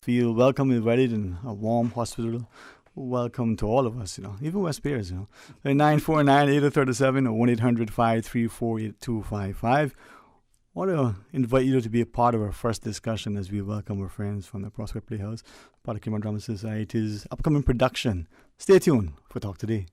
feel welcome, invited in a warm hospital. Welcome to all of us, even West Bears, 949-8037 or 1-800-534-8255. I want to invite you to be a part of our first discussion as we welcome our friends from the Prospect Playhouse, part of Cayman Drama Society's upcoming production. Stay tuned for Talk Today.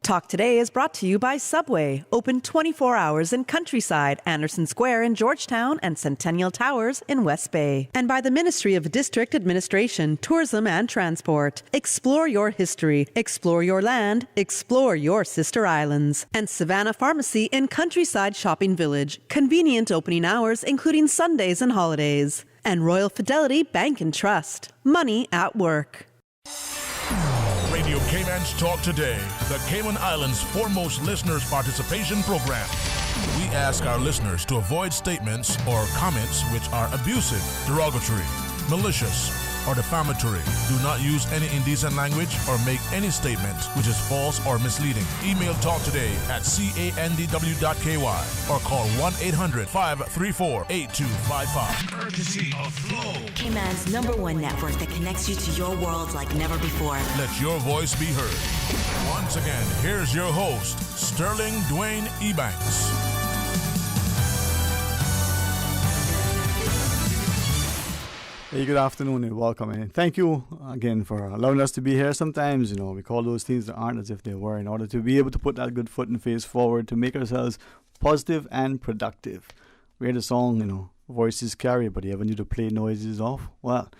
Talk Today is brought to you by Subway, open 24 hours in Countryside, Anderson Square in Georgetown, and Centennial Towers in West Bay. And by the Ministry of District Administration, Tourism and Transport. Explore your history, explore your land, explore your sister islands. And Savannah Pharmacy in Countryside Shopping Village, convenient opening hours including Sundays and holidays. And Royal Fidelity Bank and Trust, money at work. Radio Cayman's Talk Today, the Cayman Islands' foremost listeners' participation program. We ask our listeners to avoid statements or comments which are abusive, derogatory, malicious, or defamatory. Do not use any indecent language or make any statement which is false or misleading. Email talktoday@candw.ky or call 1-800-534-8255. Courtesy of Flow, Cayman's #1 network that connects you to your world like never before. Let your voice be heard. Once again, here's your host, Sterling Dwayne Ebanks. Hey, good afternoon and welcome. And thank you again for allowing us to be here. Sometimes, we call those things that aren't as if they were in order to be able to put that good foot and face forward to make ourselves positive and productive. We heard the song, voices carry, but you ever need to play noises off? Well,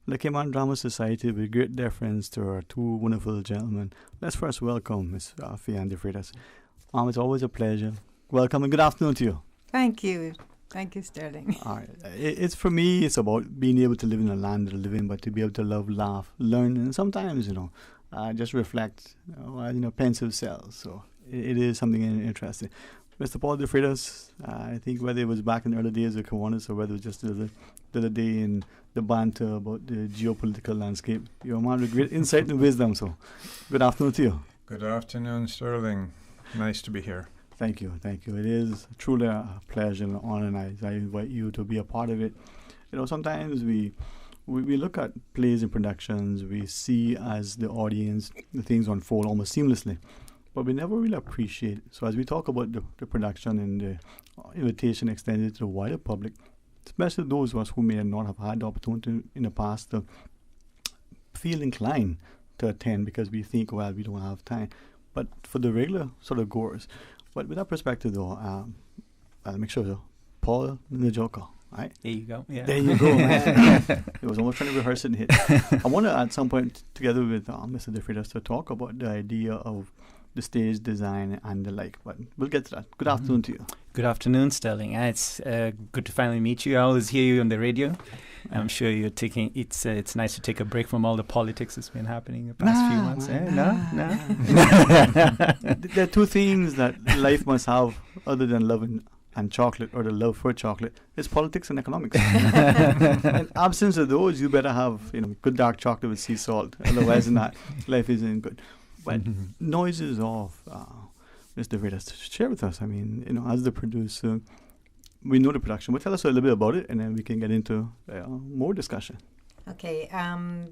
the Cayman Drama Society, with great deference to our two wonderful gentlemen, let's first welcome Ms. Fian De Freitas. It's always a pleasure. Welcome and good afternoon to you. Thank you. Thank you, Sterling. All right. It's for me, it's about being able to live in a land that I live in, but to be able to love, laugh, learn, and sometimes, just reflect, pensive selves. So it is something interesting. Mr. Paul De Freitas, I think whether it was back in the early days of Kiwanis or whether it was just the other day in the banter about the geopolitical landscape, you're a man with great insight and wisdom. So good afternoon to you. Good afternoon, Sterling. Nice to be here. Thank you. It is truly a pleasure and an honor, and I invite you to be a part of it. Sometimes we look at plays and productions, we see as the audience the things unfold almost seamlessly, but we never really appreciate it. So as we talk about the production and the invitation extended to the wider public, especially those of us who may not have had the opportunity in the past to feel inclined to attend because we think, well, we don't have time. But for the regular sort of goers, but with that perspective, though, I'll make sure, Paul the Joker, right? There you go. Yeah. There you go, man. It was almost trying to rehearse it and hit. I want to, at some point, together with Mr. De Freitas, to talk about the idea of the stage design and the like. But we'll get to that. Good afternoon to you. Good afternoon, Sterling. It's good to finally meet you. I always hear you on the radio. I'm sure you're taking. It's nice to take a break from all the politics that's been happening the past few months. There are two things that life must have other than love and chocolate, or the love for chocolate. It's politics and economics. In absence of those, you better have good dark chocolate with sea salt. Otherwise, life isn't good. But noises off, Mr. Freitas, share with us. As the producer, we know the production, but tell us a little bit about it, and then we can get into more discussion. Okay, I'll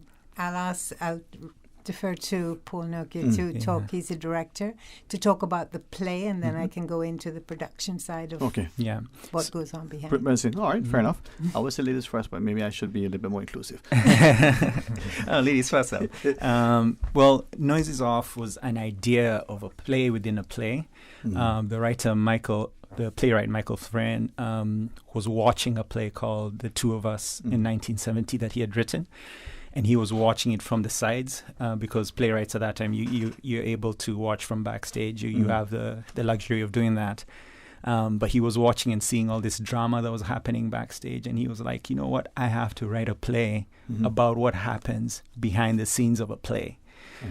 defer to Paul Nokia to talk. He's a director, to talk about the play, and then I can go into the production side of what goes on behind. All right, fair enough. I was the ladies first, but maybe I should be a little bit more inclusive. Ladies first. Well, Noises Off was an idea of a play within a play. The playwright Michael Friend was watching a play called The Two of Us in 1970 that he had written. And he was watching it from the sides because playwrights at that time, you're able to watch from backstage. You have the luxury of doing that. But he was watching and seeing all this drama that was happening backstage. And he was like, you know what? I have to write a play about what happens behind the scenes of a play.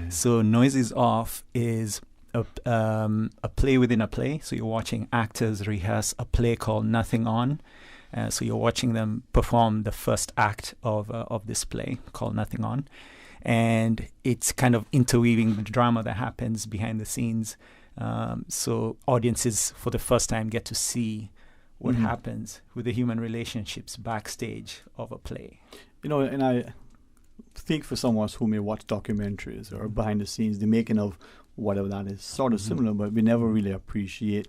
So Noises Off is a play within a play. So you're watching actors rehearse a play called Nothing On. So you're watching them perform the first act of this play called Nothing On. And it's kind of interweaving the drama that happens behind the scenes. So audiences for the first time get to see what happens with the human relationships backstage of a play. And think for someone who may watch documentaries or behind the scenes, the making of whatever that is, sort of similar, but we never really appreciate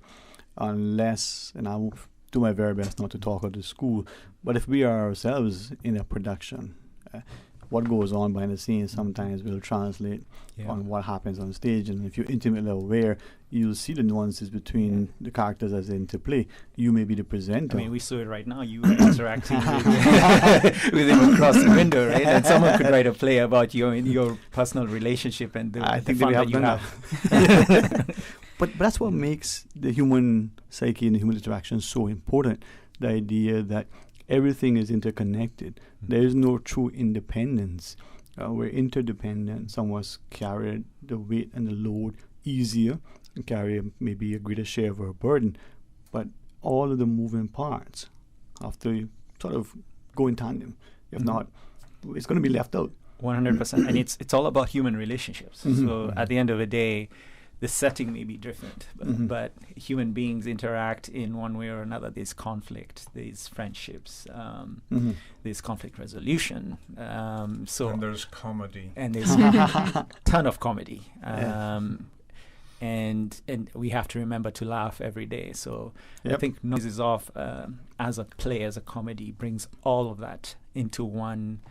unless, and I will do my very best not to talk out of school, but if we are ourselves in a production, what goes on behind the scenes sometimes will translate on what happens on stage. And if you're intimately aware, you'll see the nuances between the characters as they interplay. You may be the presenter. I mean, we saw it right now. You were interacting with him across the window, right? And someone could write a play about your personal relationship and I think fun we have that you done have. that. But that's what makes the human psyche and the human interaction so important. The idea that everything is interconnected. There is no true independence. We're interdependent. Some of us carry the weight and the load easier and carry maybe a greater share of our burden. But all of the moving parts have to sort of go in tandem. If not, it's going to be left out. 100%. And it's all about human relationships. So at the end of the day, the setting may be different, but human beings interact in one way or another. There's conflict, there's friendships, there's conflict resolution. And there's comedy. And there's a ton of comedy. And we have to remember to laugh every day. So I think Noises Off, as a play, as a comedy, brings all of that into one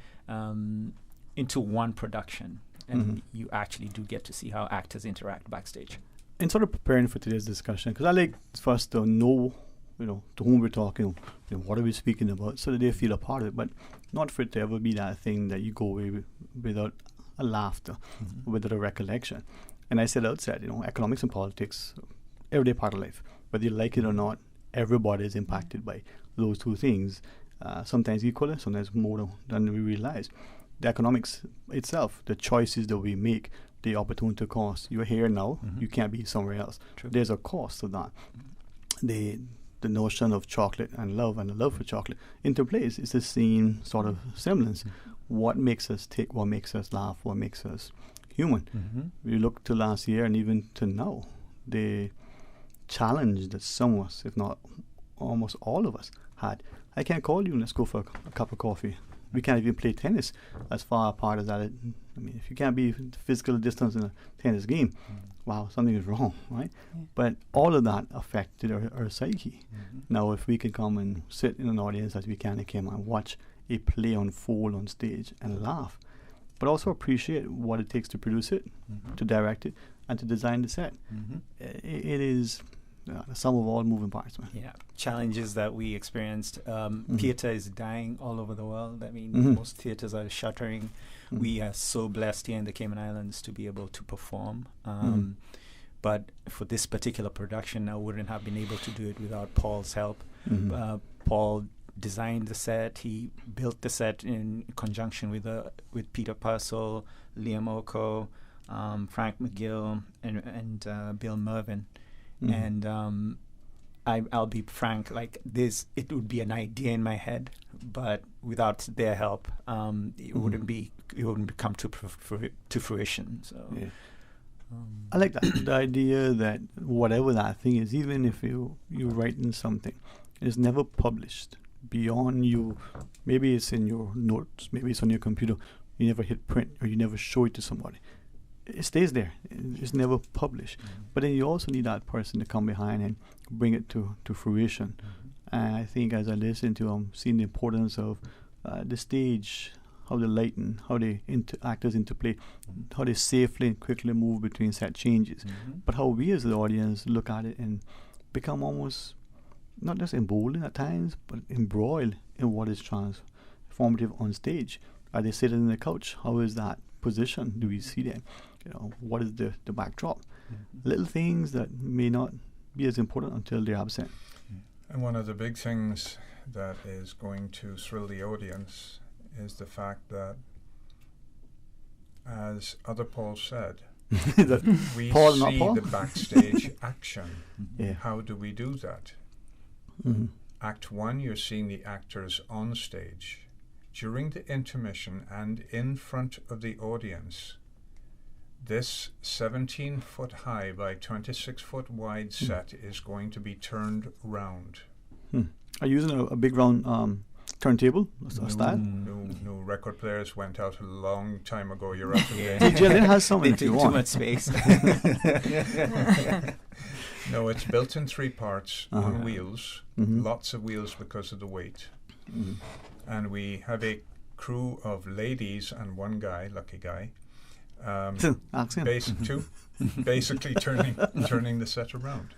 production. And you actually do get to see how actors interact backstage. And sort of preparing for today's discussion, because I like first to know, to whom we're talking, what are we speaking about, so that they feel a part of it, but not for it to ever be that thing that you go away without a laughter, without a recollection. And I said outside, economics and politics, everyday part of life. Whether you like it or not, everybody is impacted by those two things, sometimes equally, sometimes more than we realize. The economics itself, the choices that we make, the opportunity cost. You're here now, you can't be somewhere else. True. There's a cost to that. The notion of chocolate and the love for chocolate interplays. It's the same sort of semblance. What makes us tick, what makes us laugh, what makes us human. We look to last year and even to now, the challenge that some of us, if not almost all of us, had. I can't call you and let's go for a cup of coffee. We can't even play tennis as far apart as that. I mean, if you can't be physical distance in a tennis game, wow, something is wrong, right? But all of that affected our psyche. Now, if we can come and sit in an audience as we can and watch a play unfold on stage and laugh, but also appreciate what it takes to produce it, to direct it, and to design the set. It is the sum of all moving parts, man. Yeah, challenges that we experienced. Theatre is dying all over the world. I mean, most theatres are shuttering. We are so blessed here in the Cayman Islands to be able to perform. But for this particular production, I wouldn't have been able to do it without Paul's help. Paul designed the set. He built the set in conjunction with Peter Purcell, Liam Oko, Frank McGill, and Bill Mervyn. And I'll be frank, like this, it would be an idea in my head, but without their help, it wouldn't come to fruition. So I like that the idea that whatever that thing is, even if you're writing something, it's never published beyond you. Maybe it's in your notes, maybe it's on your computer. You never hit print or you never show it to somebody. It stays there. It's never published. But then you also need that person to come behind and bring it to fruition. And I think as I listen to seeing the importance of the stage, how they lighten, how the actors interplay, how they safely and quickly move between set changes, but how we as the audience look at it and become almost not just emboldened at times, but embroiled in what is transformative on stage. Are they sitting in the couch? How is that position? Do we see them? What is the backdrop? Little things that may not be as important until they're absent. And one of the big things that is going to thrill the audience is the fact that, as other Paul said, we see the backstage action. How do we do that? Act 1, you're seeing the actors on stage. During the intermission and in front of the audience, this 17-foot high by 26-foot wide set is going to be turned round. Are you using a big round turntable style? No, record players went out a long time ago. You're out of date. Jillian has some if you want. Too much space. No, it's built in 3 parts on wheels. Lots of wheels because of the weight. And we have a crew of ladies and 1 guy, lucky guy, basically turning the set around.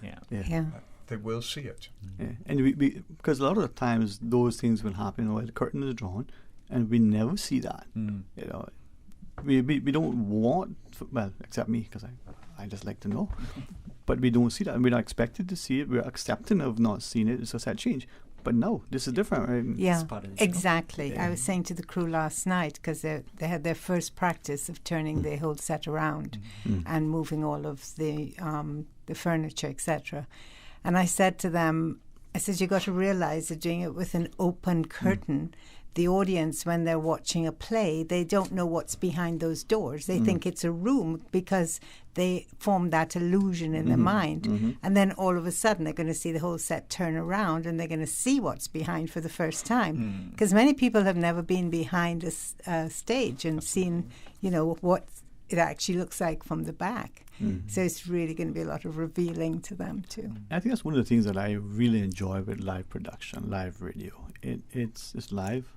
They will see it. And we because a lot of the times those things will happen while the curtain is drawn, and we never see that. You know, we don't want, well, except me, because I just like to know, but we don't see that, and we're not expected to see it. We're accepting of not seeing it. It's a set change. But no, this is different, right? Yeah, exactly. I was saying to the crew last night, because they had their first practice of turning the whole set around and moving all of the furniture, etc. And I said to them, I said, you got to realize that doing it with an open curtain, the audience, when they're watching a play, they don't know what's behind those doors. They think it's a room because they form that illusion in their mind. And then all of a sudden they're going to see the whole set turn around and they're going to see what's behind for the first time. Because many people have never been behind a stage and seen, you know, what it actually looks like from the back. So it's really going to be a lot of revealing to them too. I think that's one of the things that I really enjoy with live production, live radio. It's live.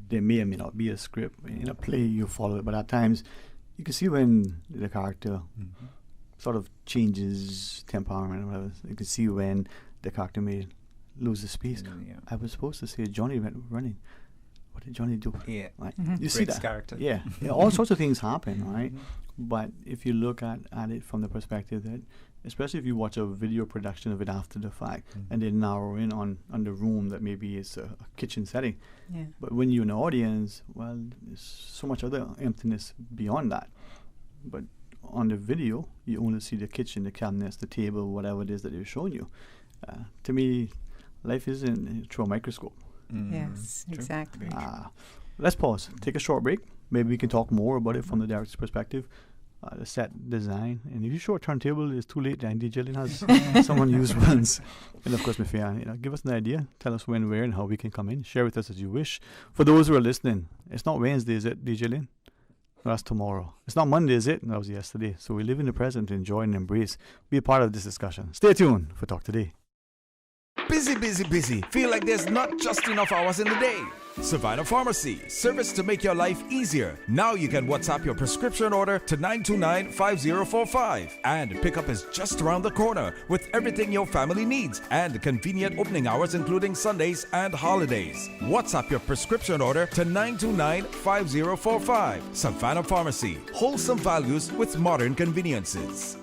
There may or may not be a script. In a play, you follow it, but at times you can see when the character sort of changes temperament or whatever. You can see when the character may lose the space. I was supposed to say Johnny went running. What did Johnny do? Yeah, right. You see that character. Yeah, all sorts of things happen, right? But if you look at it from the perspective that, especially if you watch a video production of it after the fact, and they narrow in on the room that maybe is a kitchen setting. But when you're in the audience, well, there's so much other emptiness beyond that. But on the video, you only see the kitchen, the cabinets, the table, whatever it is that they're showing you. To me, life isn't through a microscope. Yes, exactly. Let's pause. Take a short break. Maybe we can talk more about it from the director's perspective, the set design. And if you show a turntable, it's too late. Andy Jillian has someone use ones. And of course, Mifia, give us an idea. Tell us when, where, and how we can come in. Share with us as you wish. For those who are listening, it's not Wednesday, is it, DJ Lynn? No, that's tomorrow. It's not Monday, is it? That was yesterday. So we live in the present, enjoy and embrace. Be a part of this discussion. Stay tuned for Talk Today. Busy, busy, busy. Feel like there's not just enough hours in the day. Savannah Pharmacy, service to make your life easier. Now you can WhatsApp your prescription order to 929-5045. And pickup is just around the corner with everything your family needs and convenient opening hours including Sundays and holidays. WhatsApp your prescription order to 929-5045. Savannah Pharmacy, wholesome values with modern conveniences.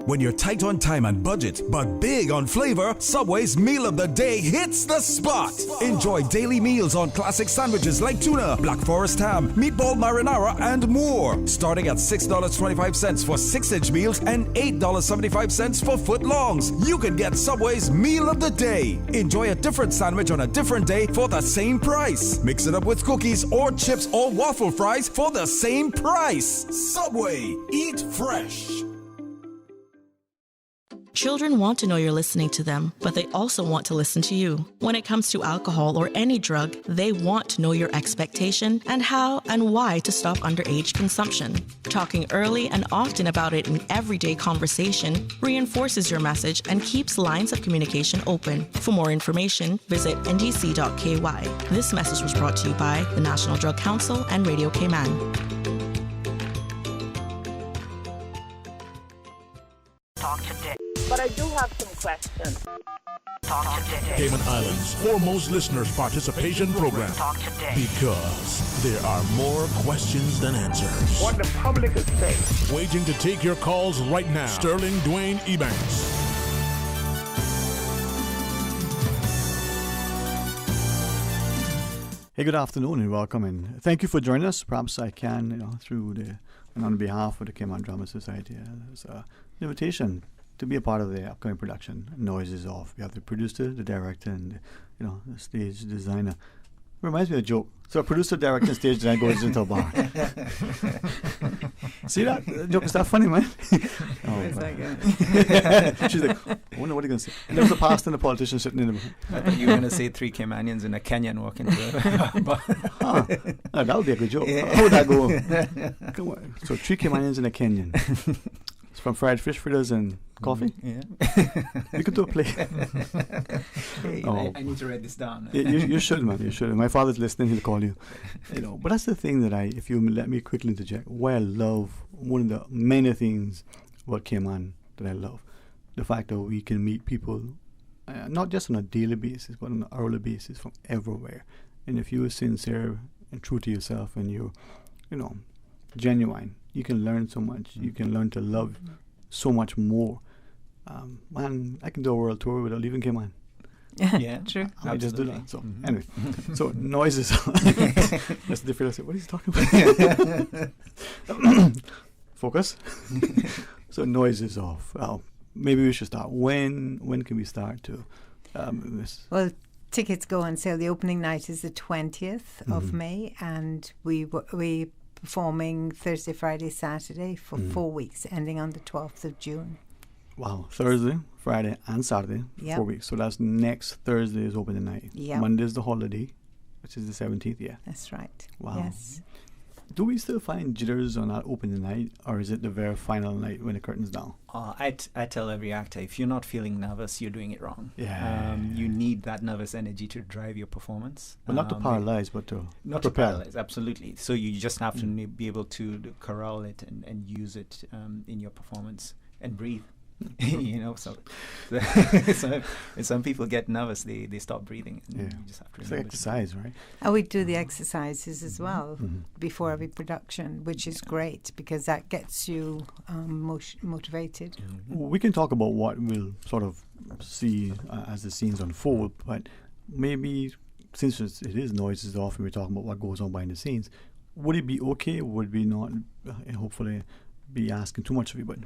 When you're tight on time and budget, but big on flavor, Subway's Meal of the Day hits the spot. Enjoy daily meals on classic sandwiches like tuna, Black Forest ham, meatball marinara, and more. Starting at $6.25 for 6-inch meals and $8.75 for footlongs. You can get Subway's Meal of the Day. Enjoy a different sandwich on a different day for the same price. Mix it up with cookies or chips or waffle fries for the same price. Subway, eat fresh. Children want to know you're listening to them, but they also want to listen to you. When it comes to alcohol or any drug, they want to know your expectation and how and why to stop underage consumption. Talking early and often about it in everyday conversation reinforces your message and keeps lines of communication open. For more information, visit ndc.ky. This message was brought to you by the National Drug Council and Radio Cayman. Talk today. But I do have some questions. Talk today. Cayman Islands' foremost listeners' participation program. Talk today. Because there are more questions than answers. What the public is saying. Waiting to take your calls right now. Sterling Dwayne Ebanks. Hey, good afternoon and welcome, and thank you for joining us. Perhaps I can, through and on behalf of the Cayman Drama Society, there's an invitation to be a part of the upcoming production. Noise is Off. We have the producer, the director, and the stage designer. Reminds me of a joke. So a producer, director, and stage designer goes into a bar. See that joke? Is that funny, man? Where's that going? She's like, I wonder what are you going to say. And there was a pastor and a politician sitting in the room. I thought you were going to say 3 Caymanians and a Kenyan walking through. That would be a good joke. Yeah. How would that go? Come on. So 3 Caymanians and a Kenyan. It's from fried fish fritters and coffee. Yeah. We could do a play. Hey, I need to write this down. You should, man. You should. My father's listening. He'll call you. But that's the thing that if you let me quickly interject, why I love, one of the many things about Cayman that I love, the fact that we can meet people, not just on a daily basis, but on an hourly basis from everywhere. And if you are sincere and true to yourself and you're, genuine, you can learn so much. You can learn to love so much more. Man, I can do a world tour without leaving Cayman. Yeah, true. I just do that. So anyway, so noises. That's different. What is he talking about? Focus. So noises off. Maybe we should start. When can we start to? Well, tickets go on sale. The opening night is the 20th of May, and we performing Thursday, Friday, Saturday for 4 weeks, ending on the 12th of June. Wow. Thursday, Friday, and Saturday, 4 weeks. So that's next Thursday is opening night. Yep. Monday's the holiday, which is the 17th, yeah. That's right. Wow. Yes. Do we still find jitters on that opening night, or is it the very final night when the curtain's down? I tell every actor, if you're not feeling nervous, you're doing it wrong. Yeah. You need that nervous energy to drive your performance. Well, not to paralyze, but to not prepare. To paralyze, absolutely. So you just have to be able to corral it and use it in your performance and breathe. So some people get nervous, they stop breathing. And you just have to it's like exercise, right? And we do the exercises as well before every production, which is great because that gets you motivated. We can talk about what we'll sort of see as the scenes unfold, but maybe since it is noises off and we're talking about what goes on behind the scenes, would it be okay? Would we not hopefully be asking too much of you, but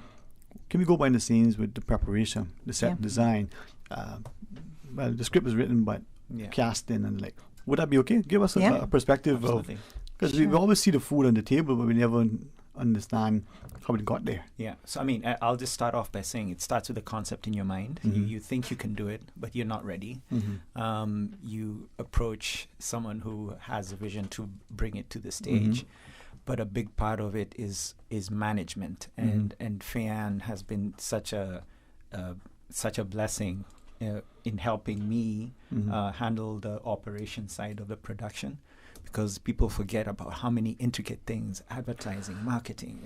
can we go behind the scenes with the preparation, the set design? Well, the script is written, but casting and would that be okay? Give us a perspective of, because we always see the food on the table, but we never understand how it got there. Yeah. So I'll just start off by saying it starts with a concept in your mind. You think you can do it, but you're not ready. You approach someone who has a vision to bring it to the stage. But a big part of it is management, and Fay-Ann has been such a blessing in helping me handle the operation side of the production, because people forget about how many intricate things: advertising, marketing,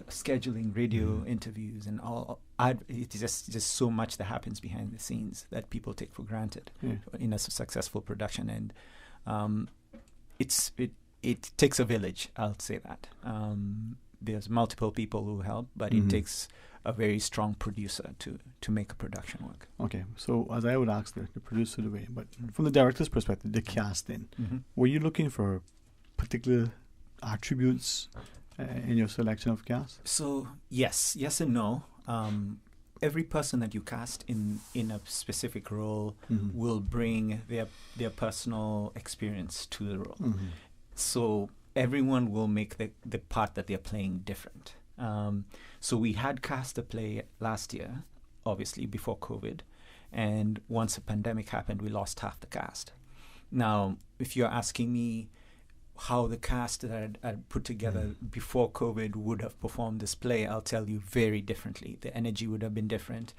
scheduling, radio interviews, and all. It's just so much that happens behind the scenes that people take for granted in a successful production, and it takes a village, I'll say that. There's multiple people who help, but it takes a very strong producer to make a production work. Okay, so as I would ask the producer the way, but from the director's perspective, the casting, were you looking for particular attributes in your selection of cast? So yes and no. Every person that you cast in a specific role will bring their personal experience to the role. So everyone will make the part that they're playing different. So we had cast a play last year, obviously before COVID, and once the pandemic happened, we lost half the cast. Now, if you're asking me how the cast that I'd put together before COVID would have performed this play, I'll tell you very differently. The energy would have been different.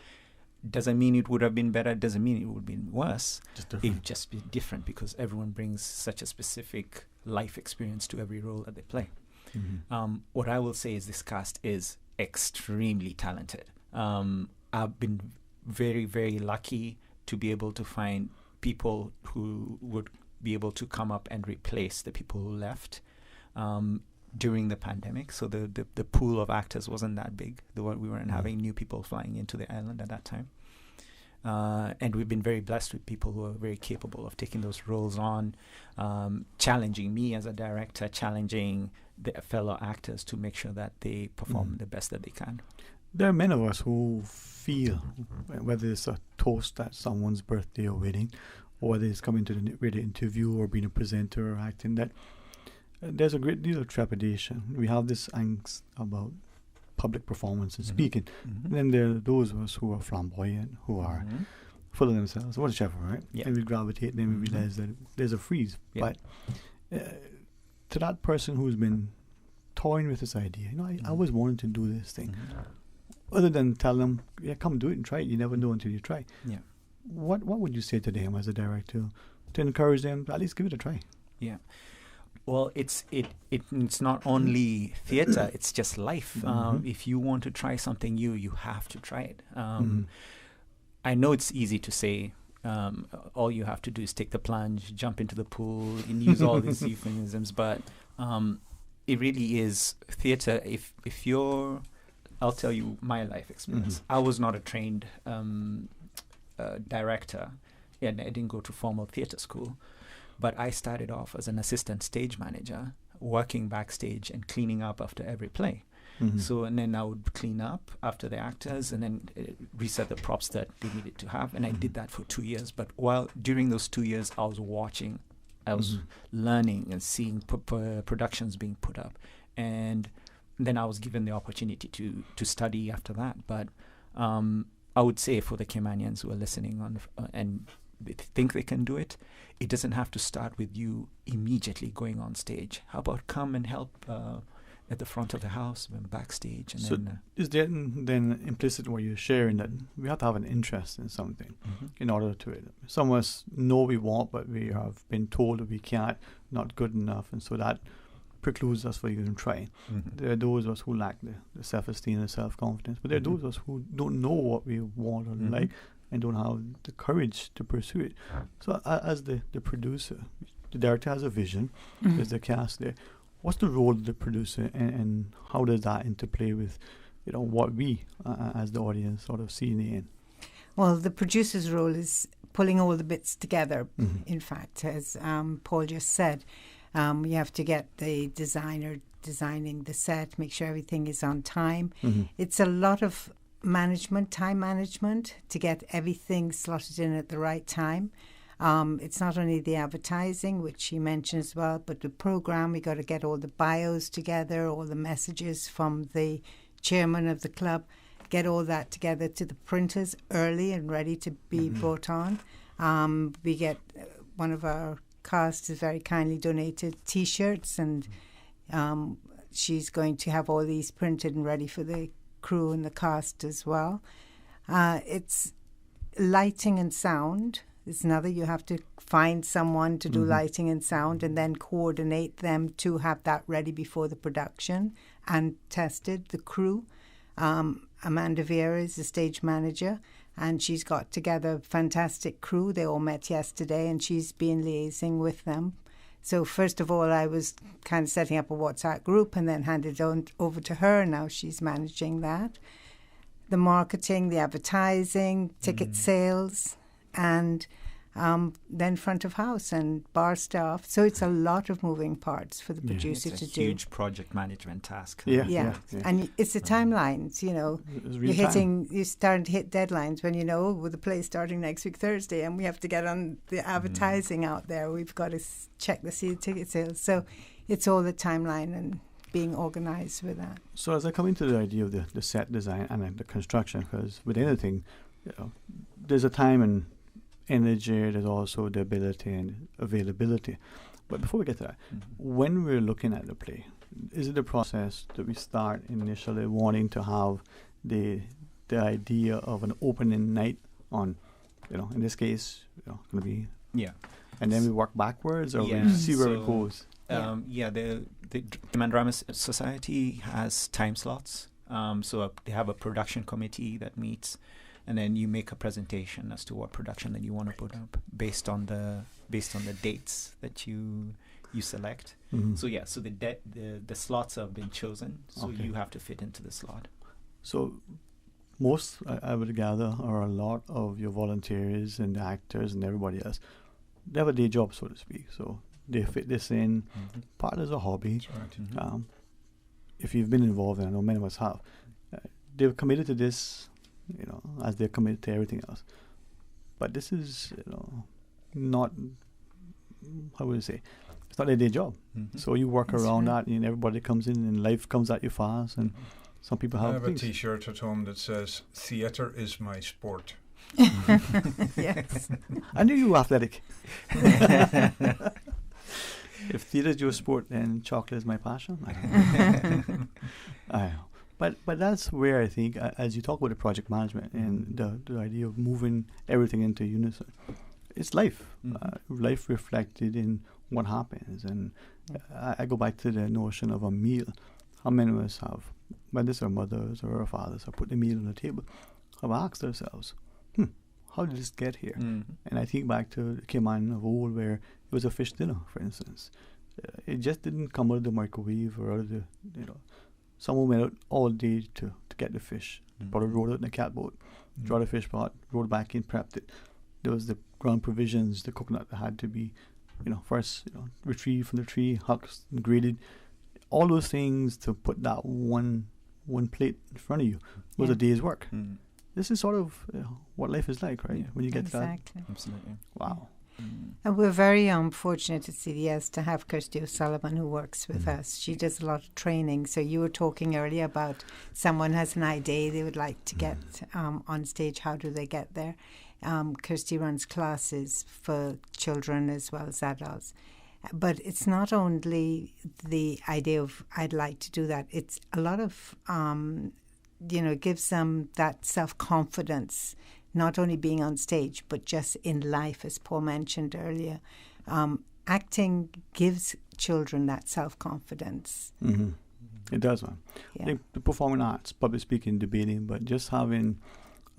Doesn't mean it would have been better, doesn't mean it would have been worse. It would just be different because everyone brings such a specific life experience to every role that they play. What I will say is this cast is extremely talented. I've been very, very lucky to be able to find people who would be able to come up and replace the people who left during the pandemic. So the pool of actors wasn't that big. We weren't having new people flying into the island at that time. And we've been very blessed with people who are very capable of taking those roles on, challenging me as a director, challenging the fellow actors to make sure that they perform the best that they can. There are many of us who feel, whether it's a toast at someone's birthday or wedding, or whether it's coming to the radio interview or being a presenter or acting, that there's a great deal of trepidation. We have this angst about public performance and speaking. And then there are those of us who are flamboyant, who are full of themselves, whichever, right? Yeah. And we gravitate, then we realize that there's a freeze. Yeah. But to that person who's been toying with this idea, I always wanted to do this thing. Other than tell them, yeah, come do it and try it. You never know until you try. Yeah. What would you say to them as a director to encourage them to at least give it a try? Yeah. Well, it's not only theater; it's just life. If you want to try something new, you have to try it. I know it's easy to say. All you have to do is take the plunge, jump into the pool, and use all these euphemisms. But it really is theater. If you're, I'll tell you my life experience. I was not a trained director, and I didn't go to formal theater school. But I started off as an assistant stage manager, working backstage and cleaning up after every play. So, and then I would clean up after the actors and then reset the props that they needed to have. And I did that for 2 years. But during those 2 years, I was watching, I was learning and seeing productions being put up. And then I was given the opportunity to study after that. But I would say for the Caymanians who are listening on and they think they can do it, it doesn't have to start with you immediately going on stage. How about come and help at the front of the house and backstage? And so is there then implicit what you're sharing that we have to have an interest in something in order to it? Some of us know we want, but we have been told that we can't, not good enough, and so that precludes us from even trying. There are those of us who lack the self-esteem and self-confidence, but there are those of us who don't know what we want or like, and don't have the courage to pursue it. So as the producer, the director has a vision, there's the cast there. What's the role of the producer, and how does that interplay with what we as the audience sort of see in the end? Well, the producer's role is pulling all the bits together. In fact, as Paul just said, you have to get the designer designing the set, make sure everything is on time. It's a lot of time management to get everything slotted in at the right time. It's not only the advertising, which he mentioned as well, but the program. We got to get all the bios together, all the messages from the chairman of the club, get all that together to the printers early and ready to be brought on. We get one of our cast has very kindly donated T-shirts, and she's going to have all these printed and ready for the crew and the cast as well. It's lighting and sound is another. You have to find someone to do lighting and sound and then coordinate them to have that ready before the production and tested. The crew, Amanda Vieira is the stage manager, and she's got together a fantastic crew. They all met yesterday, and she's been liaising with them. So first of all, I was kind of setting up a WhatsApp group and then handed it over to her. Now she's managing that. The marketing, the advertising, ticket sales, and then front of house and bar staff. So it's a lot of moving parts for the producer to do. It's a huge project management task. Yeah. And it's the timelines, you're starting to hit deadlines when with the play starting next week Thursday, and we have to get on the advertising out there. We've got to check the ticket sales. So it's all the timeline and being organized with that. So as I come into the idea of the set design and the construction, because with anything, there's a time and energy, there's also the ability and availability. But before we get to that, when we're looking at the play, is it the process that we start initially wanting to have the idea of an opening night on, in this case, going to be, and then we work backwards, or we see where it goes? The Cayman Drama Society has time slots. So they have a production committee that meets, and then you make a presentation as to what production that you want to put up based on the dates that you select. So the slots have been chosen, so you have to fit into the slot. So most, I would gather, or a lot of your volunteers and the actors and everybody else, they have a day job, so to speak. So they fit this in part as a hobby. That's right. If you've been involved, and I know many of us have, they've committed to this, as they're committed to everything else. But this is, not, how would I say, it's not their day job. So you work around that, and everybody comes in, and life comes at you fast, and some people have. I have a T-shirt at home that says "Theatre is my sport." Yes. I knew you were athletic. If theatre is your sport, then chocolate is my passion. I know. But that's where I think, as you talk about the project management and the idea of moving everything into unison, it's life. Life reflected in what happens. And I go back to the notion of a meal. How many of us have, whether it's our mothers or our fathers, have put the meal on the table, have asked ourselves, how did this get here? And I think back to the Cayman of old, where it was a fish dinner, for instance. It just didn't come out of the microwave or out of the, someone went out all day to get the fish. Brought it, rode it in a catboat, draw the fish pot, rode back in, prepped it. There was the ground provisions, the coconut that had to be, first, retrieved from the tree, hucked, and graded. All those things to put that one plate in front of you was a day's work. This is sort of what life is like, right? When you get to that. Absolutely. Wow. And we're very fortunate at CDS to have Kirsty O'Sullivan, who works with us. She does a lot of training. So you were talking earlier about someone has an idea they would like to get on stage. How do they get there? Kirsty runs classes for children as well as adults. But it's not only the idea of I'd like to do that. It's a lot of, it gives them that self-confidence, not only being on stage, but just in life, as Paul mentioned earlier. Acting gives children that self-confidence. It does, man. I think the performing arts, public speaking, debating, but just having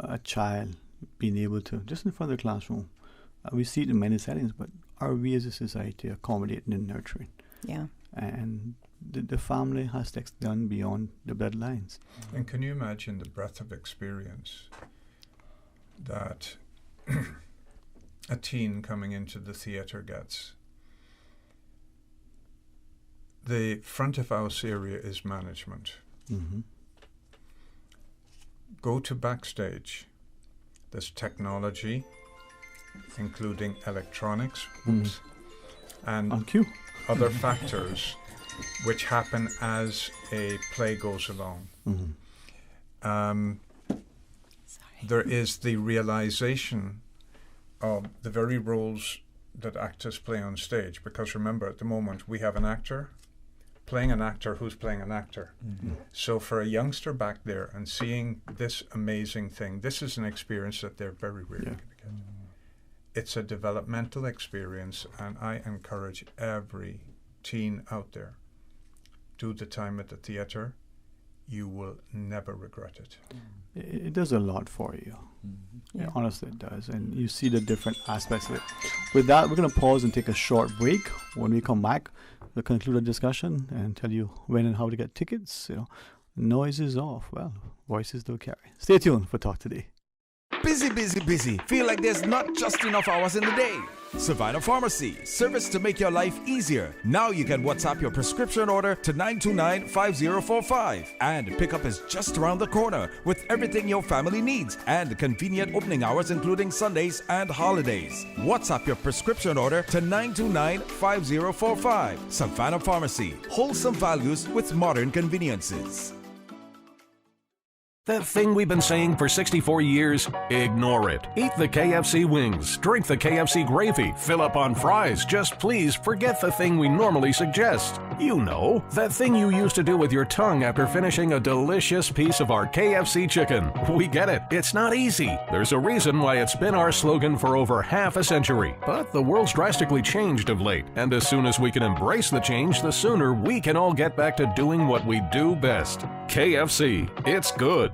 a child being able to, just in front of the classroom, we see it in many settings, but are we as a society accommodating and nurturing? Yeah. And the family has to extend beyond the bloodlines. And can you imagine the breadth of experience that a teen coming into the theatre gets? The front of house area is management. Go to backstage. There's technology, including electronics, and other factors which happen as a play goes along. There is the realization of the very roles that actors play on stage, because remember, at the moment we have an actor playing an actor who's playing an actor. So for a youngster back there and seeing this amazing thing, this is an experience that they're very rarely going to get. It's a developmental experience, and I encourage every teen out there, do the time at the theatre. You will never regret it. It does a lot for you. Yeah, honestly, it does. And you see the different aspects of it. With that, we're going to pause and take a short break. When we come back, we'll conclude the discussion and tell you when and how to get tickets. Noise is off. Well, voices do carry. Stay tuned for Talk Today. Busy, busy, busy. Feel like there's not just enough hours in the day. Savannah Pharmacy, service to make your life easier. Now you can WhatsApp your prescription order to 929-5045. And pickup is just around the corner with everything your family needs and convenient opening hours including Sundays and holidays. WhatsApp your prescription order to 929-5045. Savannah Pharmacy, wholesome values with modern conveniences. That thing we've been saying for 64 years, ignore it. Eat the KFC wings, drink the KFC gravy, fill up on fries. Just please forget the thing we normally suggest. You know, that thing you used to do with your tongue after finishing a delicious piece of our KFC chicken. We get it. It's not easy. There's a reason why it's been our slogan for over half a century. But the world's drastically changed of late, and as soon as we can embrace the change, the sooner we can all get back to doing what we do best. KFC. It's good.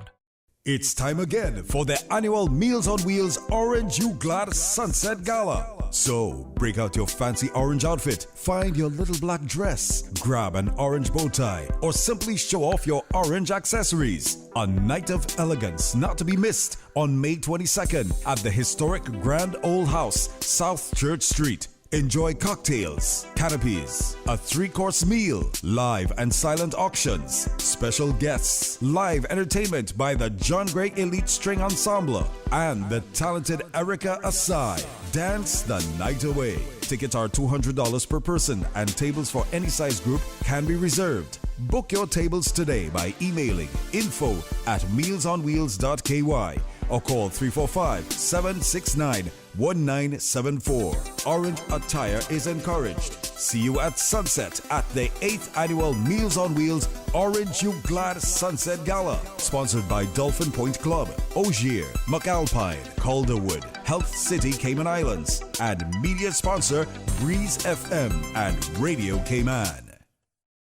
It's time again for the annual Meals on Wheels Orange You Glad Sunset Gala. So, break out your fancy orange outfit, find your little black dress, grab an orange bow tie, or simply show off your orange accessories. A night of elegance not to be missed on May 22nd at the historic Grand Old House, South Church Street. Enjoy cocktails, canopies, a 3-course meal, live and silent auctions, special guests, live entertainment by the John Gray Elite String Ensemble and the talented Erica Asai. Dance the night away. Tickets are $200 per person and tables for any size group can be reserved. Book your tables today by emailing info@mealsonwheels.ky or call 345-769-1974. Orange attire is encouraged. See you at sunset at the 8th Annual Meals on Wheels Orange You Glad Sunset Gala. Sponsored by Dolphin Point Club, Ogier, McAlpine, Calderwood, Health City Cayman Islands, and media sponsor Breeze FM and Radio Cayman.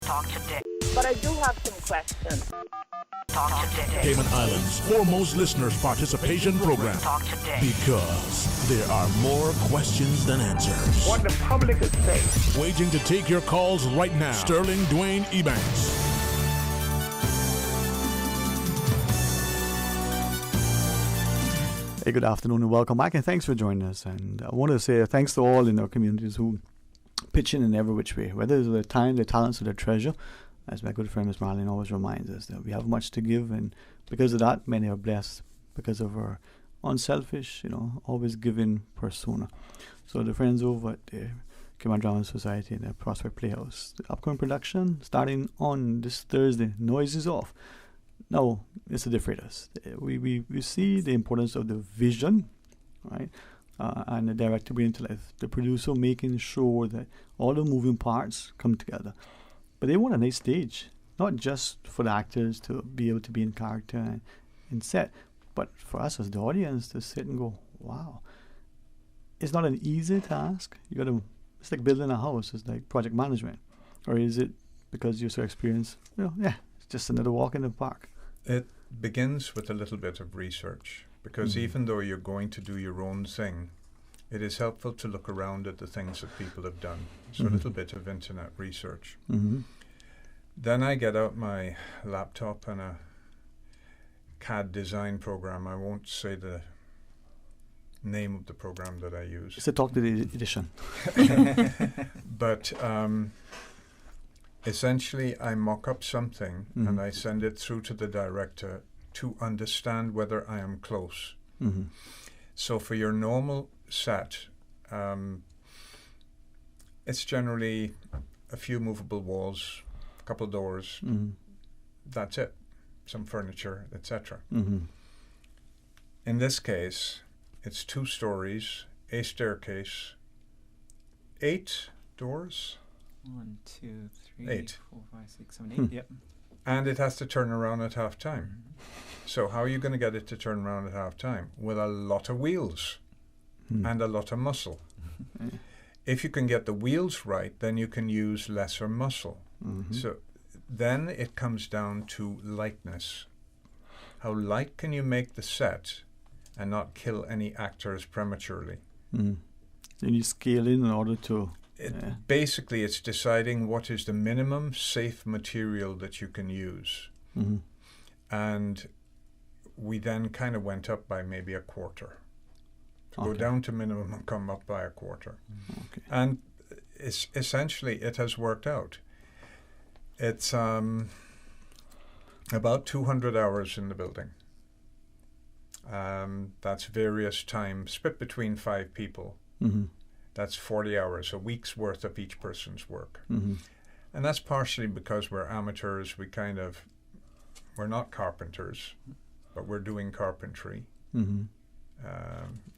Talk today. But I do have some questions. Talk today. Cayman Islands' foremost listeners participation program. Talk today. Because there are more questions than answers. What the public is saying. Waging to take your calls right now. Sterling Dwayne Ebanks. Hey, good afternoon and welcome back, and thanks for joining us. And I want to say thanks to all in our communities who pitch in every which way, whether it's their time, their talents, or their treasure. As my good friend Ms. Marlene always reminds us, that we have much to give, and because of that, many are blessed because of our unselfish, always giving persona. So the friends over at the Cayman Drama Society and the Prospect Playhouse, the upcoming production starting on this Thursday, Noise is Off. Now, it's to defray us. We see the importance of the vision, right? And the director bringing to life, the producer making sure that all the moving parts come together. But they want a nice stage, not just for the actors to be able to be in character and set, but for us as the audience to sit and go, wow. It's not an easy task. It's like building a house. It's like project management. Or is it because you're so experienced? It's just another walk in the park. It begins with a little bit of research, because even though you're going to do your own thing, it is helpful to look around at the things that people have done. So a little bit of internet research. Then I get out my laptop and a CAD design program. I won't say the name of the program that I use. It's a Talk to the edition. But essentially I mock up something and I send it through to the director to understand whether I am close. So for your normal set, it's generally a few movable walls, a couple doors, that's it, some furniture, etc. In this case, it's 2 stories, a staircase, 8 doors. 1, 2, 3, 8. 4, 5, 6, 7, 8. Yep. And it has to turn around at half time. So how are you going to get it to turn around at half time? With a lot of wheels and a lot of muscle. If you can get the wheels right, then you can use lesser muscle. So then it comes down to lightness. How light can you make the set and not kill any actors prematurely? Then you scale in order to... Basically, it's deciding what is the minimum safe material that you can use. And we then kind of went up by maybe a quarter. Go down to minimum and come up by a quarter. And essentially, it has worked out. It's about 200 hours in the building. That's various times, split between 5 people. That's 40 hours, a week's worth of each person's work. And that's partially because we're amateurs. We're not carpenters, but we're doing carpentry,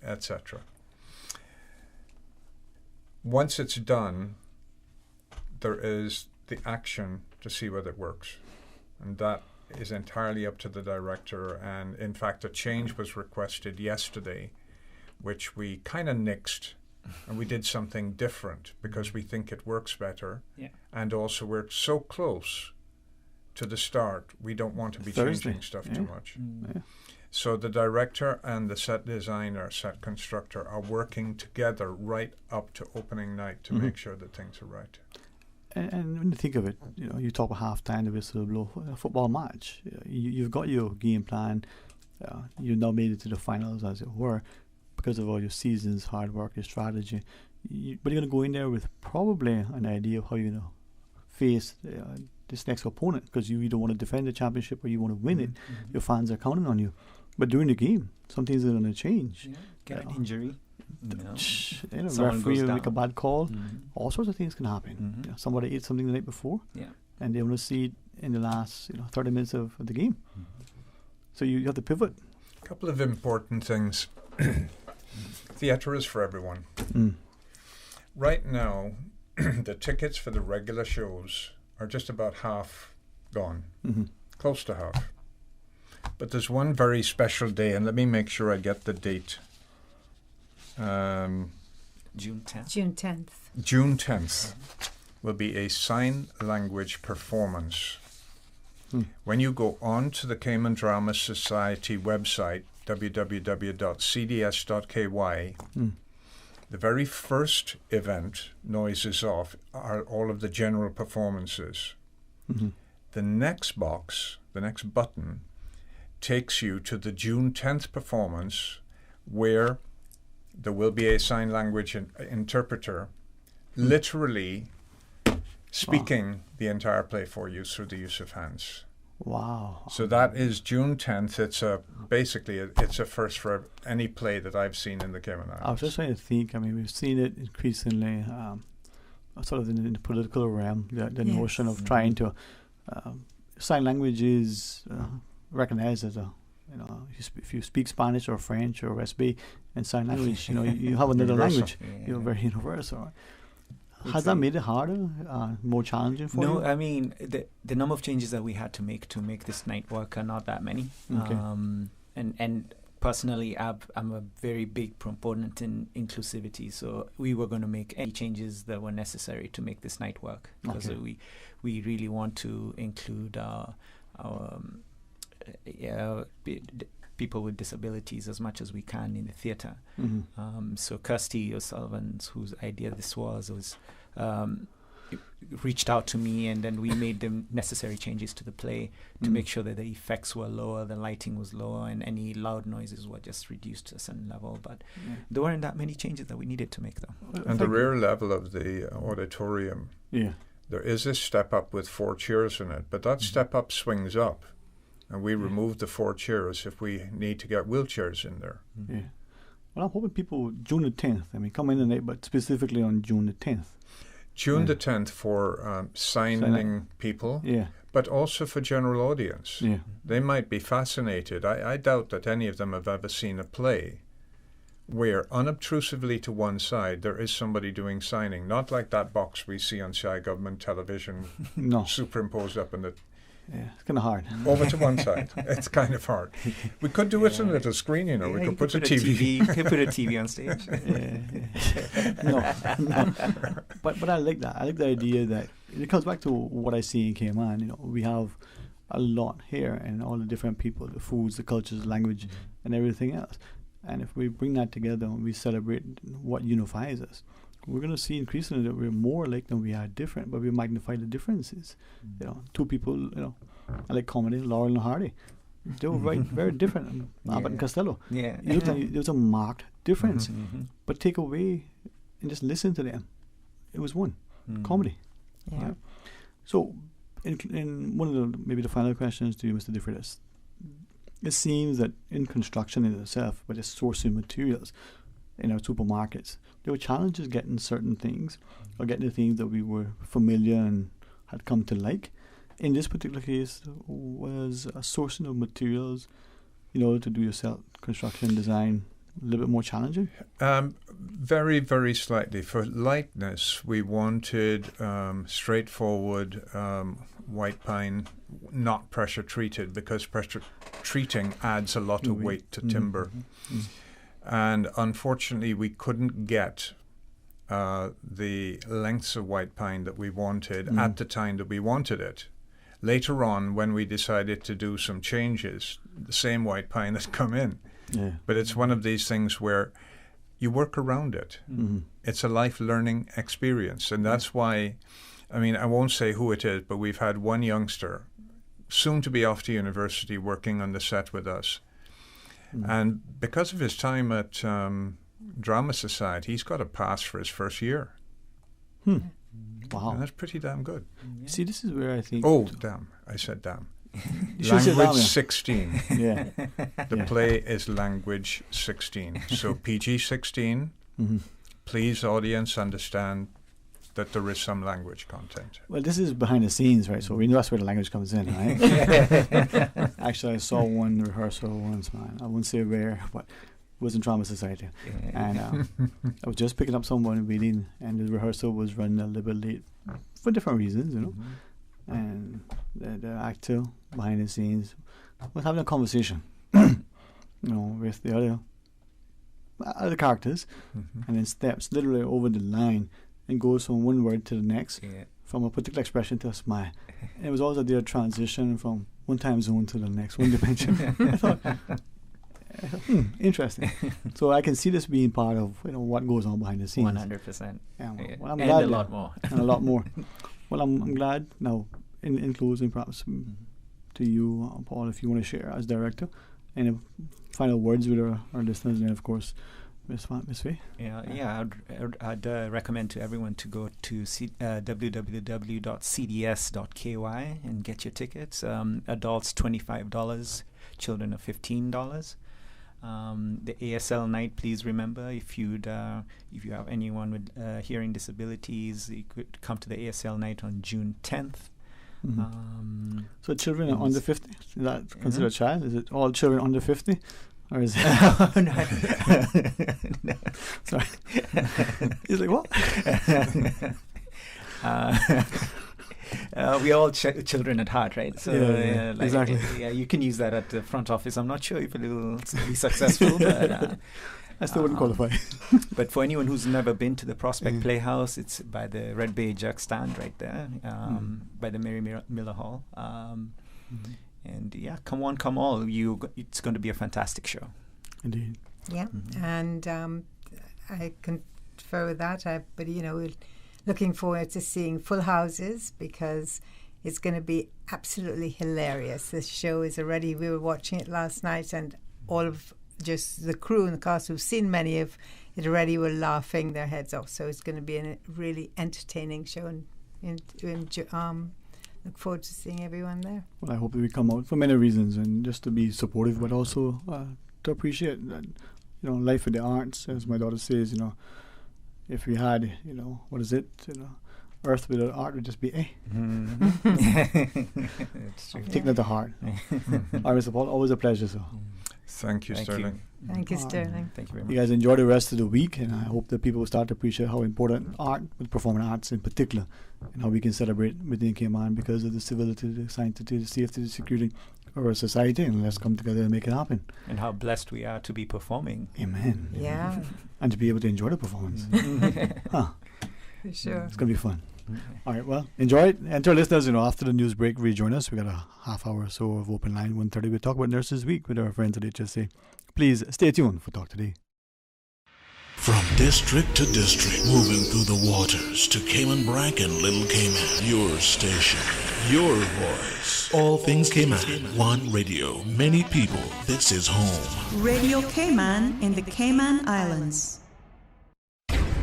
etc. Once it's done, there is the action to see whether it works. And that is entirely up to the director. And in fact, a change was requested yesterday, which we kind of nixed. And we did something different because we think it works better. And also we're so close to the start, we don't want to be changing stuff too much. So the director and the set designer, set constructor are working together right up to opening night to make sure that things are right. And when you think of it, you talk about half-time, the whistle blow, a football match. You've got your game plan. You now made it to the finals, as it were. Because of all your seasons, hard work, your strategy, but you're going to go in there with probably an idea of how you're going to face this next opponent, because you don't want to defend the championship or you want to win it. Your fans are counting on you. But during the game, some things are going to change. Get an injury. Referee will make a bad call. All sorts of things can happen. Somebody ate something the night before, and they want to see it in the last 30 minutes of the game. So you have to pivot. A couple of important things. Theatre is for everyone. Right now, the tickets for the regular shows are just about half gone, close to half. But there's one very special day, and let me make sure I get the date. June 10th. June 10th. June 10th will be a sign language performance. When you go on to the Cayman Drama Society website, www.cds.ky, the very first event, Noise is Off, are all of the general performances. The next box, the next button, takes you to the June 10th performance, where there will be a sign language interpreter literally speaking the entire play for you through the use of hands. Wow. So that is June 10th. It's basically a first for any play that I've seen in the Cayman Islands. I was just trying to think, we've seen it increasingly sort of in the political realm, the notion of trying to sign language is recognized as if you speak Spanish or French or West Bay and sign language, you have another language. You're very universal. Has that made it harder, more challenging for you? No, the number of changes that we had to make this night work are not that many. Okay. And personally, I'm a very big proponent in inclusivity. So we were going to make any changes that were necessary to make this night work, because we really want to include people with disabilities as much as we can in the theatre. So Kirsty O'Sullivan, whose idea this was reached out to me, and then we made the necessary changes to the play to make sure that the effects were lower, the lighting was lower, and any loud noises were just reduced to a certain level. But there weren't that many changes that we needed to make, though. And the rear level of the auditorium, there is a step up with 4 chairs in it, but that step up swings up. And we removed the 4 chairs if we need to get wheelchairs in there. Well, I'm hoping people, June the 10th, come in tonight, but specifically on June the 10th. June the 10th for signing people, but also for general audience. They might be fascinated. I doubt that any of them have ever seen a play where unobtrusively to one side there is somebody doing signing, not like that box we see on CI government television superimposed up in the... it's kind of hard. Over to one side. It's kind of hard. We could do it on a little screen, we could put a TV. You could put a TV on stage. No. But I like that. I like the idea that it comes back to what I see in Cayman. We have a lot here, and all the different people, the foods, the cultures, language, and everything else. And if we bring that together and we celebrate what unifies us, we're going to see increasingly that we're more alike than we are different, but we magnify the differences. Two people, I like comedy, Laurel and Hardy. They were very different. Abbott and Costello. There's a marked difference. But take away and just listen to them. It was one. Comedy. Right? So, in one of maybe the final questions to you, Mr. DeFreitas, it seems that in construction in itself, but it's sourcing materials in our supermarkets, there were challenges getting certain things or getting the things that we were familiar and had come to like. In this particular case, was a sourcing of materials in order to do your construction design a little bit more challenging? Very, very slightly. For lightness, we wanted straightforward white pine, not pressure treated, because pressure treating adds a lot of weight to timber. And unfortunately, we couldn't get the lengths of white pine that we wanted at the time that we wanted it. Later on, when we decided to do some changes, the same white pine has come in. But it's one of these things where you work around it. It's a life learning experience. And that's why, I won't say who it is, but we've had one youngster, soon to be off to university, working on the set with us. And because of his time at Drama Society, he's got a pass for his first year. Wow. And that's pretty damn good. Yeah. See, this is where I think... Oh, damn. I said damn. Language 16. Yeah. The play is language 16. So PG-16, please, audience, understand that there is some language content. Well, this is behind the scenes, right? So we know that's where the language comes in, right? Actually, I saw one rehearsal once, man. I wouldn't say where, but it was in Drama Society. And I was just picking up someone reading, and the rehearsal was running a little bit late for different reasons, you know. And the actor behind the scenes was having a conversation, you know, with the other characters, and then steps literally over the line and goes from one word to the next, from a particular expression to a smile. And it was also their transition from one time zone to the next, one dimension. I thought, interesting. So I can see this being part of, you know, what goes on behind the scenes. 100%. Yeah, well, I'm glad, a lot more. And a lot more. Well, I'm glad now. In closing, perhaps to you, Paul, if you want to share as director, and final words with our listeners, and of course, Miss Faye. I'd recommend to everyone to go to www.cds.ky and get your tickets. Adults $25, children are $15. The ASL night, please remember, if you have anyone with hearing disabilities, you could come to the ASL night on June 10th. So children are under 50? Is that considered a child? Is it all children under 50? Or is it? No. Sorry. He's like, what? We're all children at heart, right? So exactly. You can use that at the front office. I'm not sure if it will be successful, but I still wouldn't qualify. But for anyone who's never been to the Prospect Playhouse, it's by the Red Bay Jug stand right there, by the Mary Miller Hall. And come all. It's going to be a fantastic show. Indeed. Yeah, and I confer with that. But we're looking forward to seeing full houses because it's going to be absolutely hilarious. This show is already. We were watching it last night, and all of just the crew and the cast who've seen many of it already were laughing their heads off. So it's going to be a really entertaining show, and look forward to seeing everyone there. Well, I hope that we come out for many reasons, and just to be supportive, but also to appreciate that, life with the arts, as my daughter says. If we had, what is it? Earth without art would just be taking it to heart. All right, Mr. Paul, always a pleasure. So. Thank you, Sterling. Thank you, Sterling. Thank you very much. You guys enjoy the rest of the week, and I hope that people will start to appreciate how important art, with performing arts in particular, and how we can celebrate within Cayman because of the civility, the sanctity, the safety, the security of our society, and let's come together and make it happen. And how blessed we are to be performing. Amen. Yeah. And to be able to enjoy the performance. For sure. It's going to be fun. All right, well, enjoy it. And to our listeners, after the news break, rejoin us. We got a half hour or so of open line, 1:30. We'll talk about Nurses Week with our friends at HSA. Please stay tuned for Talk Today. From district to district, moving through the waters to Cayman Brac and Little Cayman. Your station, your voice. All things Cayman. One radio, many people. This is home. Radio Cayman in the Cayman Islands.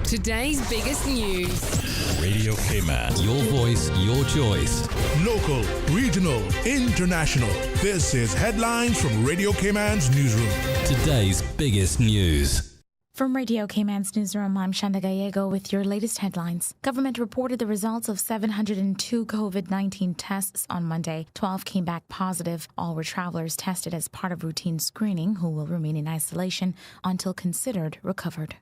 Today's biggest news. Radio Cayman. Your voice, your choice. Local, regional, international. This is Headlines from Radio Cayman's newsroom. Today's biggest news. From Radio Cayman's newsroom, I'm Shanda Gallego with your latest headlines. Government reported the results of 702 COVID-19 tests on Monday. 12 came back positive. All were travelers tested as part of routine screening who will remain in isolation until considered recovered.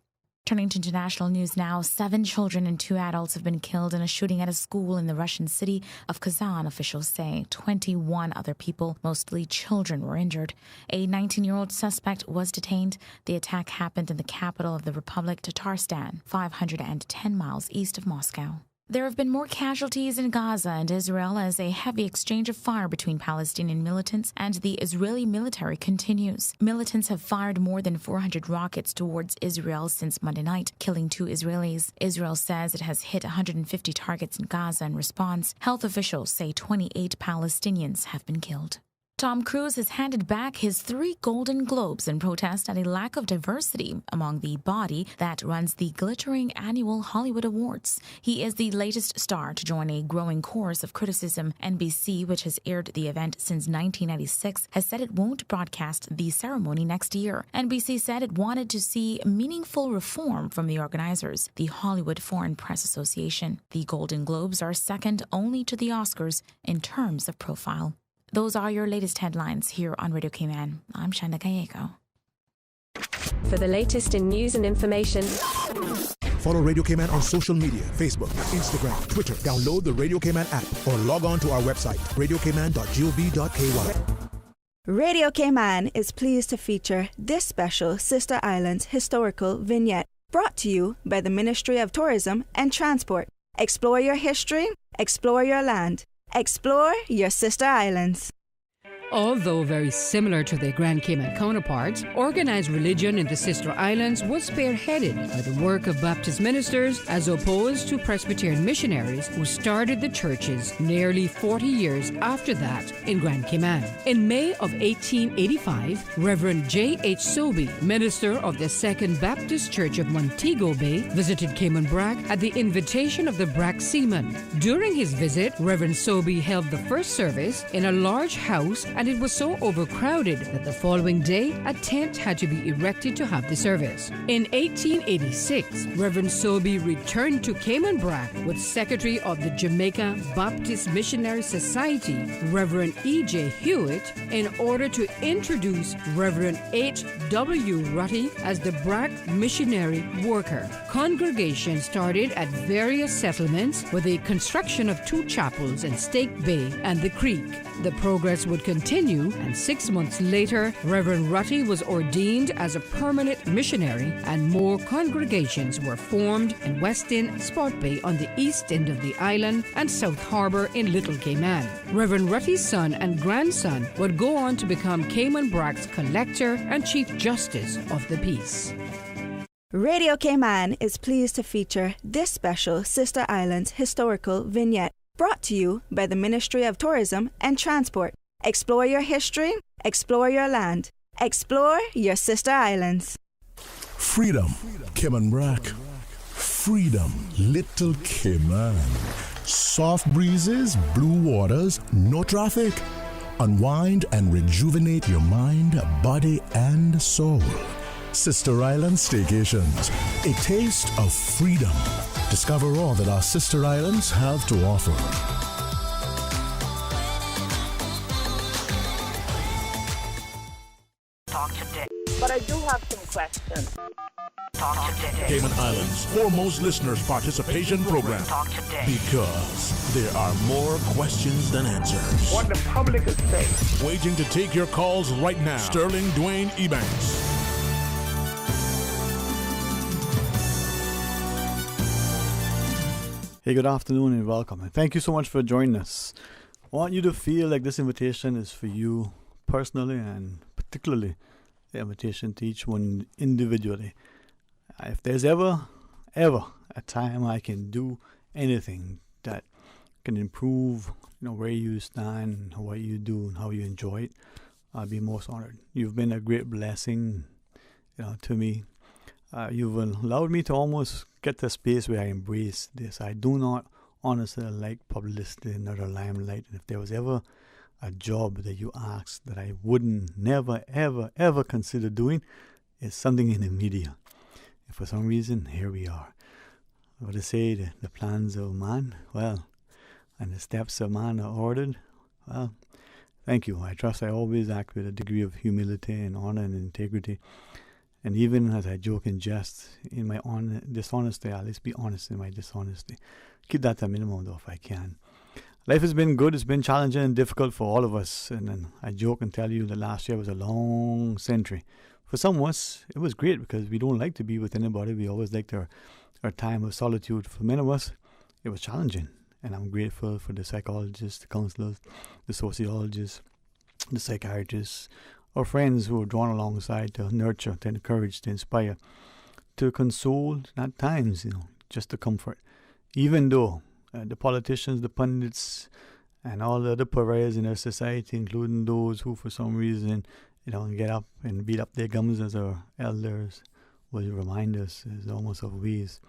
Turning to international news now, 7 children and 2 adults have been killed in a shooting at a school in the Russian city of Kazan, officials say. 21 other people, mostly children, were injured. A 19-year-old suspect was detained. The attack happened in the capital of the Republic, Tatarstan, 510 miles east of Moscow. There have been more casualties in Gaza and Israel as a heavy exchange of fire between Palestinian militants and the Israeli military continues. Militants have fired more than 400 rockets towards Israel since Monday night, killing 2 Israelis. Israel says it has hit 150 targets in Gaza in response. Health officials say 28 Palestinians have been killed. Tom Cruise has handed back his 3 Golden Globes in protest at a lack of diversity among the body that runs the glittering annual Hollywood Awards. He is the latest star to join a growing chorus of criticism. NBC, which has aired the event since 1996, has said it won't broadcast the ceremony next year. NBC said it wanted to see meaningful reform from the organizers, the Hollywood Foreign Press Association. The Golden Globes are second only to the Oscars in terms of profile. Those are your latest headlines here on Radio Cayman. I'm Shanda Gallego. For the latest in news and information, follow Radio Cayman on social media, Facebook, Instagram, Twitter. Download the Radio Cayman app or log on to our website, radiocayman.gov.ky. Radio Cayman is pleased to feature this special Sister Islands historical vignette, brought to you by the Ministry of Tourism and Transport. Explore your history, explore your land. Explore your sister islands. Although very similar to their Grand Cayman counterparts, organized religion in the Sister Islands was spearheaded by the work of Baptist ministers as opposed to Presbyterian missionaries who started the churches nearly 40 years after that in Grand Cayman. In May of 1885, Reverend J.H. Sobey, minister of the Second Baptist Church of Montego Bay, visited Cayman Brac at the invitation of the Brac seamen. During his visit, Reverend Sobey held the first service in a large house, and it was so overcrowded that the following day a tent had to be erected to have the service. In 1886, Reverend Sobey returned to Cayman Brac with Secretary of the Jamaica Baptist Missionary Society, Reverend E.J. Hewitt, in order to introduce Reverend H.W. Rutty as the Brac missionary worker. Congregations started at various settlements with the construction of 2 chapels in Stake Bay and the Creek. The progress would continue, and 6 months later, Reverend Rutty was ordained as a permanent missionary, and more congregations were formed in Westin, Sport Bay on the east end of the island, and South Harbour in Little Cayman. Reverend Rutty's son and grandson would go on to become Cayman Brac's collector and Chief Justice of the Peace. Radio Cayman is pleased to feature this special Sister Islands historical vignette, brought to you by the Ministry of Tourism and Transport. Explore your history, explore your land, explore your sister islands. Freedom, Cayman Brac. Freedom, Little Cayman. Soft breezes, blue waters, no traffic. Unwind and rejuvenate your mind, body, and soul. Sister Island Staycations, a taste of freedom. Discover all that our sister islands have to offer. Talk today. But I do have some questions. Talk today. Cayman Islands' foremost listeners participation program. Talk today. Because there are more questions than answers. What the public is saying. Waiting to take your calls right now. Sterling Dwayne Ebanks. Hey, good afternoon and welcome. And thank you so much for joining us. I want you to feel like this invitation is for you personally, and particularly the invitation to each one individually. If there's ever a time I can do anything that can improve, where you stand, what you do, and how you enjoy it, I'll be most honored. You've been a great blessing, to me. You've allowed me to almost get to a space where I embrace this. I do not honestly like publicity and the limelight. And if there was ever a job that you asked that I wouldn't never, ever consider doing, it's something in the media. And for some reason, here we are. I would say the plans of man, and the steps of man are ordered. Well, thank you. I trust I always act with a degree of humility and honor and integrity. And even as I joke and jest in my dishonesty, I'll at least be honest in my dishonesty. Keep that to a minimum, though, if I can. Life has been good. It's been challenging and difficult for all of us. And then I joke and tell you that last year was a long century. For some of us, it was great because we don't like to be with anybody. We always liked our time of solitude. For many of us, it was challenging. And I'm grateful for the psychologists, the counselors, the sociologists, the psychiatrists, our friends who are drawn alongside to nurture, to encourage, to inspire, to console, at times, just to comfort. Even though the politicians, the pundits, and all the other pariahs in our society, including those who for some reason, get up and beat up their gums as our elders will remind us, is almost of ways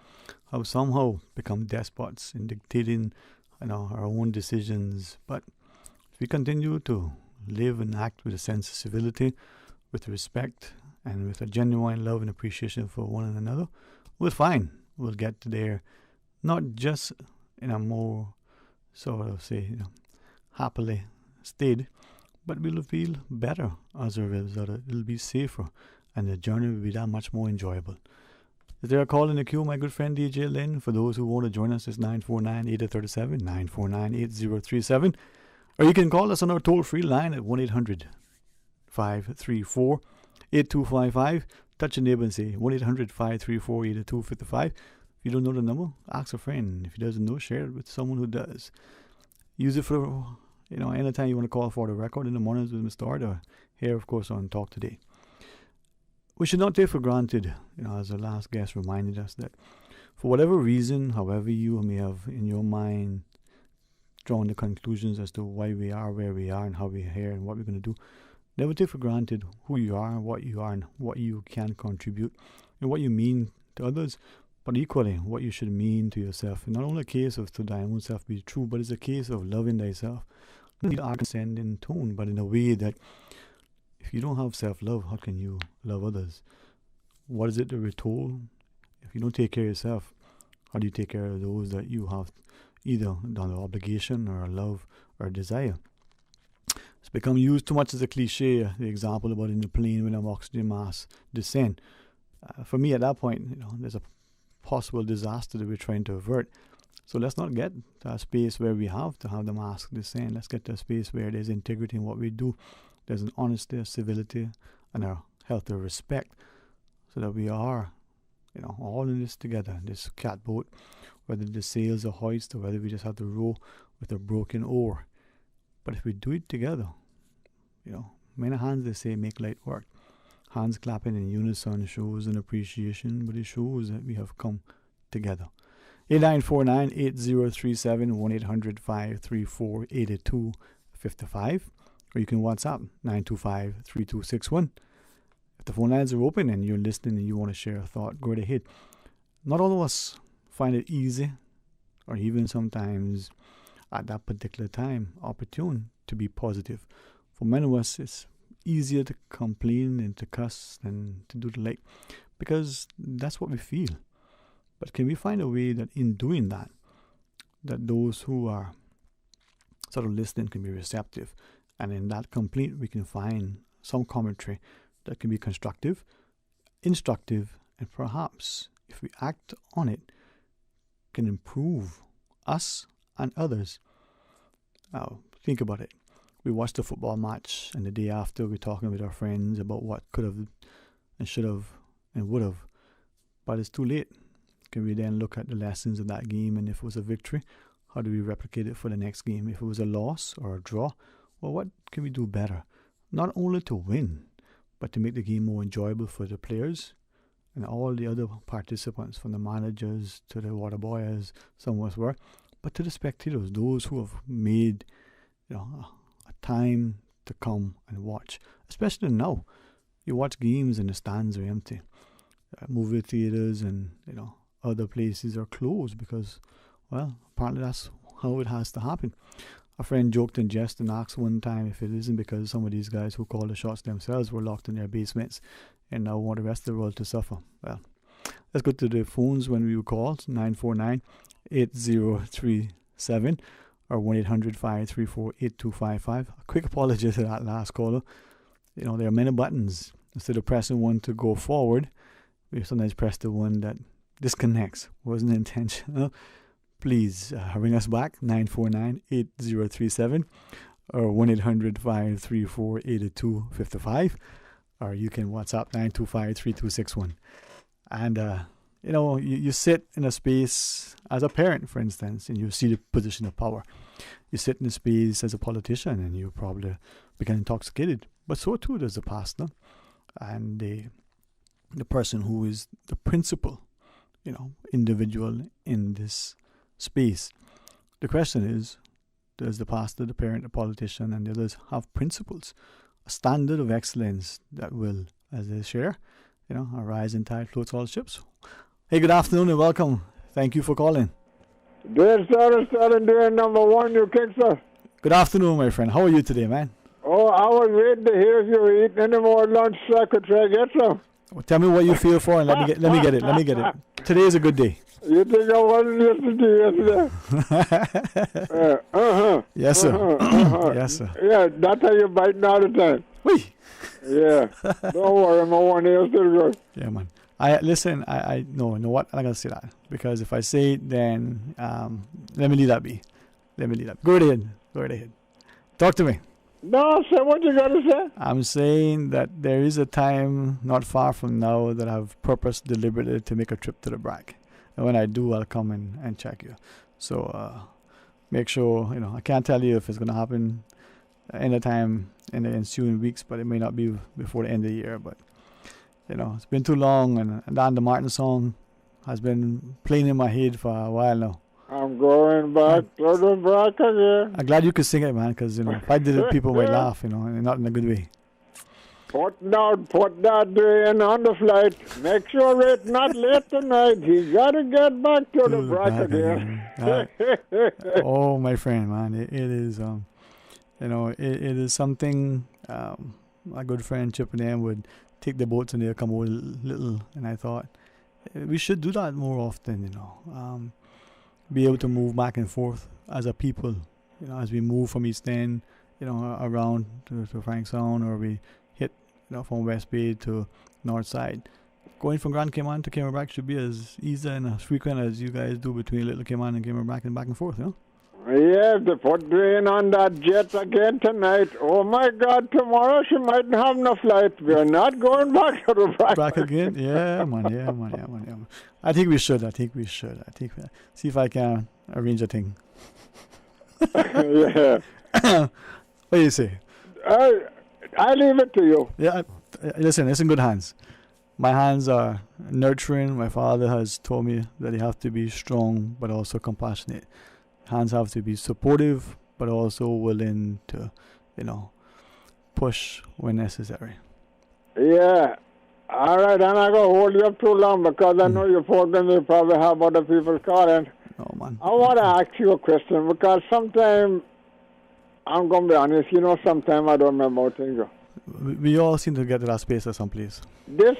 how somehow become despots in dictating our own decisions. But if we continue to live and act with a sense of civility, with respect, and with a genuine love and appreciation for one another, we'll find we'll get there, not just in a more sort of happily state, but we'll feel better as a result. It'll be safer, and the journey will be that much more enjoyable. Is there a call in the queue, my good friend DJ Lynn? For those who want to join us, it's 949-8037, 949-8037. Or you can call us on our toll-free line at 1-800-534-8255. Touch your neighbor and say 1-800-534-8255. If you don't know the number, ask a friend. If he doesn't know, share it with someone who does. Use it for, anytime you want to call for the record in the mornings with Mr. Art, or here, of course, on Talk Today. We should not take for granted, as the last guest reminded us, that for whatever reason, however you may have in your mind drawn the conclusions as to why we are where we are and how we're here and what we're going to do, never take for granted who you are, and what you can contribute, and what you mean to others, but equally what you should mean to yourself. And not only a case of to thy own self be true, but it's a case of loving thyself. Not a condescending tone, but in a way that if you don't have self-love, how can you love others? What is it that we're told? If you don't take care of yourself, how do you take care of those that you have either done an obligation or a love or a desire? It's become used too much as a cliche, the example about in the plane when an oxygen mask descend. For me, at that point, there's a possible disaster that we're trying to avert. So let's not get to a space where we have to have the mask descend. Let's get to a space where there's integrity in what we do. There's an honesty, a civility, and a healthy respect, so that we are, all in this together, this catboat, whether the sails are hoist or whether we just have to row with a broken oar. But if we do it together, many hands, they say, make light work. Hands clapping in unison shows an appreciation, but it shows that we have come together. 8949-8037, 1-800-534-8255. Or you can WhatsApp 925-3261. If the phone lines are open and you're listening and you want to share a thought, go right ahead. Not all of us find it easy, or even sometimes at that particular time, opportune to be positive. For many of us, it's easier to complain and to cuss than to do the like, because that's what we feel. But can we find a way that in doing that those who are sort of listening can be receptive? And in that complaint, we can find some commentary that can be constructive, instructive, and perhaps, if we act on it, can improve us and others. Now, think about it. We watched a football match, and the day after, we're talking with our friends about what could have and should have and would have. But it's too late. Can we then look at the lessons of that game, and if it was a victory, how do we replicate it for the next game? If it was a loss or a draw, well, what can we do better? Not only to win, but to make the game more enjoyable for the players and all the other participants, from the managers to the water boys, some of us were, but to the spectators, those who have made a time to come and watch. Especially now, you watch games and the stands are empty. Movie theaters and other places are closed because, well, apparently that's how it has to happen. A friend joked and jested and asked one time if it isn't because some of these guys who call the shots themselves were locked in their basements and now want the rest of the world to suffer. Well, let's go to the phones when we call, 949-8037 or 1-800-534-8255. A quick apology to that last caller. There are many buttons. Instead of pressing one to go forward, we sometimes press the one that disconnects. Wasn't intentional. Please ring us back, 949-8037 or 1-800-534-8255, or you can WhatsApp 925-3261. And, you sit in a space as a parent, for instance, and you see the position of power. You sit in a space as a politician and you probably become intoxicated. But so too does the pastor and the person who is the principal, individual in this space. The question is, There's the pastor, the parent, the politician, and the others have principles, a standard of excellence that will, as they share, a rising tide floats all ships. Hey, good afternoon and welcome. Thank you for calling. Dear sir, dear number one, you kick, sir. Good afternoon, my friend. How are you today, man? Oh, I was waiting to hear if you were eating any more lunch, so I could try to get some. Well, tell me what you feel for, and let me get it. Today is a good day. You think I wasn't listening to you yesterday? Yes, sir. Yes, sir. Yeah, that's how you're biting all the time. Whee! Yeah. Don't worry, my one ear's still good. Yeah, man. No, what? I'm not going to say that. Because if I say it, then let me leave that be. Go right ahead. Talk to me. No, say what you got to say. I'm saying that there is a time not far from now that I've purposed deliberately to make a trip to the BRAC. And when I do, I'll come and check you. So make sure, I can't tell you if it's going to happen anytime in the ensuing weeks, but it may not be before the end of the year. But, it's been too long, and Dan the Martin song has been playing in my head for a while now. I'm going back to the BRAC again. I'm glad you could sing it, man, because, if I did it, people might laugh, and not in a good way. Put that drain on the flight. Make sure it's not late tonight. He got to get back to the BRAC again. Oh, my friend, man, it is, it is something. My good friend Chip and them would take the boats and they'll come over little, and I thought we should do that more often. Be able to move back and forth as a people. As we move from East End, around to Frank Sound, or we hit, from West Bay to North Side. Going from Grand Cayman to Cayman Brac should be as easy and as frequent as you guys do between Little Cayman and Cayman Brac and back and forth, Yeah, they put drain on that jet again tonight. Oh my God, tomorrow she mightn't have no flight. We're not going back to the BRAC. Back again? Yeah, man. I think we should. See if I can arrange a thing. Yeah. What do you say? I leave it to you. Yeah, listen, it's in good hands. My hands are nurturing. My father has told me that you have to be strong but also compassionate. Hands have to be supportive but also willing to, push when necessary. Yeah. All right, I'm not going to hold you up too long because I know you're going to probably have other people calling. Oh, man. I want to ask you a question because sometimes, I'm going to be honest, sometimes I don't remember things. We all seem to get to that space at some place. This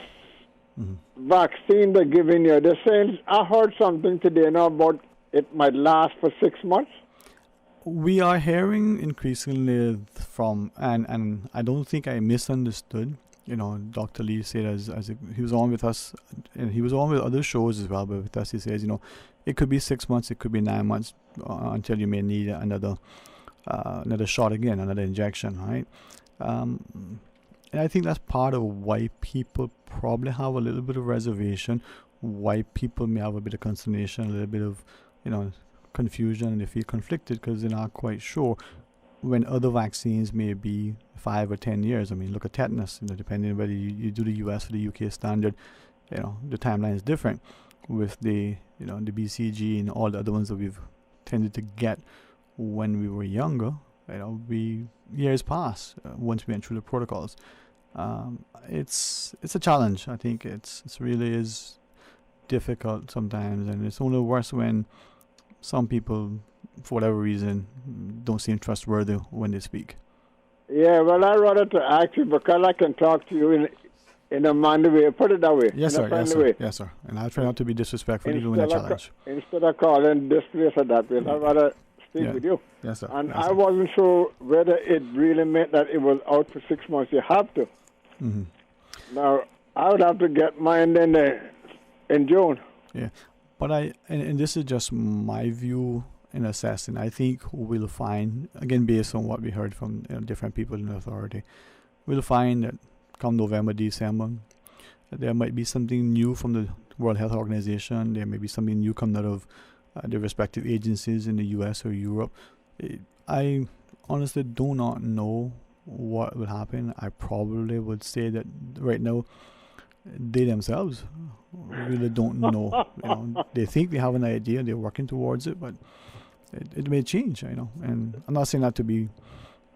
vaccine they're giving you, they're saying, I heard something today about it might last for 6 months. We are hearing increasingly from, and I don't think I misunderstood. Dr. Lee said as he was on with us, and he was on with other shows as well, but with us he says, it could be 6 months, it could be 9 months until you may need another shot again, another injection, right? And I think that's part of why people probably have a little bit of reservation, why people may have a bit of consternation, a little bit of, confusion, and they feel conflicted because they're not quite sure when other vaccines may be 5 or 10 years. I mean, look at tetanus, depending on whether you do the US or the UK standard, the timeline is different with the BCG and all the other ones that we've tended to get when we were younger. Years pass once we went through the protocols. It's a challenge. I think it's really is difficult sometimes, and it's only worse when some people, for whatever reason, don't seem trustworthy when they speak. Yeah, well, I wanted to ask you because I can talk to you in a manly way. Put it that way. Yes, sir. Yes, sir. And I'll try not to be disrespectful even when I challenge. Instead of calling this place or that place, I'd rather speak with you. Yes, sir. And I wasn't sure whether it really meant that it was out for 6 months. You have to. Mm-hmm. Now, I would have to get mine in June. Yeah. But and this is just my view in assessing. I think we'll find, again, based on what we heard from different people in the authority, we'll find that come November, December, there might be something new from the World Health Organization. There may be something new coming out of the respective agencies in the US or Europe. I honestly do not know what will happen. I probably would say that right now, they themselves really don't know. They think they have an idea, they're working towards it, but it may change, And I'm not saying that to be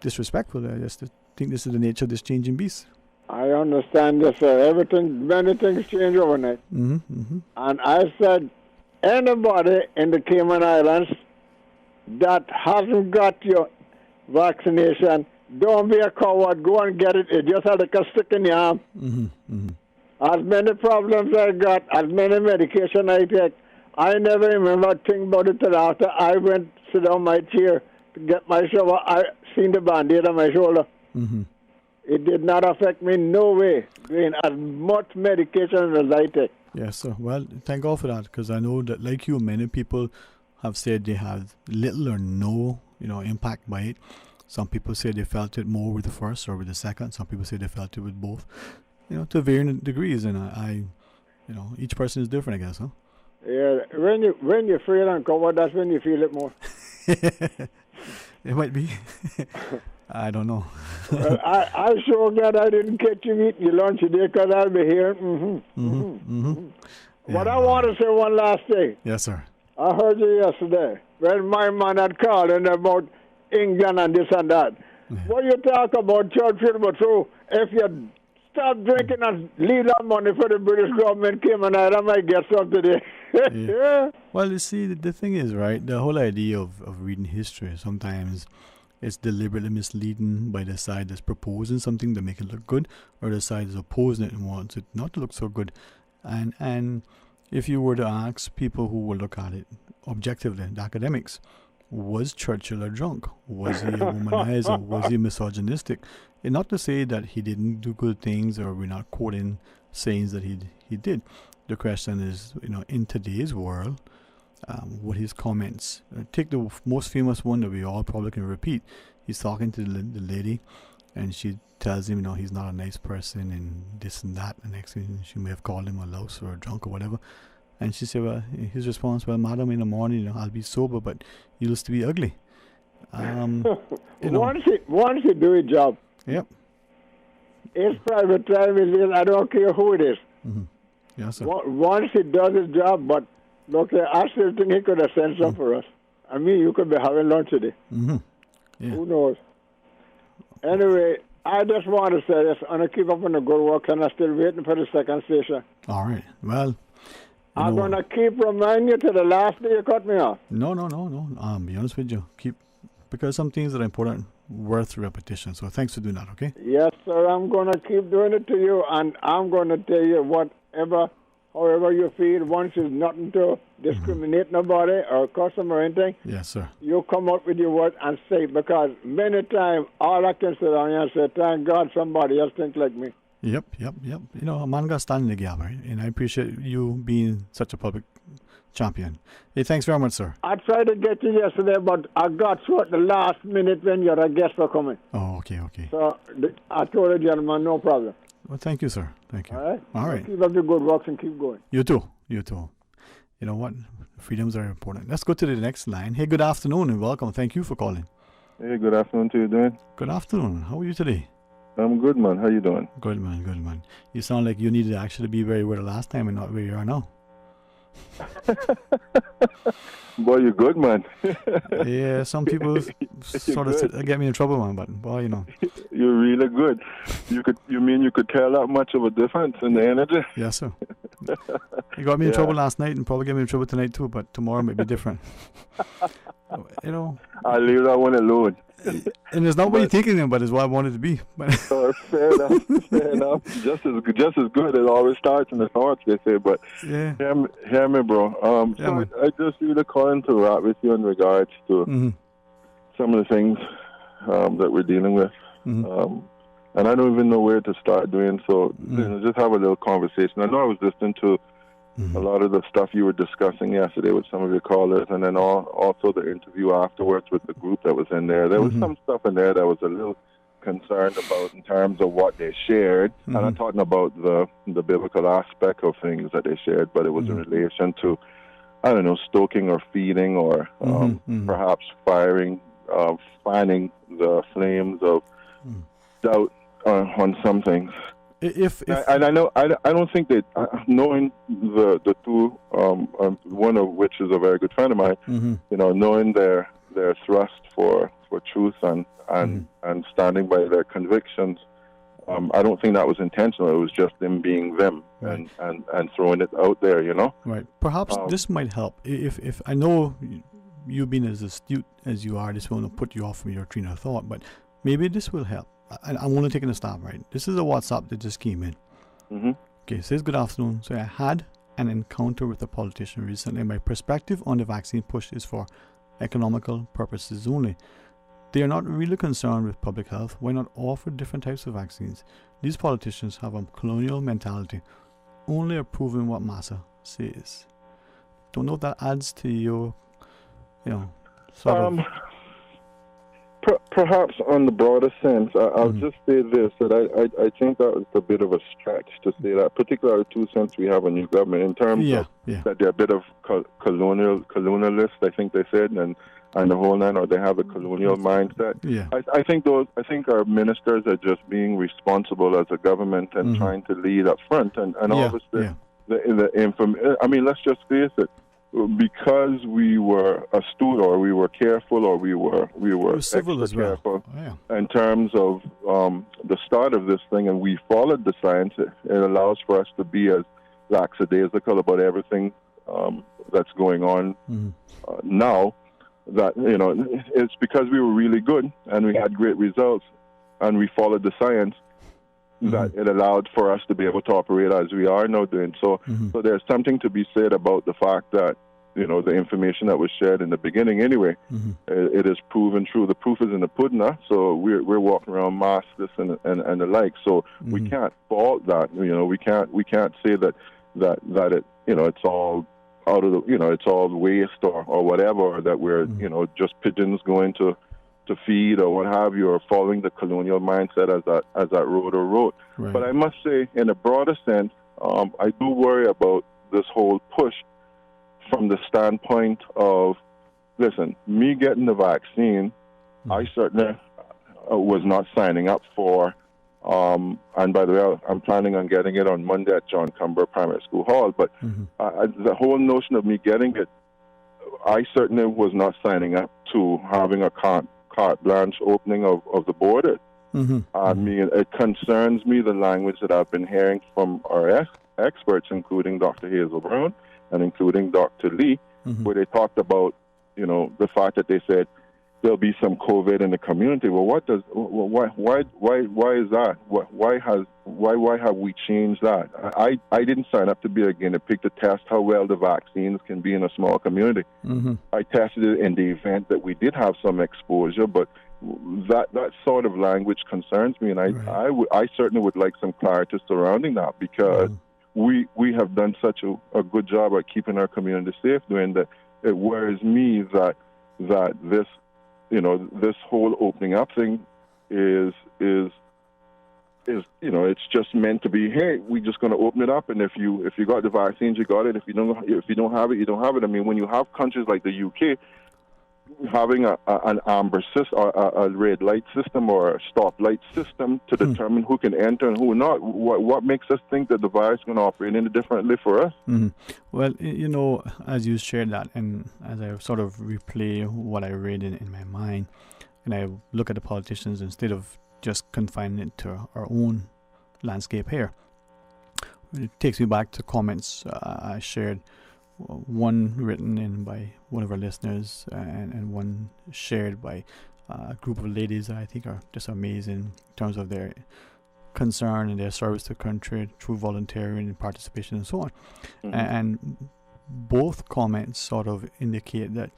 disrespectful. I just think this is the nature of this changing beast. I understand this, sir. Many things change overnight. And I said, anybody in the Cayman Islands that hasn't got your vaccination, don't be a coward. Go and get it. It just had a stick in your arm. As many problems I got, as many medication I take, I never remember thinking about it till after I went sit down my chair to get my shower. I seen the Band-Aid on my shoulder. It did not affect me no way, doing as much medication as I take. Yes, sir. Well, thank God for that, because I know that, like you, many people have said they have little or no, impact by it. Some people say they felt it more with the first or with the second. Some people say they felt it with both, to varying degrees. And I each person is different, I guess, huh? Yeah, when you feel uncovered, that's when you feel it more. It might be. I don't know. Well, I'm sure glad I didn't catch you eating your lunch today, because I'll be here. But I want to say one last thing. Yes, sir. I heard you yesterday when my man had called in about England and this and that. What you talk about Churchill, but so if you stop drinking and leave that money for the British government, Cayman Island might get some today. Yeah. Well, you see, the thing is, right, the whole idea of reading history, sometimes it's deliberately misleading by the side that's proposing something to make it look good, or the side that's opposing it and wants it not to look so good. And if you were to ask people who will look at it objectively, the academics, was Churchill a drunk? Was he a womanizer? Was he misogynistic? And not to say that he didn't do good things, or we're not quoting sayings that he did. The question is, in today's world, what his comments. Take the most famous one that we all probably can repeat. He's talking to the lady, and she tells him, he's not a nice person, and this and that. And next thing, she may have called him a louse or a drunk or whatever. And she said, well, his response, well, madam, in the morning, I'll be sober, but you used to be ugly. Once he do his job. Yep. His private time is, I don't care who it is. Yes, sir. Once he does his job, but look, I still think he could have sent some for us. I mean, you could be having lunch today. Yeah. Who knows? Anyway, I just want to say this. I'm going to keep up on the good work, and I'm still waiting for the second station. All right. Well, I'm going to keep reminding you to the last day you cut me off. No. Be honest with you. Because some things that are important, worth repetition. So thanks for doing that, okay? Yes, sir. I'm going to keep doing it to you, and I'm going to tell you however you feel. Once is nothing to discriminate nobody or customer or anything. Yes, sir. You come up with your word and say, because many times all I can sit down here and say, thank God somebody else thinks like me. Yep. A man got to stand in the gap, right? And I appreciate you being such a public champion. Hey, thanks very much, sir. I tried to get you yesterday, but I got you at the last minute when your guests were coming. Oh, okay. So I told the gentleman, no problem. Well, thank you, sir. Thank you. All right. Keep up the good work and keep going. You too. You know what? Freedoms are important. Let's go to the next line. Hey, good afternoon and welcome. Thank you for calling. Hey, good afternoon to you, Dan. Good afternoon. How are you today? I'm good, man. How you doing? Good, man. You sound like you needed to actually be where you were last time and not where you are now. Boy, you're good, man. Yeah, some people sort of get me in trouble, man. But boy, you're really good. You could tell that much of a difference in the energy? Yes, sir. You got me in trouble last night, and probably get me in trouble tonight too. But tomorrow might be different. I'll leave that one alone. And it's not what you're thinking, but it's what I wanted to be. Fair enough. Just as good. It always starts in the thoughts, they say. But yeah, hear me, bro. I just really calling to rap with you in regards to some of the things that we're dealing with, and I don't even know where to start doing. So just have a little conversation. I know I was listening to a lot of the stuff you were discussing yesterday with some of your callers, and then also the interview afterwards with the group that was in there. There was some stuff in there that was a little concerned about in terms of what they shared. And I'm talking about the biblical aspect of things that they shared, but it was in relation to, I don't know, stoking or feeding or perhaps fanning the flames of doubt on some things. if and I know I don't think that knowing the two, one of which is a very good friend of mine, knowing their thrust for truth and standing by their convictions, I don't think that was intentional. It was just them being them, right, and throwing it out there, Right. Perhaps this might help. If I know you being as astute as you are, this won't put you off from your train of thought, but maybe this will help. I want to take a stop, right? This is a WhatsApp that just came in. Mm-hmm. Okay, it says, good afternoon. So I had an encounter with a politician recently. My perspective on the vaccine push is for economical purposes only. They are not really concerned with public health. Why not offer different types of vaccines? These politicians have a colonial mentality, only approving what massa says. Don't know if that adds to your, sort of... Perhaps on the broader sense, I'll just say this, that I think that was a bit of a stretch to say that, particularly 2 cents we have a new government, in terms of that they're a bit of colonialist, I think they said, and the whole nine, or they have a colonial mindset. Yeah. I think our ministers are just being responsible as a government and trying to lead up front, and obviously let's just face it. Because we were astute, or we were careful, or we were civil as well. Careful in terms of the start of this thing, and we followed the science. It allows for us to be as lackadaisical about everything that's going on now. That it's because we were really good and we had great results, and we followed the science. That it allowed for us to be able to operate as we are now doing. So there's something to be said about the fact that, the information that was shared in the beginning anyway, it is proven true. The proof is in the pudding, so we're walking around maskless and the like. So we can't fault that. We can't say that it, it's all out of the, it's all waste or whatever, or that we're, just pigeons going to feed or what have you, or following the colonial mindset as that road or road. Right. But I must say, in a broader sense, I do worry about this whole push from the standpoint of, listen, me getting the vaccine, I certainly was not signing up for, and by the way, I'm planning on getting it on Monday at John Cumber Primary School Hall, but the whole notion of me getting it, I certainly was not signing up to having a carte blanche opening of the border. I mean, it concerns me, the language that I've been hearing from our experts, including Dr. Hazel Brown and including Dr. Lee, where they talked about, the fact that they said there'll be some COVID in the community. Well, why is that? Why have we changed that? I didn't sign up to be a guinea pig to test how well the vaccines can be in a small community. I tested it in the event that we did have some exposure, but that sort of language concerns me, and I certainly would like some clarity surrounding that, because we have done such a good job at keeping our community safe doing that. It worries me that this, this whole opening up thing is it's just meant to be, hey, we're just going to open it up, and if you got the vaccines, you got it. If you don't have it, you don't have it. I mean, when you have countries like the UK having an amber system, or a red light system, or a stop light system to determine who can enter and who not, what makes us think that the virus is going to operate any differently for us? Well, as you shared that, and as I sort of replay what I read in my mind, and I look at the politicians instead of just confining it to our own landscape here, it takes me back to comments I shared, one written in by one of our listeners, and one shared by a group of ladies that I think are just amazing in terms of their concern and their service to the country through volunteering and participation and so on. And both comments sort of indicate that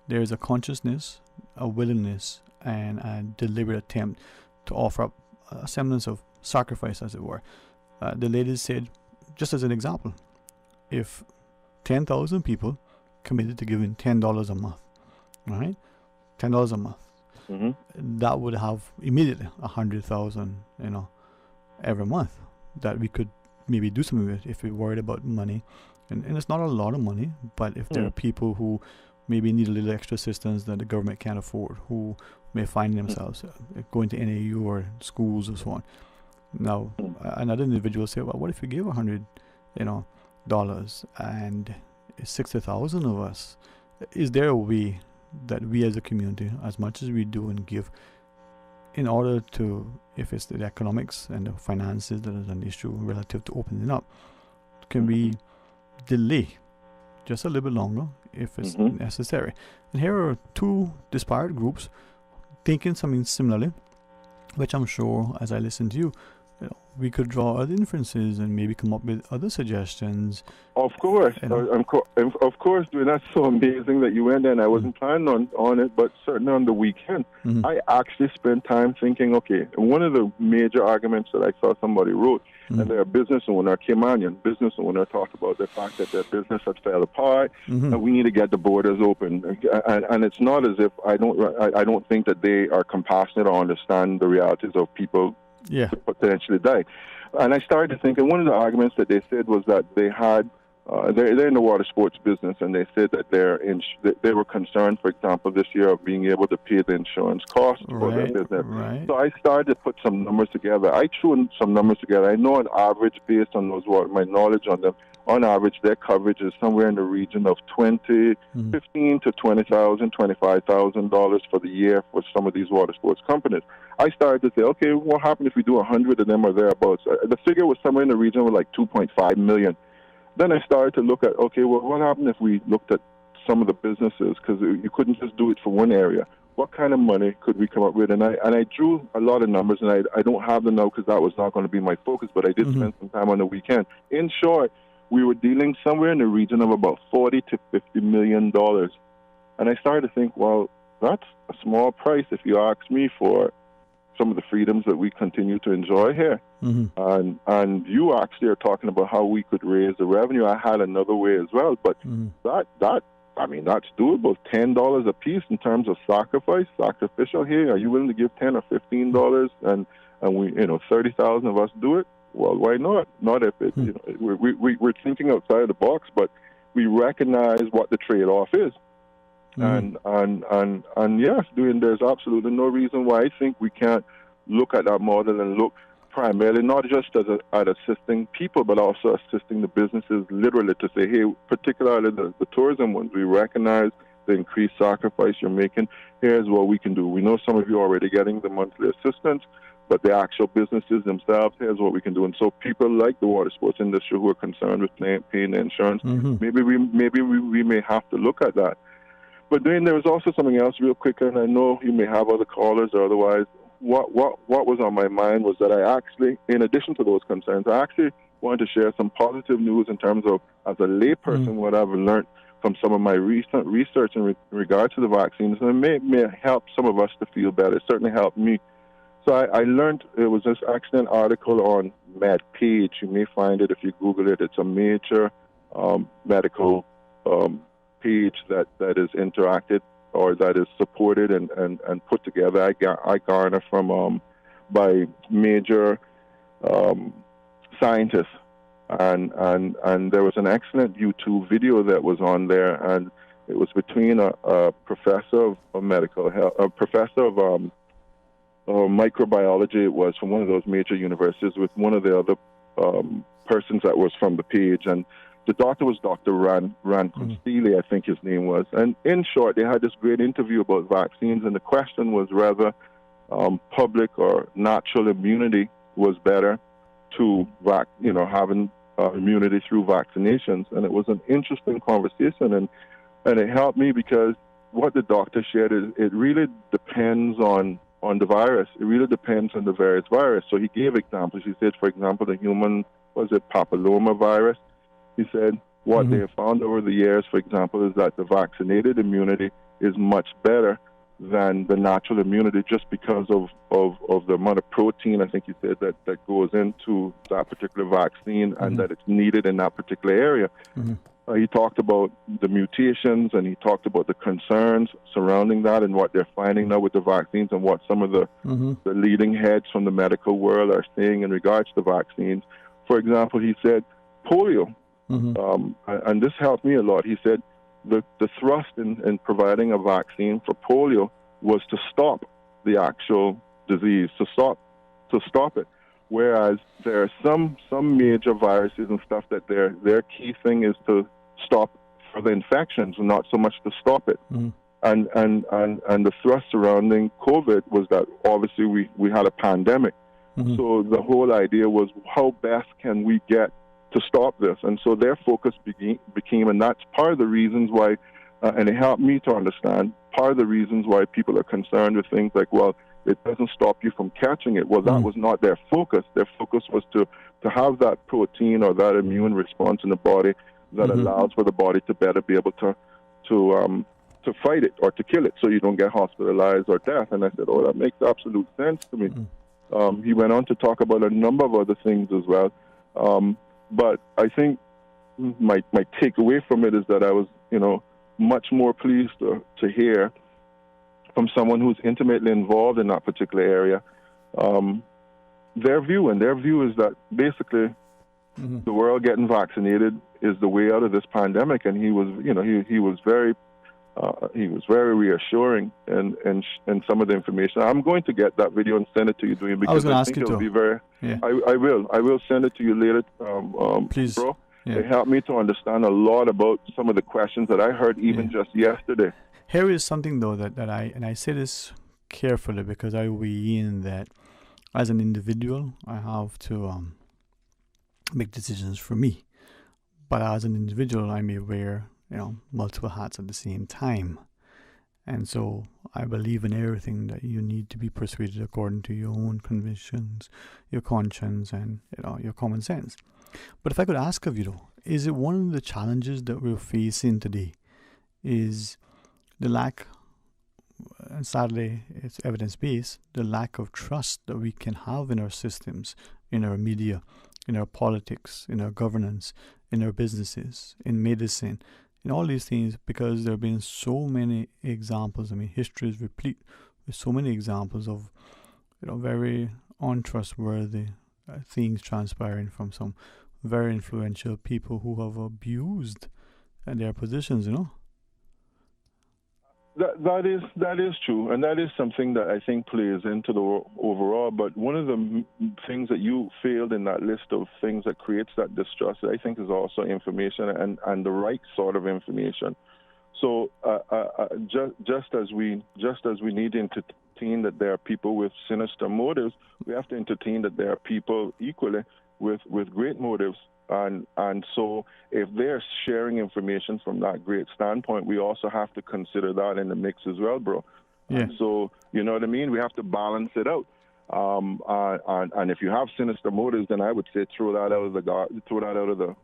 there is a consciousness, a willingness, and a deliberate attempt to offer up a semblance of sacrifice, as it were. The ladies said, just as an example, if 10,000 people committed to giving $10 a month, right? $10 a month. That would have immediately 100,000, every month that we could maybe do something with if we're worried about money. And it's not a lot of money, but if there are people who maybe need a little extra assistance that the government can't afford, who may find themselves going to NAU or schools and so on, Now, another individual say, well, what if we give $100, dollars and 60,000 of us? Is there a way that we as a community, as much as we do and give, in order to, if it's the economics and the finances that is an issue relative to opening up, can we delay just a little bit longer if it's necessary? And here are two disparate groups thinking something similarly, which I'm sure, as I listen to you, we could draw other inferences and maybe come up with other suggestions. Of course. Of course, that's so amazing that you went there, and I wasn't planning on it, but certainly on the weekend, I actually spent time thinking, okay, one of the major arguments that I saw somebody wrote, and their business owner, Caymanian business owner, talked about the fact that their business had fell apart, and we need to get the borders open. And it's not as if I don't think that they are compassionate or understand the realities of people potentially die. And I started to think, and one of the arguments that they said was that they had, they're in the water sports business, and they said that they were concerned, for example, this year of being able to pay the insurance costs for their business. Right. So I started to put some numbers together. I threw some numbers together. I know on average, based on my knowledge on them, on average, their coverage is somewhere in the region of $15,000 to $20,000, $25,000 for the year for some of these water sports companies. I started to say, okay, what happens if we do 100 of them or thereabouts? The figure was somewhere in the region of like $2.5 million. Then I started to look at, okay, well, what happened if we looked at some of the businesses? Because you couldn't just do it for one area. What kind of money could we come up with? And I drew a lot of numbers, and I don't have them now because that was not going to be my focus, but I did spend some time on the weekend. In short, we were dealing somewhere in the region of about $40 to $50 million. And I started to think, well, that's a small price if you ask me for some of the freedoms that we continue to enjoy here. And you actually are talking about how we could raise the revenue. I had another way as well, but that's doable. $10 a piece in terms of sacrificial here. Are you willing to give $10 or $15 and we 30,000 of us do it? Well, why not? Not if it, we're thinking outside the box, but we recognize what the trade-off is. And yes, there's absolutely no reason why I think we can't look at that model and look primarily not just at assisting people, but also assisting the businesses literally to say, hey, particularly the tourism ones, we recognize the increased sacrifice you're making. Here's what we can do. We know some of you are already getting the monthly assistance, but the actual businesses themselves, here's what we can do. And so people like the water sports industry who are concerned with paying the insurance, maybe we may have to look at that. But then there was also something else real quick, and I know you may have other callers or otherwise. What was on my mind was that I actually, in addition to those concerns, I actually wanted to share some positive news in terms of, as a layperson, what I've learned from some of my recent research in regard to the vaccines, and it may help some of us to feel better. It certainly helped me. So I learned, it was this excellent article on MedPage. You may find it if you Google it. It's a major medical page that is interacted or that is supported and put together. I garner from by major scientists, and there was an excellent YouTube video that was on there, and it was between a professor of medical health, a professor of microbiology. It was from one of those major universities with one of the other persons that was from the page, and the doctor was Dr. Ran Kunstili, I think his name was. And in short, they had this great interview about vaccines, and the question was whether public or natural immunity was better to having immunity through vaccinations. And it was an interesting conversation, and it helped me because what the doctor shared is it really depends on the virus. It really depends on the various virus. So he gave examples. He said, for example, the human, papilloma virus. He said what they have found over the years, for example, is that the vaccinated immunity is much better than the natural immunity just because of the amount of protein, I think he said, that goes into that particular vaccine and that it's needed in that particular area. He talked about the mutations, and he talked about the concerns surrounding that and what they're finding now with the vaccines and what some of the leading heads from the medical world are saying in regards to vaccines. For example, he said polio. And this helped me a lot. He said the thrust in providing a vaccine for polio was to stop the actual disease, to stop it. Whereas there are some major viruses and stuff that their key thing is to stop further infections, and not so much to stop it. Mm-hmm. And the thrust surrounding COVID was that obviously we had a pandemic. Mm-hmm. So the whole idea was, how best can we get to stop this? And so their focus became, and that's part of the reasons why, and it helped me to understand, part of the reasons why people are concerned with things like, well, it doesn't stop you from catching it. Well, that was not their focus. Their focus was to have that protein or that immune response in the body that allows for the body to better be able to fight it or to kill it, so you don't get hospitalized or death. And I said, oh, that makes absolute sense to me. He went on to talk about a number of other things as well. But I think my takeaway from it is that I was, much more pleased to hear from someone who's intimately involved in that particular area, their view. And their view is that basically the world getting vaccinated is the way out of this pandemic. And he was, he was very reassuring in some of the information. I'm going to get that video and send it to you, Dwayne, because I think it'll be very. Yeah. I will send it to you later, please, bro. Yeah. It helped me to understand a lot about some of the questions that I heard even just yesterday. Here is something though that I say this carefully because I weigh in that as an individual I have to make decisions for me, but as an individual I may wear multiple hats at the same time. And so I believe in everything that you need to be persuaded according to your own convictions, your conscience, and your common sense. But if I could ask of you though, is it one of the challenges that we're facing today is the lack, and sadly it's evidence-based, the lack of trust that we can have in our systems, in our media, in our politics, in our governance, in our businesses, in medicine, in all these things, because there have been so many examples. I mean, history is replete with so many examples of, very untrustworthy things transpiring from some very influential people who have abused their positions, That is true, and that is something that I think plays into the overall. But one of the things that you failed in that list of things that creates that distrust, I think, is also information and the right sort of information. So just as we need to entertain that there are people with sinister motives, we have to entertain that there are people equally with great motives. And so if they're sharing information from that great standpoint, we also have to consider that in the mix as well, bro. Yeah. And so, you know what I mean? We have to balance it out. And if you have sinister motives, then I would say throw that out of the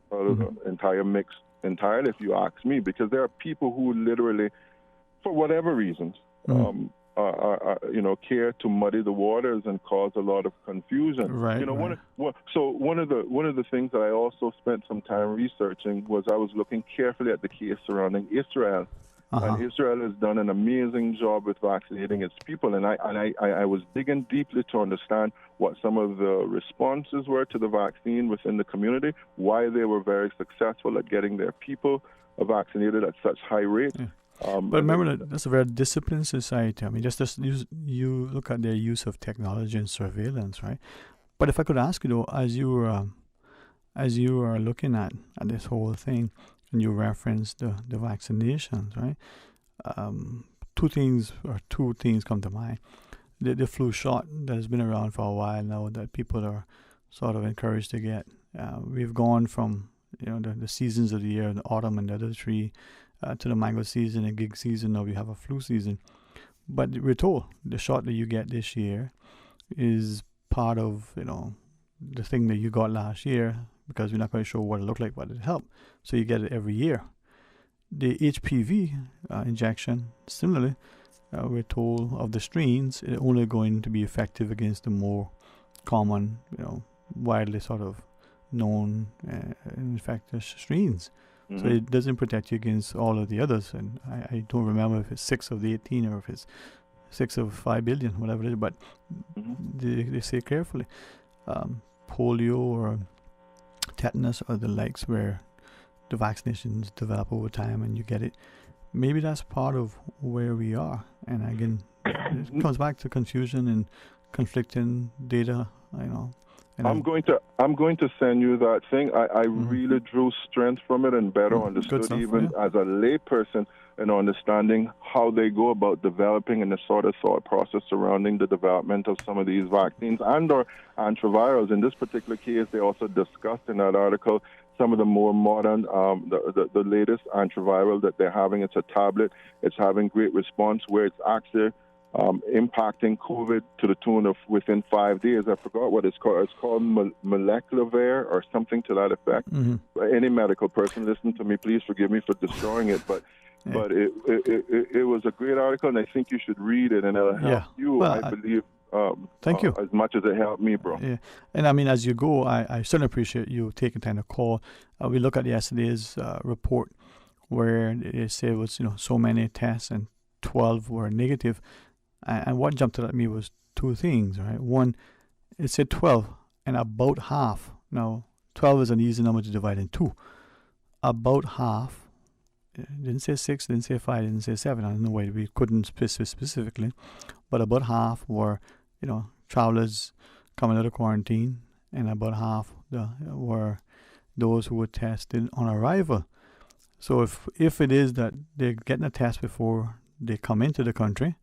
entire mix entirely, if you ask me, because there are people who literally, for whatever reasons, care to muddy the waters and cause a lot of confusion. Right. One of the things that I also spent some time researching was I was looking carefully at the case surrounding Israel. And Israel has done an amazing job with vaccinating its people, and I was digging deeply to understand what some of the responses were to the vaccine within the community, why they were very successful at getting their people vaccinated at such high rates. Yeah. But remember that that's a very disciplined society. I mean, just you look at their use of technology and surveillance, right? But if I could ask you though, as you are looking at this whole thing, and you reference the vaccinations, right? Two things come to mind. The flu shot that has been around for a while now that people are sort of encouraged to get. We've gone from the seasons of the year, the autumn and the other three, to the mango season and gig season. Now we have a flu season. But we're told the shot that you get this year is part of, the thing that you got last year, because we're not quite sure what it looked like, but it helped. So you get it every year. The HPV injection, similarly, we're told of the strains, it's only going to be effective against the more common, widely sort of known infectious strains. Mm-hmm. So it doesn't protect you against all of the others. And I don't remember if it's 6 of the 18 or if it's 6 of 5 billion, whatever it is. But they say carefully. Polio or tetanus or the likes, where the vaccinations develop over time and you get it. Maybe that's part of where we are. And again, it comes back to confusion and conflicting data, I'm going to send you that thing. I really drew strength from it and better understood stuff, even as a layperson in understanding how they go about developing and the sort of thought process surrounding the development of some of these vaccines and or antivirals. In this particular case, they also discussed in that article some of the more modern, the latest antiviral that they're having. It's a tablet. It's having great response where it's actually impacting COVID to the tune of within 5 days. I forgot what it's called. It's called Molecular or something to that effect. Any medical person listening to me, please forgive me for destroying it, but it was a great article, and I think you should read it, and it'll help you, well, I believe. Thank you. As much as it helped me, bro. Yeah, and I mean, as you go, I certainly appreciate you taking time to call. We look at yesterday's report where they say it was so many tests and 12 were negative. And what jumped out at me was two things, right? One, it said 12 and about half. Now, 12 is an easy number to divide in two. About half, it didn't say 6, didn't say 5, didn't say 7. I don't know why we couldn't specifically, but about half were, travelers coming out of quarantine, and about half were those who were tested on arrival. So if it is that they're getting a test before they come into the country,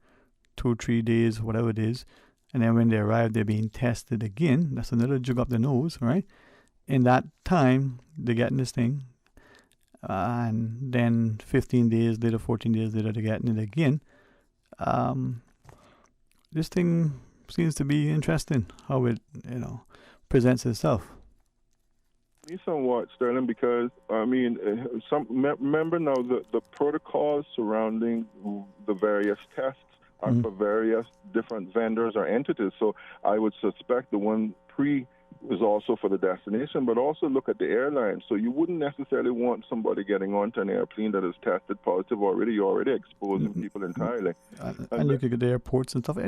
2-3 days, whatever it is, and then when they arrive, they're being tested again. That's another jug up the nose, right? In that time, they're getting this thing, and then 15 days later, 14 days later, they're getting it again. This thing seems to be interesting, how it, presents itself. Me somewhat, Sterling, because, remember now the protocols surrounding the various tests are for various different vendors or entities. So I would suspect the one is also for the destination, but also look at the airline. So you wouldn't necessarily want somebody getting onto an airplane that is tested positive already. You're already exposing people entirely. And you could get to airports and stuff. I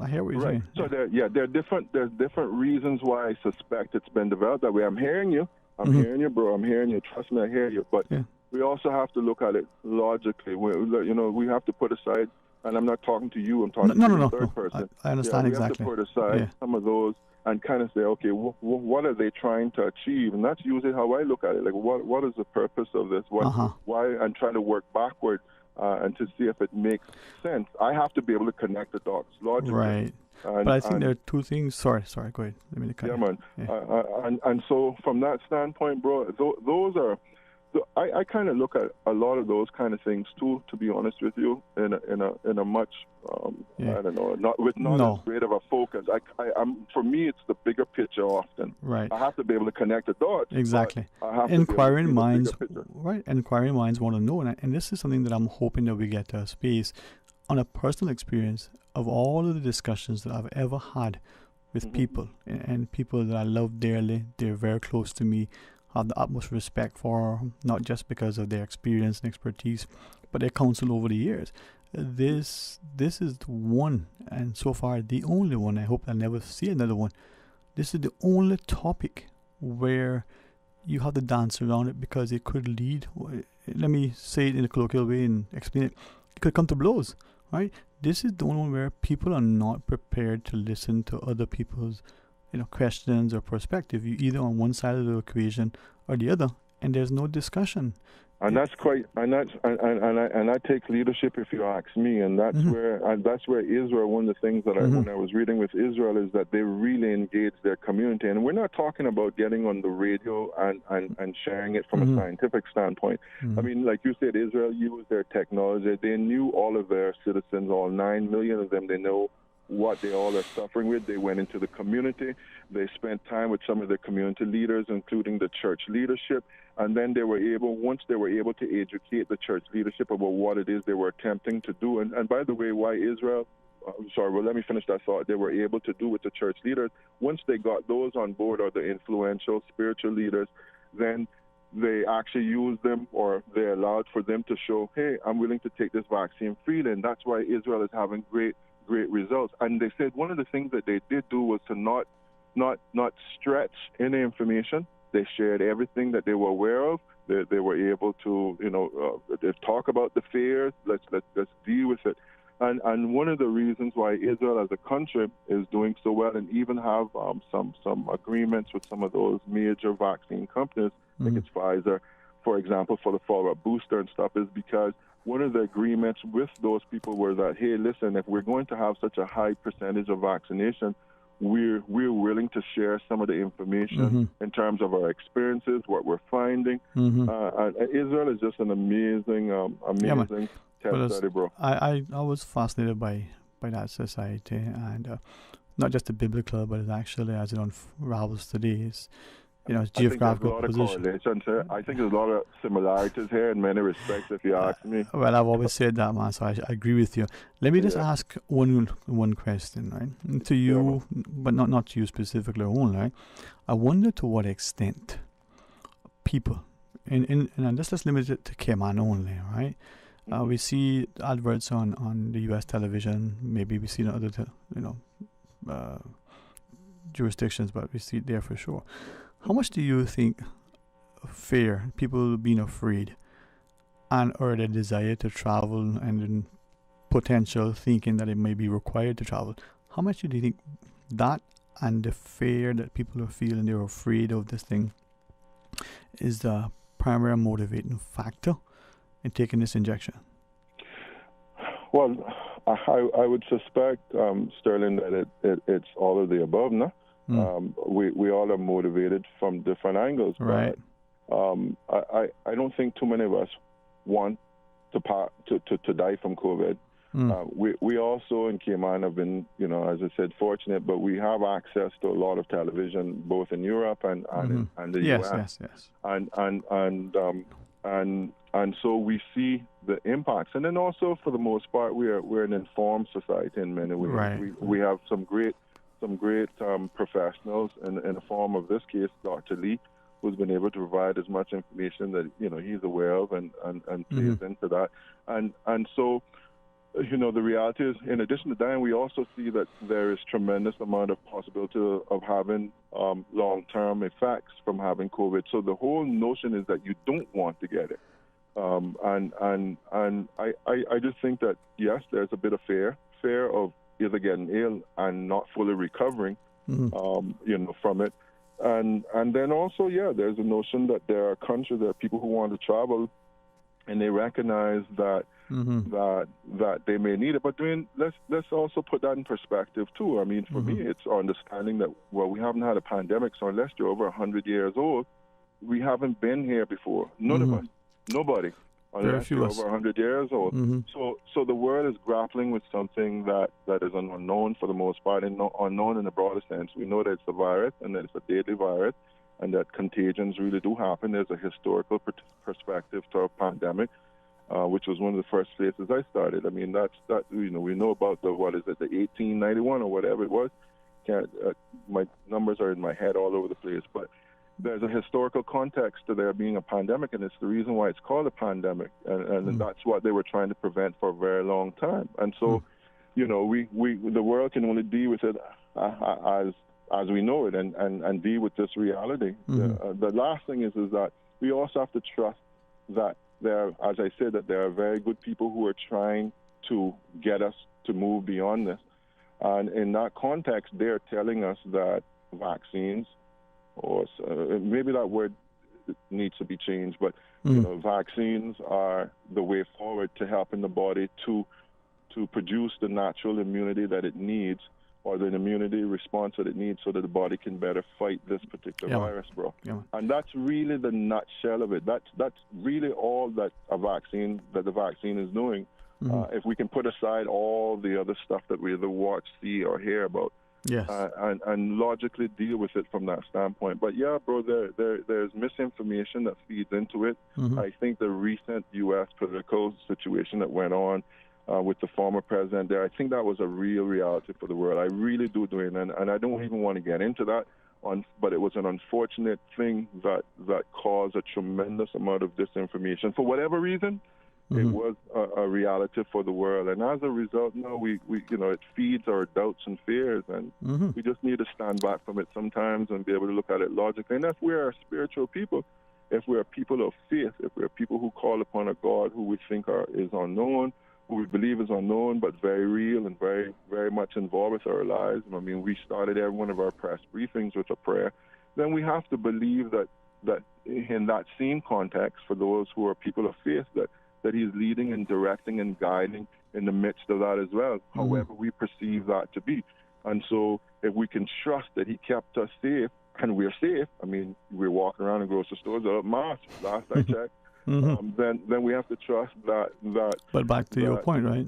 hear what you're saying. So there's different reasons why I suspect it's been developed that way. I'm hearing you. I'm hearing you, bro. I'm hearing you. Trust me, I hear you. But we also have to look at it logically. We have to put aside, and I'm not talking to you, I'm talking to the third person. I understand exactly. We have to put aside some of those and kind of say, okay, what are they trying to achieve? And that's usually how I look at it. Like, what is the purpose of this? Why? And trying to work backward and to see if it makes sense. I have to be able to connect the dots logically. Right. But I think there are two things. Sorry, go ahead. Let me cut you. Man. Yeah. And so from that standpoint, bro, those are. I kind of look at a lot of those kind of things too, to be honest with you, in a much I don't know, not as great of a focus. For me, it's the bigger picture often. Right. I have to be able to connect the dots. Exactly. Inquiring minds, right? Inquiring minds want to know, and this is something that I'm hoping that we get to a space on a personal experience of all of the discussions that I've ever had with people and people that I love dearly. They're very close to me. Have the utmost respect for, not just because of their experience and expertise, but their counsel over the years. This is the one, and so far the only one. I hope I never see another one. This is the only topic where you have to dance around it because it could lead. Let me say it in a colloquial way and explain it. It could come to blows, right? This is the only one where people are not prepared to listen to other people's questions or perspective. You either on one side of the equation or the other, and there's no discussion. And that's quite, and I take leadership if you ask me, and that's where Israel. One of the things that when I was reading with Israel is that they really engage their community, and we're not talking about getting on the radio and sharing it from a scientific standpoint. I mean, like you said, Israel used their technology. They knew all of their citizens, all 9 million of them. They know what they all are suffering with. They went into the community. They spent time with some of the community leaders, including the church leadership. And then once they were able to educate the church leadership about what it is they were attempting to do. And by the way, why Israel, let me finish that thought. They were able to do with the church leaders. Once they got those on board, or the influential spiritual leaders, then they actually used them, or they allowed for them to show, hey, I'm willing to take this vaccine freely. And that's why Israel is having great results. And they said one of the things that they did do was to not stretch any information. They shared everything that they were aware of. They were able to, they talk about the fears. Let's deal with it. And one of the reasons why Israel as a country is doing so well and even have some agreements with some of those major vaccine companies, like it's Pfizer, for example, for the follow-up booster and stuff, is because one of the agreements with those people were that, hey, listen, if we're going to have such a high percentage of vaccination, we're willing to share some of the information in terms of our experiences, what we're finding. And Israel is just an amazing test study, bro. I was fascinated by that society, and not just the biblical, but actually as it unravels today. Geographical position. I think there's a lot of similarities here in many respects, if you ask me. Well, I've always said that, man, so I agree with you. Let me just ask one question, right? To you, but not to you specifically only, right? I wonder to what extent people, and let's limit it to Cayman only, right? We see adverts on the U.S. television. Maybe we see in other, jurisdictions, but we see it there for sure. How much do you think fear, people being afraid, or the desire to travel and then potential thinking that it may be required to travel, how much do you think that and the fear that people are feeling, they're afraid of this thing, is the primary motivating factor in taking this injection? Well, I would suspect, Sterling, that it's all of the above, no? We all are motivated from different angles, right? But I don't think too many of us want to die from COVID. We also in Cayman have been, as I said, fortunate, but we have access to a lot of television, both in Europe and the US. Yes. And so we see the impacts, and then also for the most part, we're an informed society in many ways. Right. We have some great professionals in the form of this case, Dr. Lee, who's been able to provide as much information that he's aware of and plays into that. And so, the reality is, in addition to that, we also see that there is tremendous amount of possibility of having long-term effects from having COVID. So the whole notion is that you don't want to get it. And I just think that, yes, there's a bit of fear of either getting ill and not fully recovering, from it. And then also, there's a notion that there are countries, there are people who want to travel, and they recognize that that they may need it. But let's also put that in perspective too. I mean, for me, it's understanding that we haven't had a pandemic, so unless you're over 100 years old, we haven't been here before. None of us, nobody. Unless you're over 100 years old. So the world is grappling with something that is an unknown for the most part, and unknown in the broader sense. We know that it's a virus and that it's a deadly virus, and that contagions really do happen. There's a historical perspective to a pandemic, which was one of the first places I started. I mean, we know about the 1891 or whatever it was. My numbers are in my head all over the place, but there's a historical context to there being a pandemic, and it's the reason why it's called a pandemic, and that's what they were trying to prevent for a very long time. And so, the world can only deal with it as we know it, and deal with this reality. The last thing is that we also have to trust that as I said, that there are very good people who are trying to get us to move beyond this. And in that context, they're telling us that vaccines, or maybe that word needs to be changed, but vaccines are the way forward to helping the body to produce the natural immunity that it needs, or the immunity response that it needs, so that the body can better fight this particular virus, bro. And that's really the nutshell of it. That's really all that the vaccine is doing. If we can put aside all the other stuff that we either watch, see, or hear about, and logically deal with it from that standpoint. But bro, there's misinformation that feeds into it. I think the recent U.S. political situation that went on with the former president there, I think that was a real reality for the world. I really do, and I don't even want to get into that, but it was an unfortunate thing that caused a tremendous amount of disinformation. For whatever reason, it was a reality for the world, and as a result, we it feeds our doubts and fears, and we just need to stand back from it sometimes and be able to look at it logically. And if we are spiritual people, if we are people of faith, if we are people who call upon a God who we think is unknown, who we believe is unknown but very real and very, very much involved with our lives. I mean, we started every one of our press briefings with a prayer. Then we have to believe that in that same context, for those who are people of faith, that he's leading and directing and guiding in the midst of that as well, however we perceive that to be. And so if we can trust that he kept us safe, and we're safe, I mean, we're walking around in grocery stores without masks, last I checked, then we have to trust that. But back to your point, right?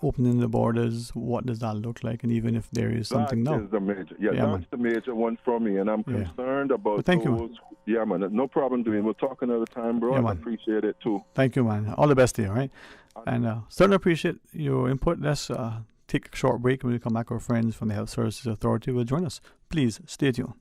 Opening the borders, what does that look like? And even if there is something now. That is the major, that's the major one for me. And I'm concerned about thank those. You, yeah, man, no problem, Dwayne. We'll talk another time, bro. I appreciate it, too. Thank you, man. All the best to you, all right? And certainly appreciate your input. Let's take a short break. When we come back, our friends from the Health Services Authority will join us. Please stay tuned.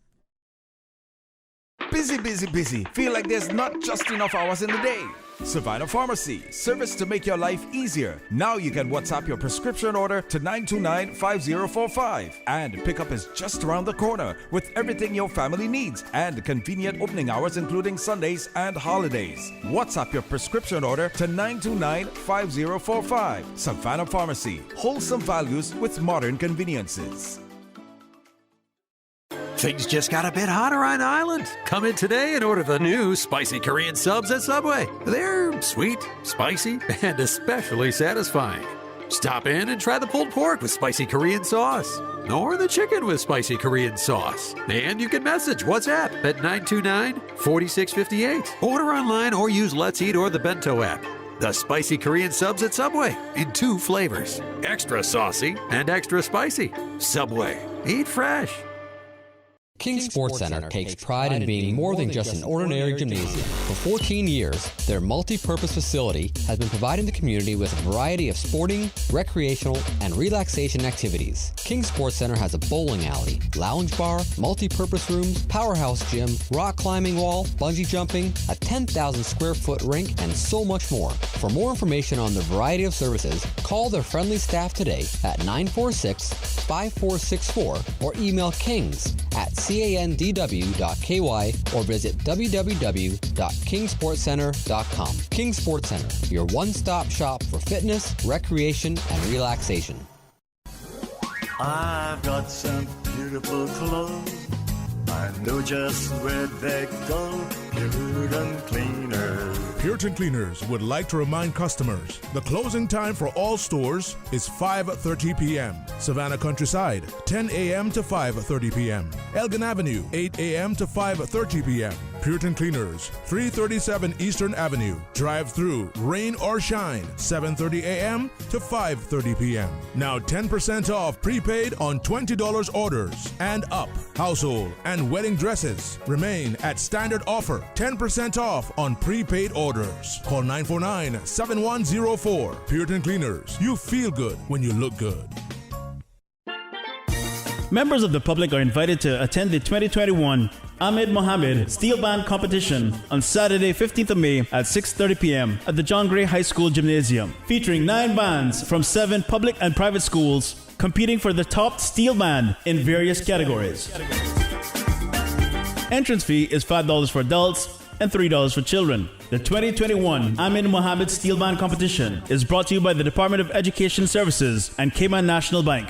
Busy, busy, busy. Feel like there's not just enough hours in the day. Savannah Pharmacy, service to make your life easier. Now you can WhatsApp your prescription order to 929-5045. And pickup is just around the corner with everything your family needs and convenient opening hours including Sundays and holidays. WhatsApp your prescription order to 929-5045. Savannah Pharmacy, wholesome values with modern conveniences. Things just got a bit hotter on Island. Come in today and order the new spicy Korean subs at Subway. They're sweet, spicy, and especially satisfying. Stop in and try the pulled pork with spicy Korean sauce, or the chicken with spicy Korean sauce. And you can message WhatsApp at 929-4658. Order online or use Let's Eat or the Bento app. The spicy Korean subs at Subway in 2 flavors, extra saucy and extra spicy. Subway, eat fresh. King Sports Center takes pride in being more than just an ordinary gymnasium. For 14 years, their multi-purpose facility has been providing the community with a variety of sporting, recreational, and relaxation activities. King Sports Center has a bowling alley, lounge bar, multi-purpose rooms, powerhouse gym, rock climbing wall, bungee jumping, a 10,000 square foot rink, and so much more. For more information on the variety of services, call their friendly staff today at 946-5464 or email kings@candw.ky or visit www.kingsportscenter.com. King Sports Center, your one-stop shop for fitness, recreation, and relaxation. I've got some beautiful clothes. I know just where they go. Puritan Cleaners. Puritan Cleaners would like to remind customers the closing time for all stores is 5:30 p.m. Savannah Countryside, 10 a.m. to 5:30 p.m. Elgin Avenue, 8 a.m. to 5:30 p.m. Puritan Cleaners, 337 Eastern Avenue. Drive-through, rain or shine, 7:30 a.m. to 5:30 p.m. Now 10% off prepaid on $20 orders and up. Household and wedding dresses remain at standard offer. 10% off on prepaid orders. Call 949-7104. Puritan Cleaners. You feel good when you look good. Members of the public are invited to attend the 2021 Ahmed Mohammed Steel Band Competition on Saturday, 15th of May at 6:30 p.m. at the John Gray High School Gymnasium, featuring 9 bands from 7 public and private schools competing for the top steel band in various categories. Entrance fee is $5 for adults and $3 for children. The 2021 Ahmed Mohammed Steel Band Competition is brought to you by the Department of Education Services and Cayman National Bank.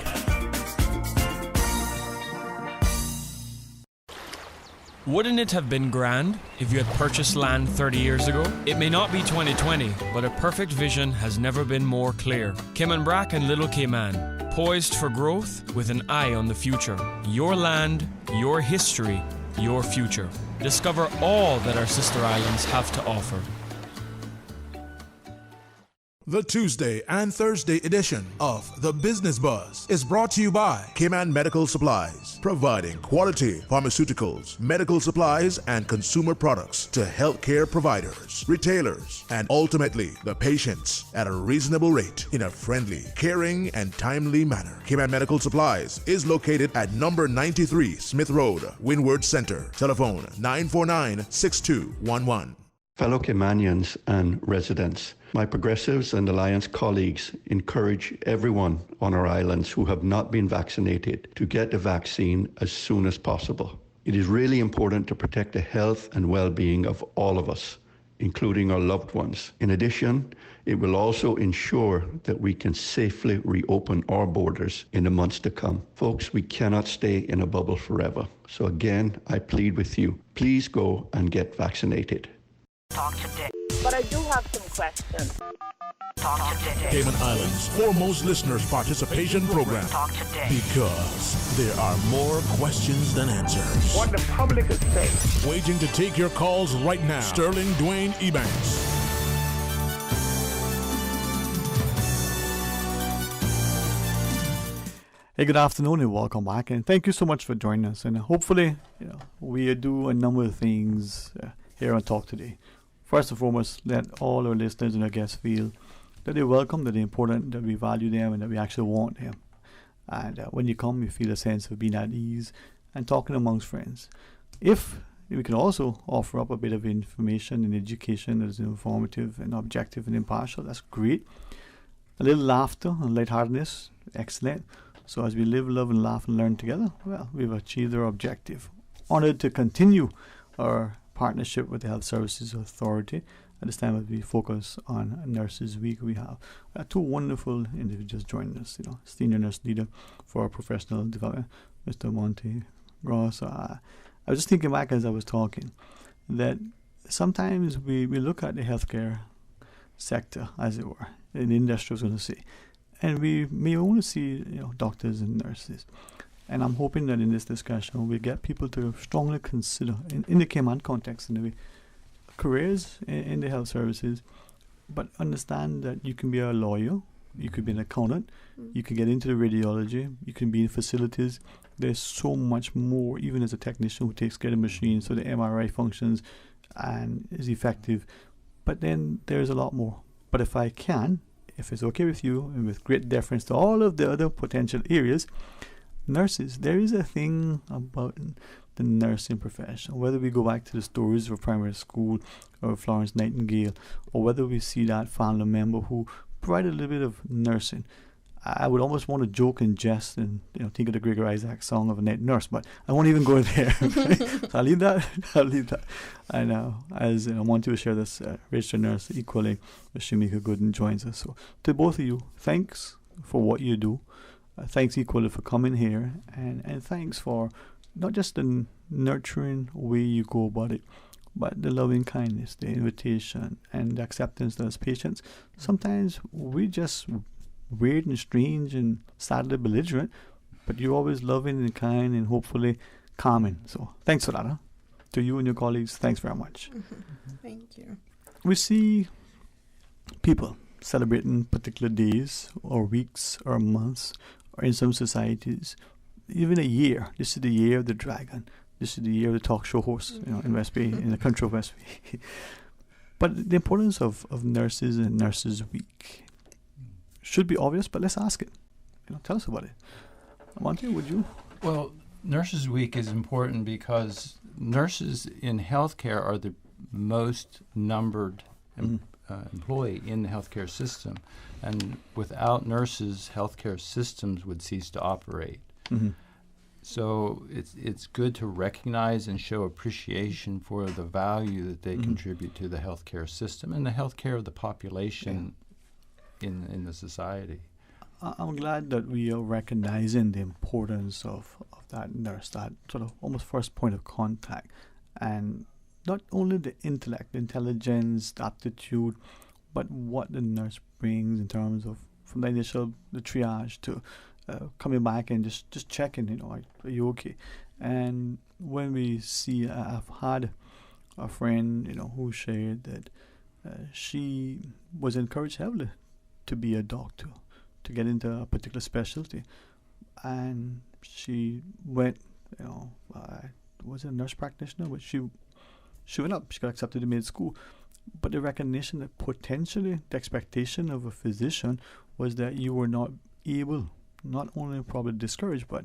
Wouldn't it have been grand if you had purchased land 30 years ago? It may not be 2020, but a perfect vision has never been more clear. Cayman Brac and Little Cayman, poised for growth with an eye on the future. Your land, your history, your future. Discover all that our sister islands have to offer. The Tuesday and Thursday edition of The Business Buzz is brought to you by Cayman Medical Supplies, providing quality pharmaceuticals, medical supplies, and consumer products to healthcare providers, retailers, and ultimately the patients at a reasonable rate in a friendly, caring, and timely manner. Cayman Medical Supplies is located at number 93 Smith Road, Windward Center. Telephone 949-6211. Fellow Caymanians and residents, my Progressives and Alliance colleagues encourage everyone on our islands who have not been vaccinated to get the vaccine as soon as possible. It is really important to protect the health and well-being of all of us, including our loved ones. In addition, it will also ensure that we can safely reopen our borders in the months to come. Folks, we cannot stay in a bubble forever. So again, I plead with you, please go and get vaccinated. Talk today. But I do have some questions. Talk today. Cayman Islands' foremost listeners participation program. Talk today. Because there are more questions than answers. What the public is saying. Waiting to take your calls right now. Sterling Dwayne Ebanks. Hey, good afternoon and welcome back, and thank you so much for joining us. And hopefully, we do a number of things here on Talk Today. First and foremost, let all our listeners and our guests feel that they're welcome, that they're important, that we value them, and that we actually want them. And when you come, you feel a sense of being at ease and talking amongst friends. If we can also offer up a bit of information and education that is informative and objective and impartial, that's great. A little laughter and lightheartedness, excellent. So as we live, love, and laugh and learn together, well, we've achieved our objective. Honored to continue our partnership with the Health Services Authority at this time as we focus on Nurses Week. We have two wonderful individuals joining us. Senior nurse leader for professional development, Mr. Monty Ross. I was just thinking back as I was talking that sometimes we look at the healthcare sector, as it were, in the industry, I was going to say, and we may only see doctors and nurses. And I'm hoping that in this discussion we get people to strongly consider, in the Cayman context, in the way, careers in the health services, but understand that you can be a lawyer, you could be an accountant, you can get into the radiology, you can be in facilities. There's so much more, even as a technician who takes care of machines so the MRI functions and is effective. But then there's a lot more. But if it's okay with you, and with great deference to all of the other potential areas, nurses, there is a thing about the nursing profession. Whether we go back to the stories of primary school or Florence Nightingale, or whether we see that family member who provided a little bit of nursing. I would almost want to joke and jest and think of the Gregor Isaac song of a night nurse, but I won't even go there. So I'll leave that. And as I want to share this registered nurse equally, Shamika Gooden joins us. So to both of you, thanks for what you do. Thanks equally for coming here, and thanks for not just the nurturing way you go about it, but the loving kindness, the invitation, and the acceptance as patients. Sometimes we just weird and strange and sadly belligerent, but you're always loving and kind and hopefully calming. So thanks for that. To you and your colleagues, thanks very much. Thank you. We see people celebrating particular days or weeks or months, or in some societies, even a year. This is the year of the dragon. This is the year of the talk show host, in West Bay, in the country of West Bay. But the importance of nurses and Nurses Week should be obvious, but let's ask it. Tell us about it. Monty, would you? Well, Nurses Week is important because nurses in healthcare are the most numbered employee in the healthcare system. And without nurses, healthcare systems would cease to operate. Mm-hmm. So it's good to recognize and show appreciation for the value that they contribute to the healthcare system and the healthcare of the population in the society. I'm glad that we are recognizing the importance of that nurse, that sort of almost first point of contact, and not only the intellect, the intelligence, the aptitude, but what the nurse brings in terms of from the initial the triage to coming back and just checking, are you okay? And when we see, I've had a friend, who shared that she was encouraged heavily to be a doctor, to get into a particular specialty, and she went, was a nurse practitioner, but she went up, she got accepted to med school, but the recognition that potentially the expectation of a physician was that you were not able, not only probably discouraged, but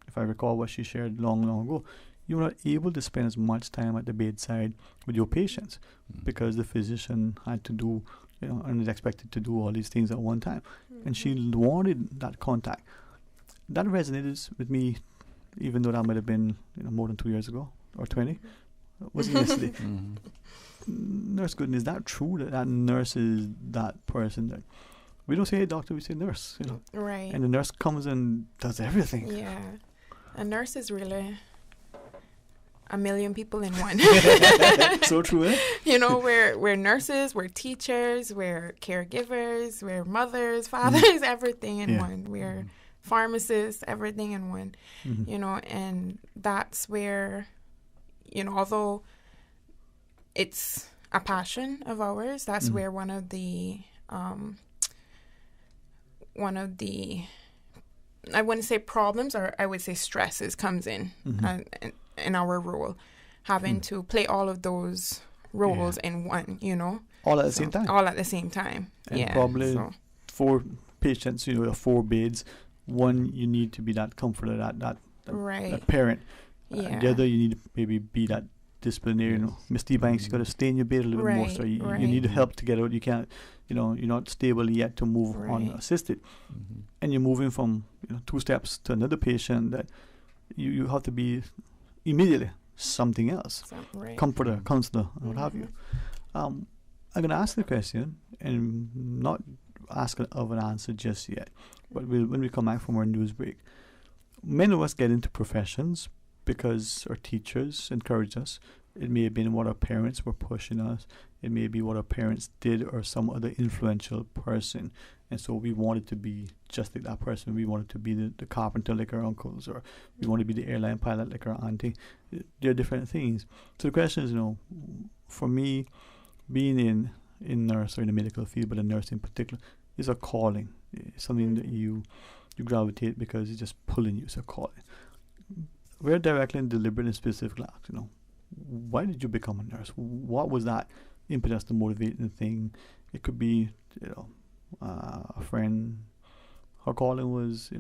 if I recall what she shared long ago, you were not able to spend as much time at the bedside with your patients because the physician had to do, and is expected to do all these things at one time. And she wanted that contact. That resonated with me, even though that might have been more than 2 years ago or 20. It wasn't yesterday. Nurse Gooden, is that true that nurse is that person that we don't say, hey, doctor, we say nurse, you know? Right. And the nurse comes and does everything. Yeah. A nurse is really a million people in one. So true, eh? You know, we're nurses, we're teachers, we're caregivers, we're mothers, fathers, everything in one. We're pharmacists, everything in one. You know, and that's where, you know, although it's a passion of ours, that's where one of the I wouldn't say problems, or I would say stresses comes in our role, having to play all of those roles in one, you know. All at the same time. All at the same time. And probably 4 patients, you know, 4 beds. One, you need to be that comforter, that parent. The other, you need to maybe be that disciplinarian. You know, Misty Banks, you got to stay in your bed a little bit more. So you need help to get out. You can't, you know, you're not stable yet to move on assisted. And you're moving from 2 steps to another patient that you have to be immediately something else. Comforter, counselor, what have you. I'm going to ask the question and not ask of an answer just yet. But when we come back from our news break, many of us get into professions because our teachers encourage us. It may have been what our parents were pushing us. It may be what our parents did or some other influential person. And so we wanted to be just like that person. We wanted to be the carpenter like our uncles, or we wanted to be the airline pilot like our auntie. There are different things. So the question is, for me, being in nurse or in the medical field, but a nurse in particular, is a calling. It's something that you gravitate because it's just pulling you. It's a calling. Very directly and deliberate and specific act, why did you become a nurse? What was that impetus, the motivating thing? It could be, a friend. Her calling was,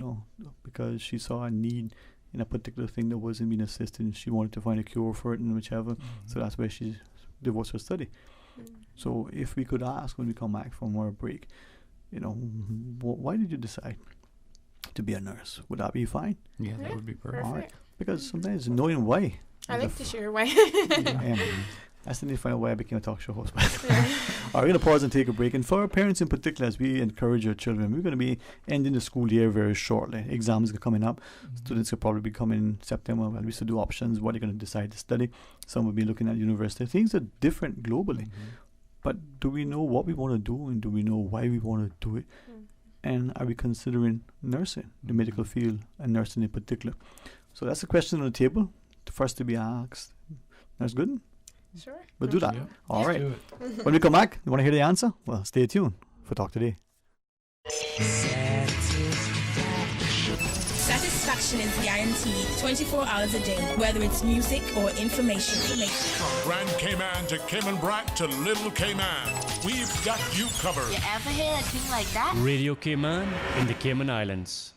because she saw a need in a particular thing that wasn't being assisted, and she wanted to find a cure for it and whichever. So that's why she divorced her study. So if we could ask when we come back from our break, why did you decide to be a nurse? Would that be fine? Yeah, that would be perfect. All right. Because sometimes knowing why. I like to share why. I still need to find out why I became a talk show host. All right, we're going to pause and take a break. And for our parents in particular, as we encourage our children, we're going to be ending the school year very shortly. Exams are coming up. Students will probably be coming in September. Well, we used to do options. What are you going to decide to study? Some will be looking at university. Things are different globally. But do we know what we want to do, and do we know why we want to do it? And are we considering nursing, the medical field, and nursing in particular? So that's the question on the table. The first to be asked. Nurse Gooden? Sure. We'll do that. Yeah. All right. Do it. When we come back, you want to hear the answer? Well, stay tuned for Talk Today. Satisfaction is guaranteed 24 hours a day, whether it's music or information. From Grand Cayman to Cayman Brac to Little Cayman, we've got you covered. You ever hear a thing like that? Radio Cayman in the Cayman Islands.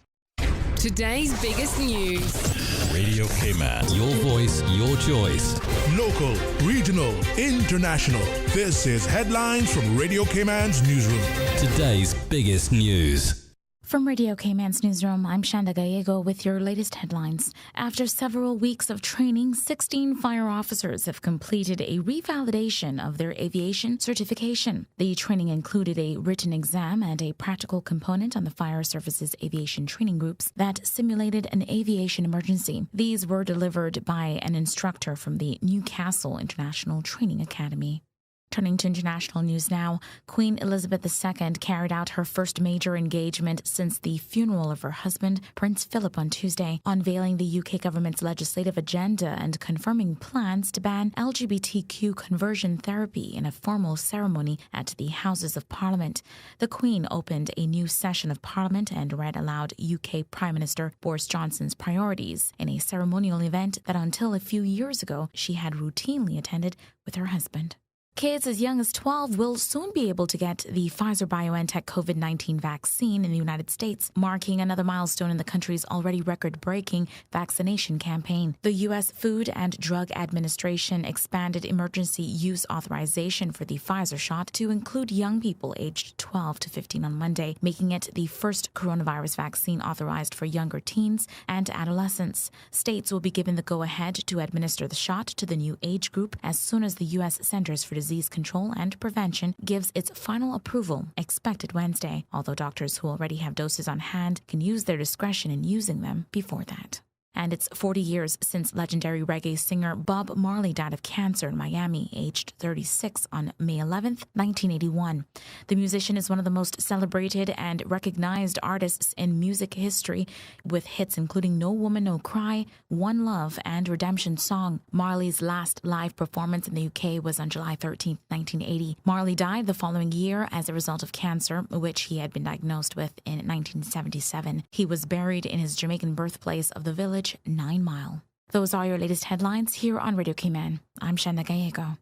Today's biggest news. Radio Cayman, your voice, your choice. Local, regional, international. This is Headlines from Radio Cayman's newsroom. Today's biggest news. From Radio Cayman's newsroom, I'm Shanda Gallego with your latest headlines. After several weeks of training, 16 fire officers have completed a revalidation of their aviation certification. The training included a written exam and a practical component on the Fire Services Aviation Training Groups that simulated an aviation emergency. These were delivered by an instructor from the Newcastle International Training Academy. Turning to international news now, Queen Elizabeth II carried out her first major engagement since the funeral of her husband, Prince Philip, on Tuesday, unveiling the UK government's legislative agenda and confirming plans to ban LGBTQ conversion therapy in a formal ceremony at the Houses of Parliament. The Queen opened a new session of Parliament and read aloud UK Prime Minister Boris Johnson's priorities in a ceremonial event that until a few years ago she had routinely attended with her husband. Kids as young as 12 will soon be able to get the Pfizer-BioNTech COVID-19 vaccine in the United States, marking another milestone in the country's already record-breaking vaccination campaign. The U.S. Food and Drug Administration expanded emergency use authorization for the Pfizer shot to include young people aged 12 to 15 on Monday, making it the first coronavirus vaccine authorized for younger teens and adolescents. States will be given the go-ahead to administer the shot to the new age group as soon as the U.S. Centers for Disease Disease Control and Prevention gives its final approval, expected Wednesday, although doctors who already have doses on hand can use their discretion in using them before that. And it's 40 years since legendary reggae singer Bob Marley died of cancer in Miami, aged 36, on May 11th, 1981. The musician is one of the most celebrated and recognized artists in music history, with hits including No Woman, No Cry, One Love, and Redemption Song. Marley's last live performance in the UK was on July 13th, 1980. Marley died the following year as a result of cancer, which he had been diagnosed with in 1977. He was buried in his Jamaican birthplace of the Village, 9 Mile. Those are your latest headlines here on Radio Cayman. I'm Shanda Gallego.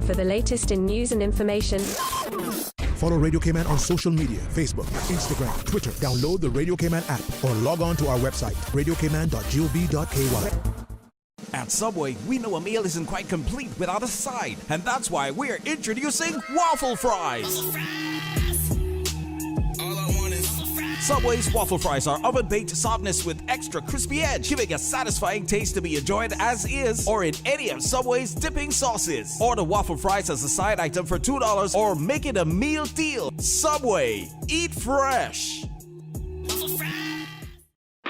For the latest in news and information, follow Radio Cayman on social media, Facebook, Instagram, Twitter. Download the Radio Cayman app or log on to our website, radiocayman.gov.ky. At Subway, we know a meal isn't quite complete without a side, and that's why we're introducing waffle fries. Subway's waffle fries are oven-baked softness with extra crispy edge, giving a satisfying taste to be enjoyed as is or in any of Subway's dipping sauces. Order waffle fries as a side item for $2 or make it a meal deal. Subway, eat fresh.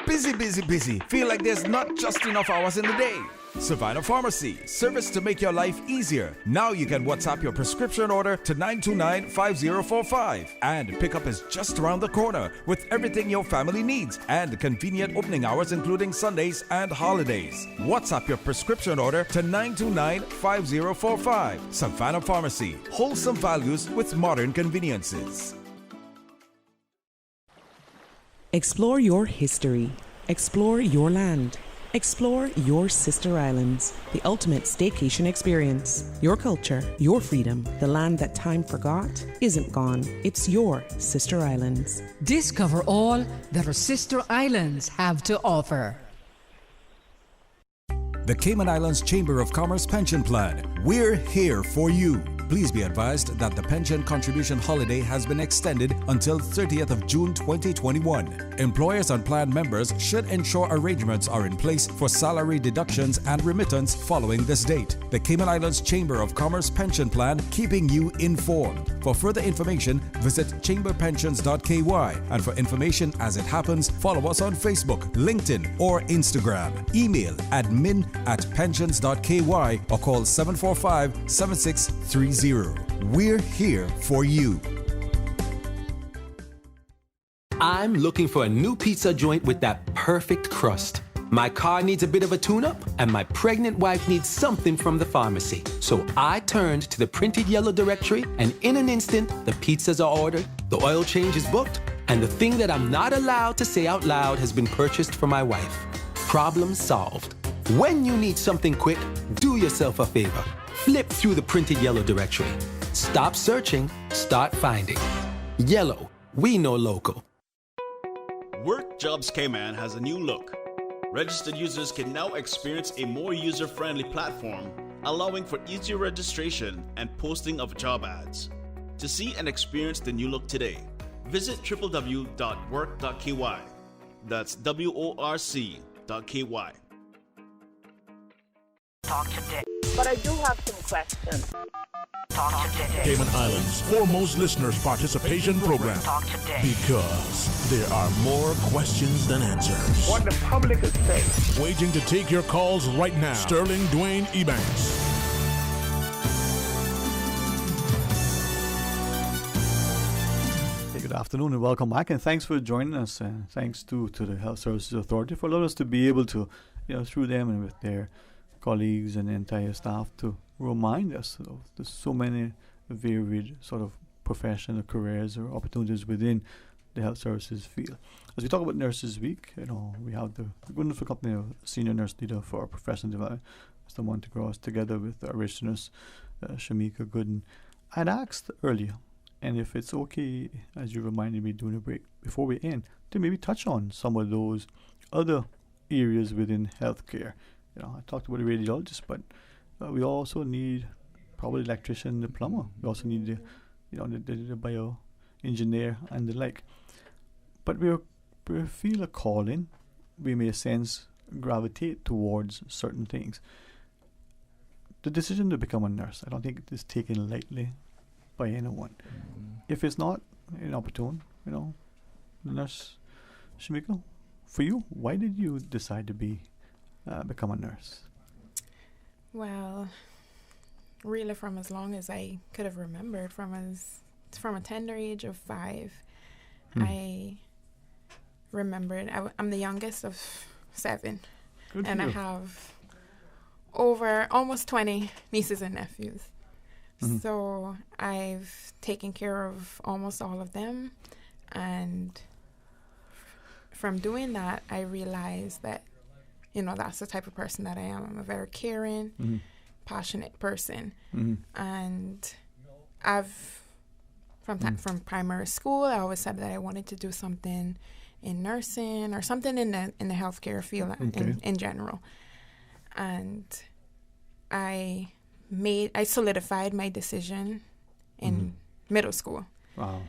Busy. Feel like there's not just enough hours in the day. Savannah Pharmacy, service to make your life easier. Now you can WhatsApp your prescription order to 929-5045. And pickup is just around the corner with everything your family needs and convenient opening hours including Sundays and holidays. WhatsApp your prescription order to 929-5045. Savannah Pharmacy, wholesome values with modern conveniences. Explore your history. Explore your land. Explore your sister islands, the ultimate staycation experience. Your culture, your freedom, the land that time forgot isn't gone. It's your sister islands. Discover all that our sister islands have to offer. The Cayman Islands Chamber of Commerce Pension Plan. We're here for you. Please be advised that the pension contribution holiday has been extended until 30th of June 2021. Employers and plan members should ensure arrangements are in place for salary deductions and remittance following this date. The Cayman Islands Chamber of Commerce Pension Plan, keeping you informed. For further information, visit chamberpensions.ky, and for information as it happens, follow us on Facebook, LinkedIn, or Instagram. Email admin@pensions.ky or call 745-7630. We're here for you. I'm looking for a new pizza joint with that perfect crust. My car needs a bit of a tune-up, and my pregnant wife needs something from the pharmacy. So I turned to the printed yellow directory, and in an instant, the pizzas are ordered, the oil change is booked, and the thing that I'm not allowed to say out loud has been purchased for my wife. Problem solved. When you need something quick, do yourself a favor. Flip through the printed yellow directory. Stop searching, start finding. Yellow, we know local. Work Jobs Cayman has a new look. Registered users can now experience a more user-friendly platform, allowing for easier registration and posting of job ads. To see and experience the new look today, visit www.work.ky. That's WORC.ky. Talk today. But I do have some questions. Talk today. Cayman Islands' foremost listeners participation program. Talk today. Because there are more questions than answers. What the public is saying. Waiting to take your calls right now. Sterling Dwayne Ebanks. Good afternoon and welcome back, and thanks for joining us. Thanks to the Health Services Authority for allowing us to be able to, through them and with their colleagues and the entire staff, to remind us of there's so many varied sort of professional careers or opportunities within the health services field. As we talk about Nurses Week, we have the wonderful company of Senior Nurse Leader for Professional Development, Mr. Montegross, together with our registered nurse, Shamika Gooden. I'd asked earlier, and if it's okay, as you reminded me during the break, before we end, to maybe touch on some of those other areas within healthcare. I talked about the radiologist, but we also need probably the electrician, the plumber. We also need the bioengineer and the like. But we feel a calling. We may sense gravitate towards certain things. the decision to become a nurse, I don't think it is taken lightly by anyone. If it's not inopportune, the nurse, Shamika, for you, why did you decide to become a nurse? Well, really from as long as I could have remembered, from a tender age of 5, I remembered. I'm the youngest of 7. Good and for I you. have over almost 20 nieces and nephews. So I've taken care of almost all of them. And from doing that, I realized that, that's the type of person that I am. I'm a very caring, passionate person. And from primary school, I always said that I wanted to do something in nursing or something in the healthcare field in general. And I solidified my decision in middle school. Wow.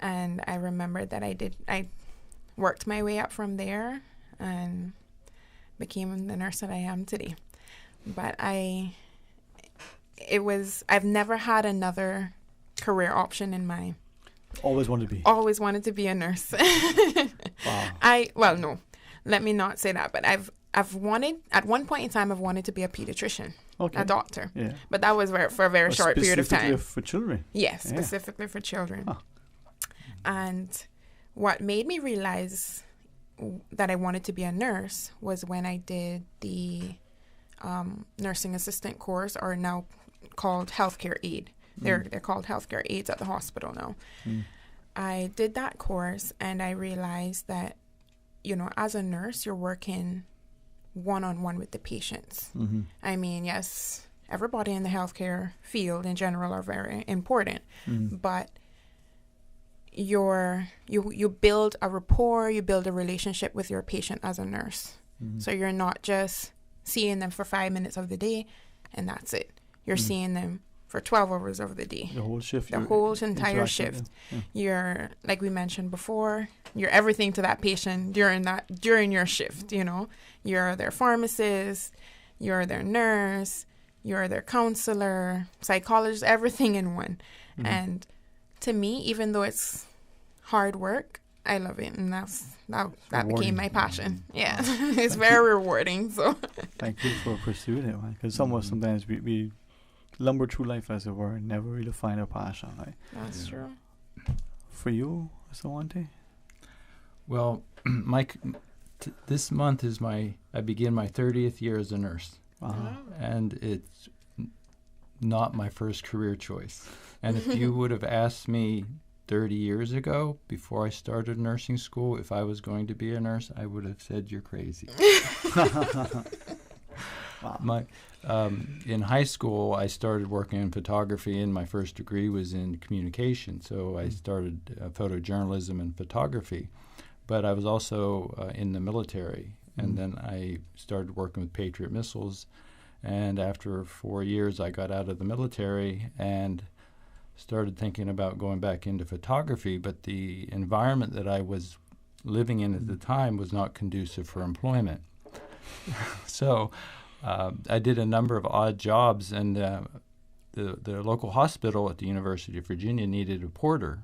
And I remember that I worked my way up from there and became the nurse that I am today. But I've never had another career option in mind. Always wanted to be. Always wanted to be a nurse. Wow. No, let me not say that, but I've wanted, at one point in time, I've wanted to be a pediatrician, a doctor. Yeah. But that was for a very short period of time. Specifically for children? Yes, specifically for children. Huh. And what made me realize that I wanted to be a nurse was when I did the nursing assistant course, or now called healthcare aid. They're called healthcare aides at the hospital now. I did that course and I realized that, as a nurse, you're working one-on-one with the patients. I mean, yes, everybody in the healthcare field in general are very important, but you build a rapport, you build a relationship with your patient as a nurse. So you're not just seeing them for 5 minutes of the day and that's it. You're seeing them for 12 hours of the day. The whole shift. The whole entire shift. Yeah. You're, like we mentioned before, you're everything to that patient during your shift, You're their pharmacist, you're their nurse, you're their counselor, psychologist, everything in one. And to me, even though it's hard work, I love it, and that became my passion. Yeah, it's very rewarding. So thank you for pursuing it, man. Because sometimes we lumber through life, as it were, and never really find a passion. Right? That's true. For you, Sawante? Well, Mike, this month I begin my 30th year as a nurse. Wow. And it's not my first career choice. And if you would have asked me 30 years ago, before I started nursing school, if I was going to be a nurse, I would have said, you're crazy. Wow. In high school, I started working in photography, and my first degree was in communication. So I started photojournalism and photography. But I was also in the military, and then I started working with Patriot missiles. And after 4 years, I got out of the military and started thinking about going back into photography. But the environment that I was living in at the time was not conducive for employment. So I did a number of odd jobs, and the local hospital at the University of Virginia needed a porter.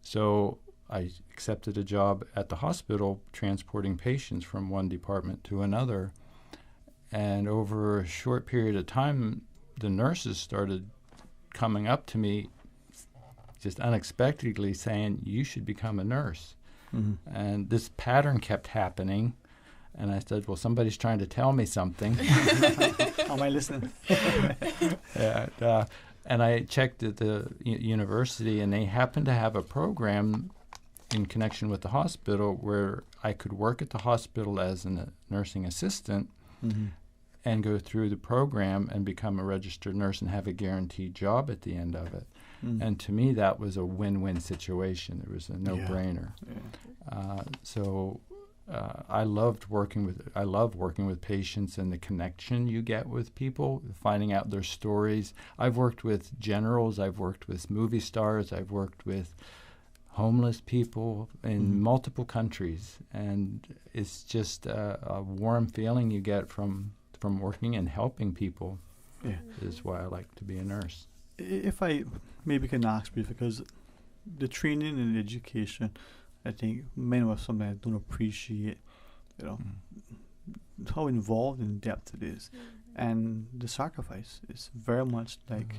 So I accepted a job at the hospital transporting patients from one department to another. And over a short period of time, the nurses started coming up to me just unexpectedly saying, you should become a nurse. And this pattern kept happening. And I said, well, somebody's trying to tell me something. How am I listening? And I checked at the university, and they happened to have a program in connection with the hospital where I could work at the hospital as a nursing assistant and go through the program and become a registered nurse and have a guaranteed job at the end of it. And to me, that was a win-win situation. It was a no-brainer. So I love working with patients and the connection you get with people, finding out their stories. I've worked with generals, I've worked with movie stars, I've worked with homeless people in multiple countries, and it's just a warm feeling you get from working and helping people. is why I like to be a nurse. If I maybe can ask briefly, because the training and education, I think many of us sometimes don't appreciate, how involved in depth it is, and the sacrifice is very much like,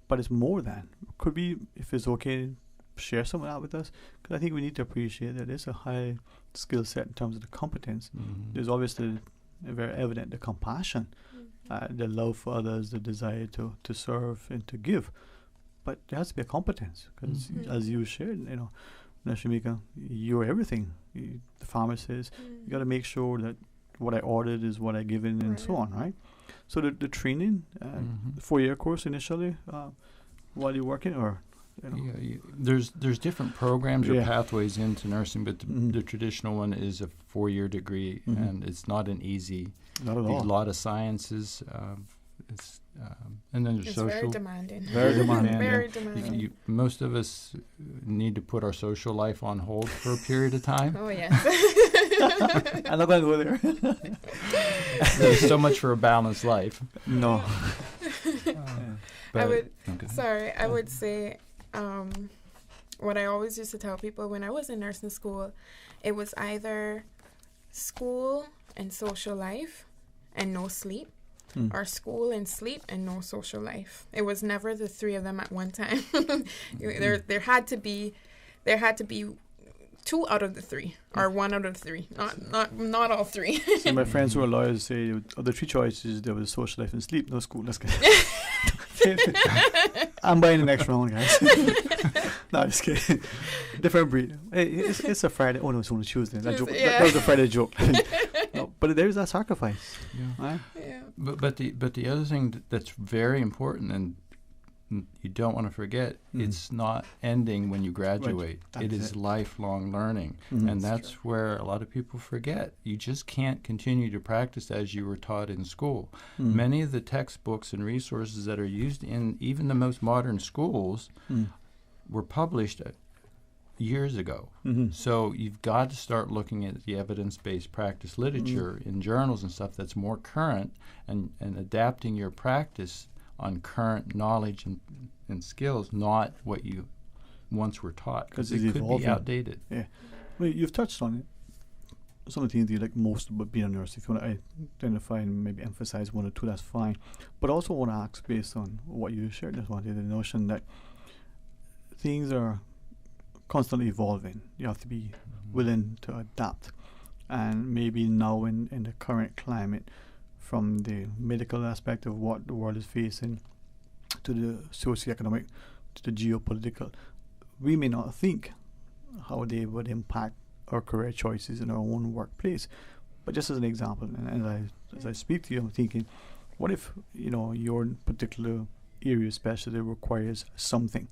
but it's more than. Could be, if it's okay, share some of that with us, because I think we need to appreciate that there's a high skill set in terms of the competence. There's obviously very evident the compassion, the love for others, the desire to serve and to give, but there has to be a competence, because as you shared, Shamika, you're everything. The pharmacist, you got to make sure that what I ordered is what I given, and so on, right? So the training, the 4-year course initially, while you're working, or there's different programs or pathways into nursing, but the traditional one is a 4-year degree, and it's not an easy. Not at all. A lot of sciences. And then there's social. Very demanding. Very demanding. Very demanding. Most of us need to put our social life on hold for a period of time. Oh, yes. I'm not going to go there. There's so much for a balanced life. No. I would say what I always used to tell people when I was in nursing school, it was either school and social life and no sleep, or school and sleep and no social life. It was never the three of them at one time. There had to be 2 out of the 3, or 1 out of the 3, not all 3. So my friends who are lawyers say of the 3 choices, there was social life and sleep, no school. Let's get. I'm buying the next round, guys. No, just kidding. Different breed. Hey, it's a Friday. Oh no, it's only Tuesday. That was a Friday joke. No, but there is that sacrifice. Right? Yeah. But the other thing that's very important, and you don't want to forget, it's not ending when you graduate. Right. It is lifelong learning, and that's where a lot of people forget. You just can't continue to practice as you were taught in school. Many of the textbooks and resources that are used in even the most modern schools were published years ago. So you've got to start looking at the evidence-based practice literature in journals and stuff that's more current, and adapting your practice on current knowledge and skills, not what you once were taught, because it could be outdated. Yeah, well, you've touched on it. Some of the things you like most about being a nurse. If you want to identify and maybe emphasize 1 or 2, that's fine. But also want to ask, based on what you shared this morning, the notion that things are constantly evolving. You have to be willing to adapt, and maybe now in the current climate, from the medical aspect of what the world is facing, to the socioeconomic, to the geopolitical, we may not think how they would impact our career choices in our own workplace. But just as an example, and as I speak to you, I'm thinking, what if your particular area especially requires something?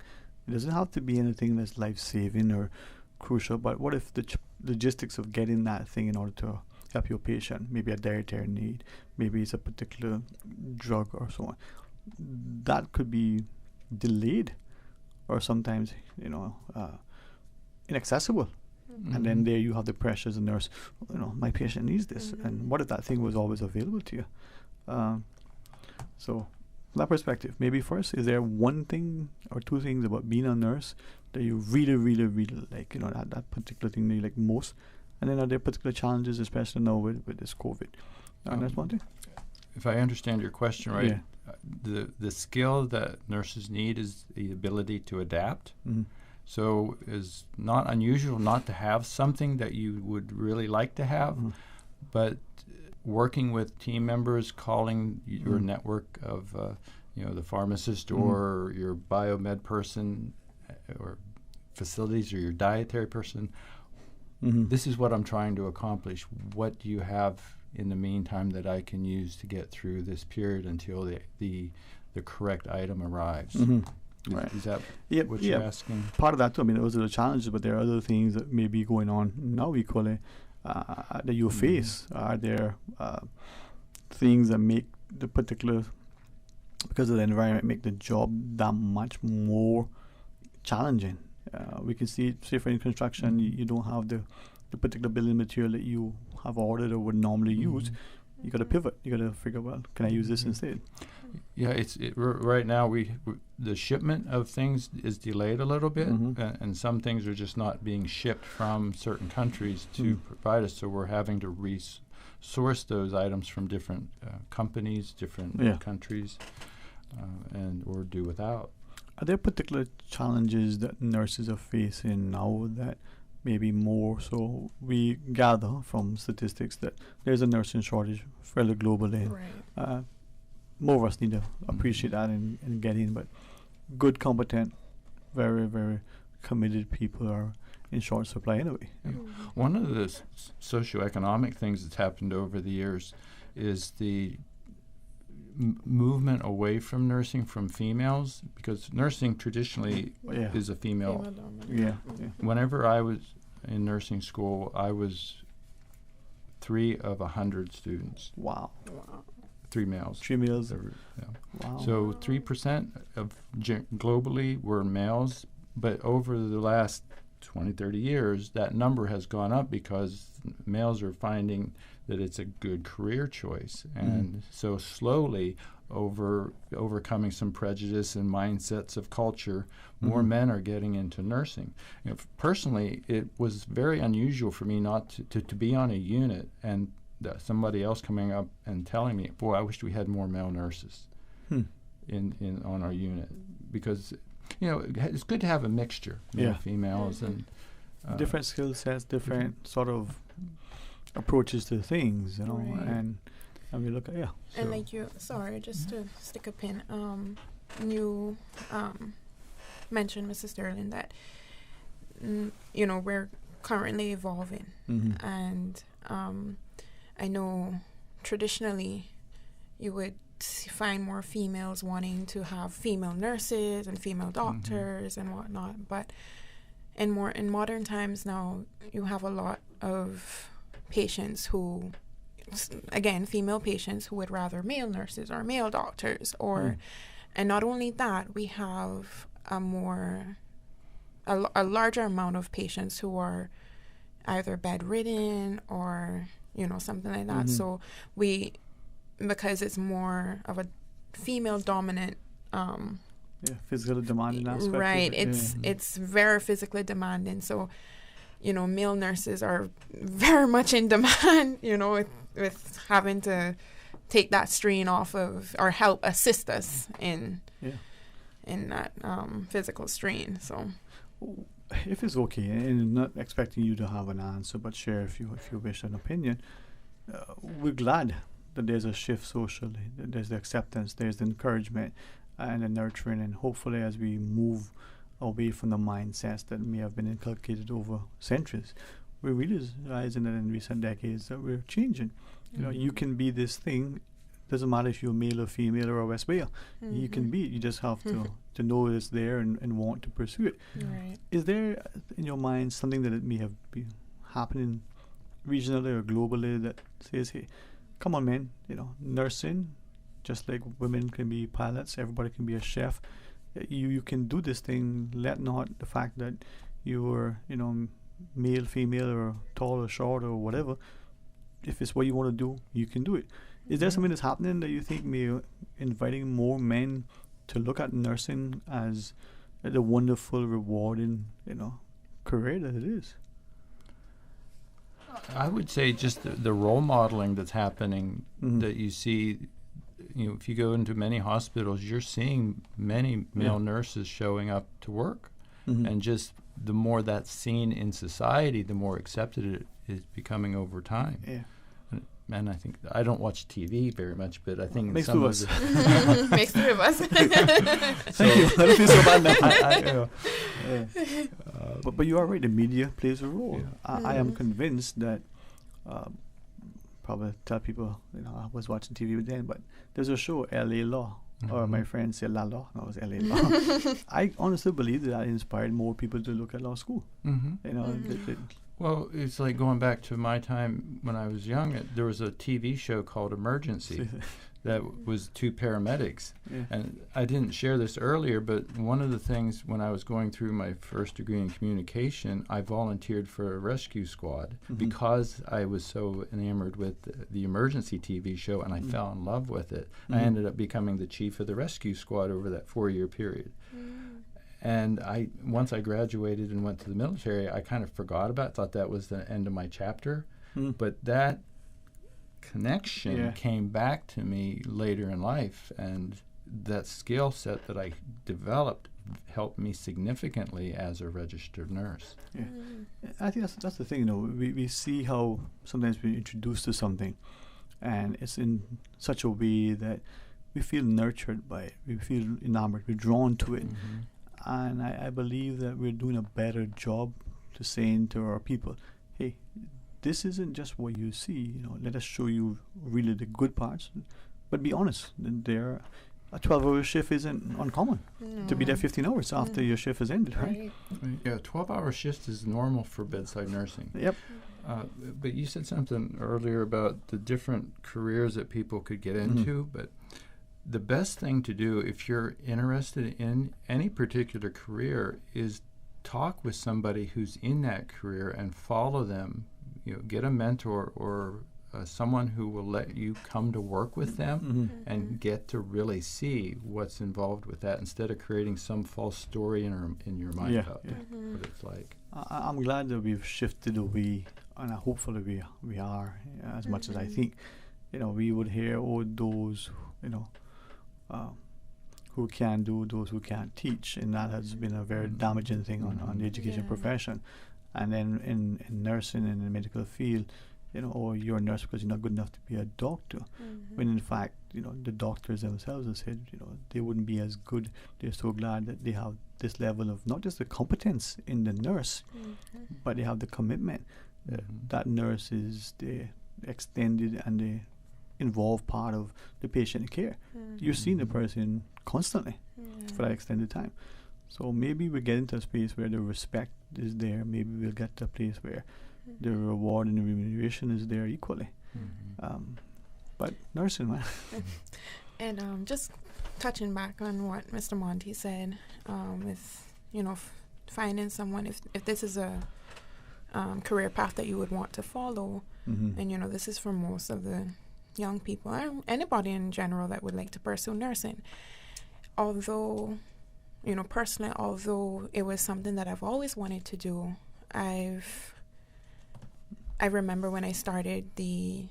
It doesn't have to be anything that's life-saving or crucial, but what if the logistics of getting that thing in order to help your patient, maybe a dietary need, maybe it's a particular drug or so on, that could be delayed, or sometimes inaccessible. And then there you have the pressures, and nurse, my patient needs this, and what if that thing was always available to you? So from that perspective, maybe first, is there 1 thing or 2 things about being a nurse that you really, really, really like, that particular thing that you like most? And then are there particular challenges, especially now with this COVID? That's one thing. If I understand your question right, the skill that nurses need is the ability to adapt. So it's not unusual not to have something that you would really like to have, but working with team members, calling your network of the pharmacist or your biomed person or facilities or your dietary person, this is what I'm trying to accomplish. What do you have in the meantime that I can use to get through this period until the correct item arrives? Right. Is that what you're asking? Part of that too. I mean, those are the challenges, but there are other things that may be going on now equally that you face. Are there things that make the particular, because of the environment, make the job that much more challenging? We can see, say for in construction, you don't have the particular building material that you have ordered or would normally use. you got to pivot. You got to figure, well, can I use this instead? Yeah, right now the shipment of things is delayed a little bit, and some things are just not being shipped from certain countries to provide us. So we're having to source those items from different companies, different countries, or do without. Are there particular challenges that nurses are facing now that maybe more so we gather from statistics that there's a nursing shortage fairly globally? Right. More of us need to appreciate that and get in, but good, competent, very, very committed people are in short supply anyway. One of the socioeconomic things that's happened over the years is the movement away from nursing from females, because nursing traditionally is a female. Whenever I was in nursing school, I was 3 of 100 students. Wow. 3 males. 3 males. Wow. So 3% of globally were males, but over the last 20, 30 years, that number has gone up because males are finding that it's a good career choice. And so slowly, overcoming some prejudice and mindsets of culture, more men are getting into nursing. Personally, it was very unusual for me not to be on a unit and somebody else coming up and telling me, boy, I wish we had more male nurses in on our unit, because it's good to have a mixture, females and different skill sets, different sort of approaches to things, and we look at and like you, sorry, just to stick a pin, you mentioned, Mrs. Sterling, that we're currently evolving, and I know traditionally you would find more females wanting to have female nurses and female doctors and whatnot, but in modern times now, you have a lot of patients who, again, female patients who would rather male nurses or male doctors, and not only that, we have a larger amount of patients who are either bedridden or something like that. So because it's more of a female dominant physically demanding aspect, right? It's very physically demanding. So male nurses are very much in demand. With having to take that strain off of, or help assist us in that physical strain. So, if it's okay, and not expecting you to have an answer, but share if you wish an opinion, we're glad that there's a shift socially, that there's the acceptance, there's the encouragement and the nurturing, and hopefully as we move away from the mindsets that may have been inculcated over centuries, we're realizing that in recent decades that we're changing. You can be this thing, doesn't matter if you're male or female or a West Bayer. You can be it. You just have to know it's there and want to pursue it. Right. Is there in your mind something that it may have been happening regionally or globally that says, hey, come on, man, nursing, just like women can be pilots, everybody can be a chef. You can do this thing. Let not the fact that you're, male, female, or tall or short or whatever, if it's what you want to do, you can do it. Is there something that's happening that you think may inviting more men to look at nursing as the wonderful, rewarding, career that it is? I would say just the role modeling that's happening, that you see, if you go into many hospitals, you're seeing many male nurses showing up to work. And just the more that's seen in society, the more accepted it is becoming over time. Yeah. And I think, I don't watch TV very much, but I think makes some two of of us. Makes 3 of us. Thank you. I don't feel so bad now. But you are right. The media plays a role. I am convinced that. Probably tell people, I was watching TV then, but there's a show, L.A. Law, or my friends say La Law. No, it was L.A. Law. I honestly believe that inspired more people to look at law school. Well, it's like going back to my time when I was young. There was a TV show called Emergency that was two paramedics. Yeah. And I didn't share this earlier, but one of the things when I was going through my first degree in communication, I volunteered for a rescue squad because I was so enamored with the Emergency TV show, and I fell in love with it. I ended up becoming the chief of the rescue squad over that 4-year period. And once I graduated and went to the military, I kind of forgot about it, thought that was the end of my chapter. But that connection came back to me later in life, and that skill set that I developed helped me significantly as a registered nurse. Yeah, I think that's the thing. You know, we see how sometimes we're introduced to something, and it's in such a way that we feel nurtured by it. We feel enamored. We're drawn to it. And I believe that we're doing a better job to saying to our people, hey, this isn't just what you see. You know, let us show you really the good parts. But be honest, a 12-hour shift isn't uncommon. To be there 15 hours after your shift is ended, right? Yeah, 12-hour shift is normal for bedside nursing. Yep. But you said something earlier about the different careers that people could get into, but the best thing to do if you're interested in any particular career is talk with somebody who's in that career and follow them. You know, get a mentor or someone who will let you come to work with them and get to really see what's involved with that instead of creating some false story in your mind about what it's like. I'm glad that we've shifted away, and hopefully we are as much as I think. You know, we would hear those, you know, who can do, those who can't teach, and that has been a very damaging thing on the education profession. And then in nursing and in the medical field, you know, or you're a nurse because you're not good enough to be a doctor. When in fact, you know, the doctors themselves have said, you know, they wouldn't be as good. They're so glad that they have this level of not just the competence in the nurse, but they have the commitment. That nurse is the extended and the involved part of the patient care. You're seeing the person constantly for that extended time. So maybe we're getting to a space where the respect is there. Maybe we'll get to a place where the reward and the remuneration is there equally. But nursing, man. And just touching back on what Mr. Monty said, with, you know, finding someone, if this is a career path that you would want to follow, and, you know, this is for most of the young people, or anybody in general that would like to pursue nursing. Although, you know, personally, although it was something that I've always wanted to do, I remember when I started the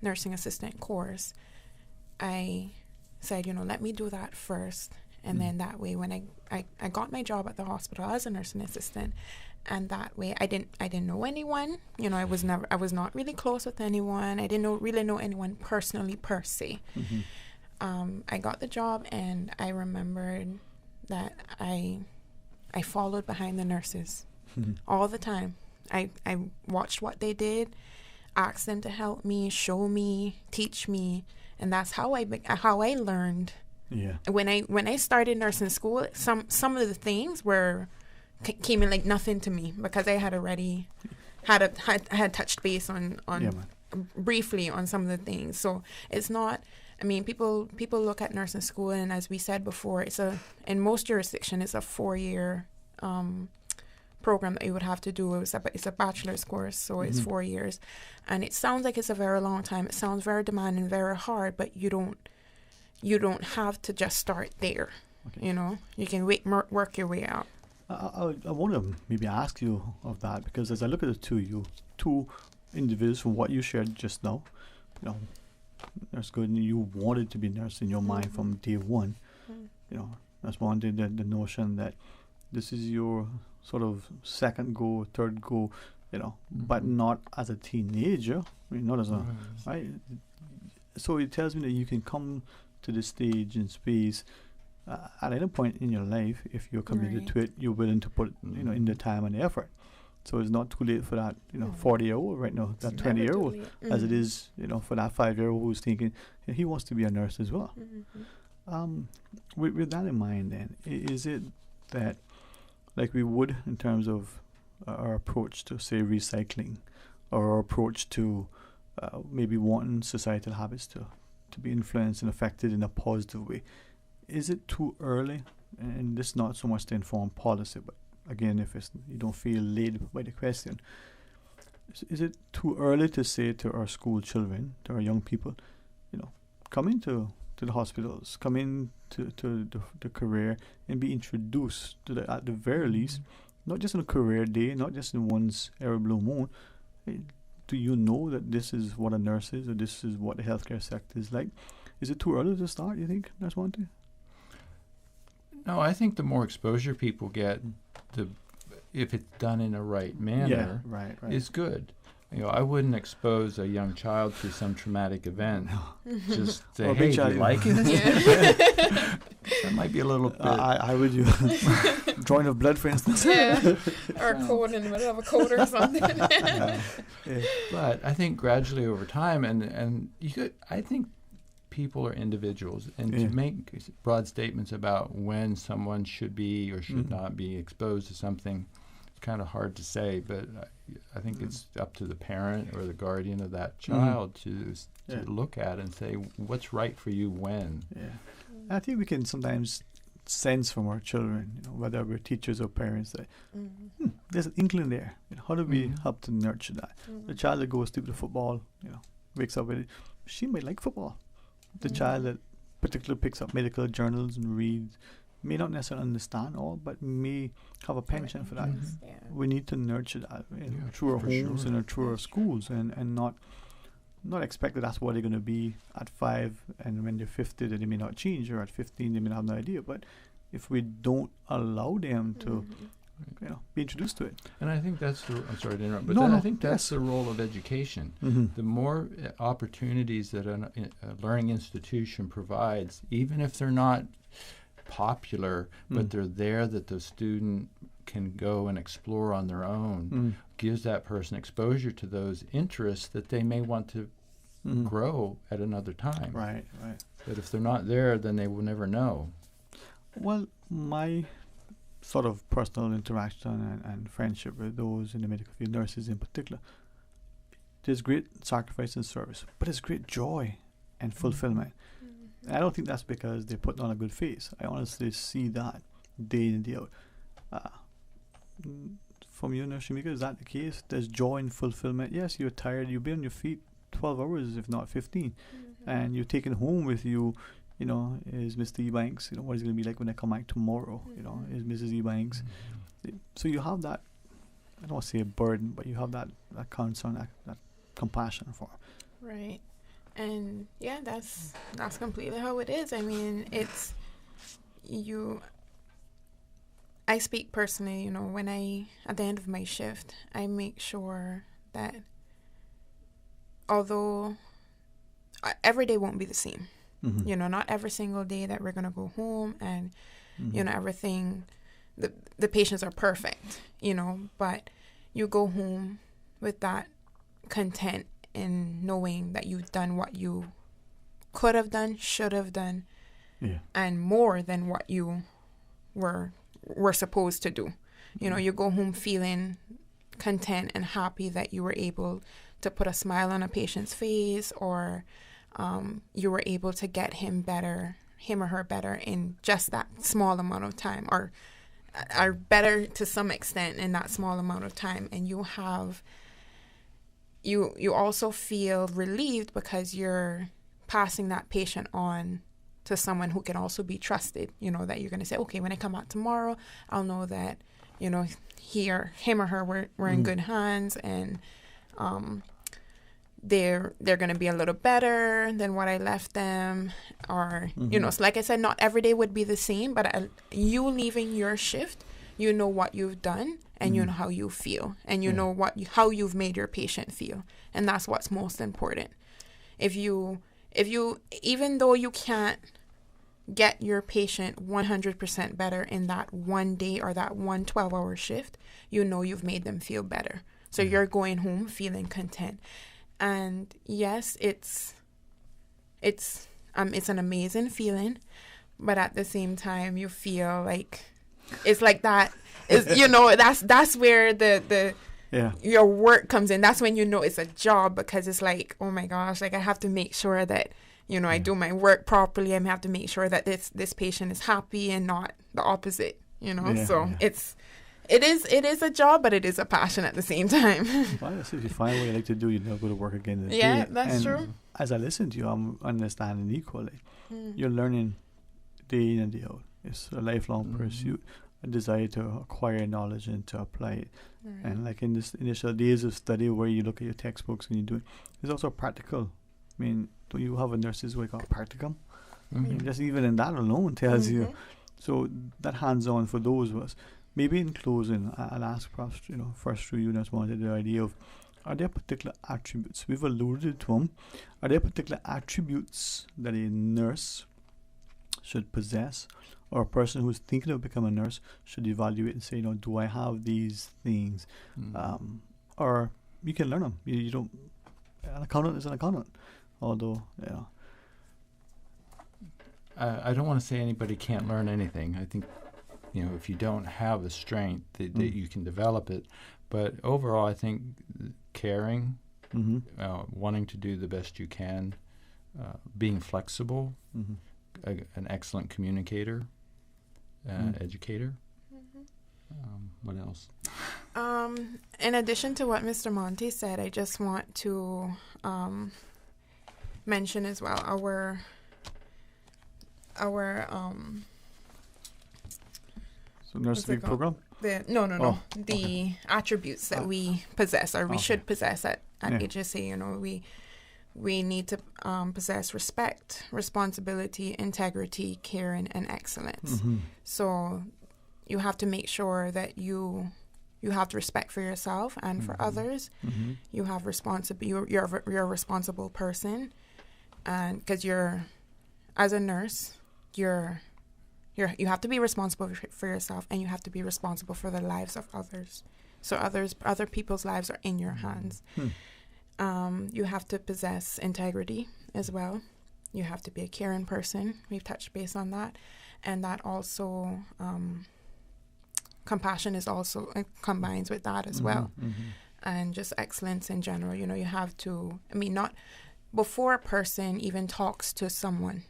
nursing assistant course, I said, you know, let me do that first, and then that way when I got my job at the hospital as a nursing assistant, and that way I didn't know anyone. You know, I was not really close with anyone. I didn't really know anyone personally per se. I got the job, and I remembered that I followed behind the nurses all the time. I watched what they did, asked them to help me, show me, teach me, and that's how I learned. Yeah. When I started nursing school, some of the things came in like nothing to me because I had already had touched base on briefly on some of the things. So it's not. I mean, people look at nursing school, and as we said before, in most jurisdictions it's a 4-year program that you would have to do. It's a bachelor's course, so it's 4 years, and it sounds like it's a very long time. It sounds very demanding, very hard, but you don't have to just start there. Okay. You know, you can work your way out. I want to maybe ask you of that, because as I look at the two individuals from what you shared just now, you know, that's good, and you wanted to be nurse in your mind from day one. You know, that's one thing, the notion that this is your sort of second go, third go, you know, but not as a teenager. I mean, not as a right. So it tells me that you can come to this stage and space at any point in your life, if you're committed to it, you're willing to put you know in the time and the effort. So it's not too late for that 40-year-old right now, that 20-year-old, as it is for that 5-year-old who's thinking he wants to be a nurse as well. With that in mind, then, is it that like we would in terms of our approach to, say, recycling, or our approach to maybe wanting societal habits to be influenced and affected in a positive way. Is it too early? And this is not so much to inform policy, but again, if you don't feel laid by the question, is it too early to say to our school children, to our young people, come into the hospitals, come into the career and be introduced to at the very least, not just on a career day, not just in one's every blue moon. Do you know that this is what a nurse is, or this is what the healthcare sector is like? Is it too early to start, you think? That's one thing. No, I think the more exposure people get, if it's done in a right manner, is good. I wouldn't expose a young child to some traumatic event. Just say, hey, do you like it? That might be a little bit. I would do drawing of blood, for instance. Or code in the middle of a code or something. But I think gradually over time, and I think people are individuals, and to make broad statements about when someone should be or should not be exposed to something, it's kind of hard to say, but I think it's up to the parent or the guardian of that child to look at and say, what's right for you when? I think we can sometimes sense from our children, whether we're teachers or parents, that there's an inkling there. How do we help to nurture that? The child that goes to the football, wakes up with it, she might like football. The child that particularly picks up medical journals and reads may not necessarily understand all, but may have a penchant for that. We need to nurture that through our homes and through our schools, and not expect that that's what they're going to be at 5, and when they're 50 that they may not change, or at 15 they may not have no idea. But if we don't allow them to be introduced to it. And I think that's I'm sorry to interrupt, but I think that's the role of education. The more opportunities that a learning institution provides, even if they're not popular, but they're there that the student can go and explore on their own, gives that person exposure to those interests that they may want to grow at another time. Right. But if they're not there, then they will never know. Well, my sort of personal interaction and friendship with those in the medical field, nurses in particular, there's great sacrifice and service, but there's great joy and fulfillment. I don't think that's because they put on a good face. I honestly see that day in and day out. From you, Nurse Shamika, is that the case? There's joy and fulfillment. Yes, you're tired. You've been on your feet 12 hours, if not 15. And you're taking home with you, is Mr. Ebanks, what is it going to be like when I come back tomorrow? Is Mrs. Ebanks. So you have that, I don't want to say a burden, but you have that concern, that compassion for them. Right. And that's completely how it is. I mean, it's I speak personally, when at the end of my shift, I make sure that although every day won't be the same, not every single day that we're going to go home and, everything, the patients are perfect, but you go home with that content in knowing that you've done what you could have done, should have done, and more than what you were supposed to do. You go home feeling content and happy that you were able to put a smile on a patient's face, or you were able to get him or her better in just that small amount of time, or are better to some extent in that small amount of time. And you also feel relieved because you're passing that patient on to someone who can also be trusted, that you're going to say, okay, when I come out tomorrow, I'll know that, him or her were in good hands, and they're going to be a little better than what I left them. Or, so like I said, not every day would be the same, but you leaving your shift, you know what you've done, and you know how you feel, and you know how you've made your patient feel. And that's what's most important. If you, even though you can't get your patient 100% better in that one day or that 1 12-hour shift, you've made them feel better. So you're going home feeling content. And yes, it's an amazing feeling, but at the same time, you feel like it's like that is, that's where the your work comes in. That's when it's a job, because it's like, oh my gosh, like I have to make sure that I do my work properly. I have to make sure that this patient is happy and not the opposite. It is a job, but it is a passion at the same time. Well, if you find what you like to do, you never go to work again. That's true. As I listen to you, I'm understanding equally. You're learning day in and day out. It's a lifelong pursuit, a desire to acquire knowledge and to apply it. Right. And like in this initial days of study where you look at your textbooks and you do it, it's also practical. I mean, do you have a nurse's week called practicum? Just even in that alone tells you. So that hands-on for those of us. Maybe in closing, I'll ask perhaps, first through you, Nurse Monty, the idea of, are there particular attributes, we've alluded to them, are there particular attributes that a nurse should possess, or a person who's thinking of becoming a nurse should evaluate and say, do I have these things? Or you can learn them. You don't, an accountant is an accountant, although, I don't want to say anybody can't learn anything. I think, if you don't have a strength, that you can develop it. But overall, I think caring, wanting to do the best you can, being flexible, an excellent communicator, educator. What else? In addition to what Mr. Monty said, I just want to mention as well our nurse week program? The attributes that we possess, or we should possess at HSA. We need to possess respect, responsibility, integrity, care, and excellence. So you have to make sure that you have respect for yourself and for others. You have you're a responsible person, and because as a nurse, you have to be responsible for yourself, and you have to be responsible for the lives of others. So other people's lives are in your hands. You have to possess integrity as well. You have to be a caring person. We've touched base on that. And that also, compassion is also combines with that as well. And just excellence in general. You have to, not before a person even talks to someone,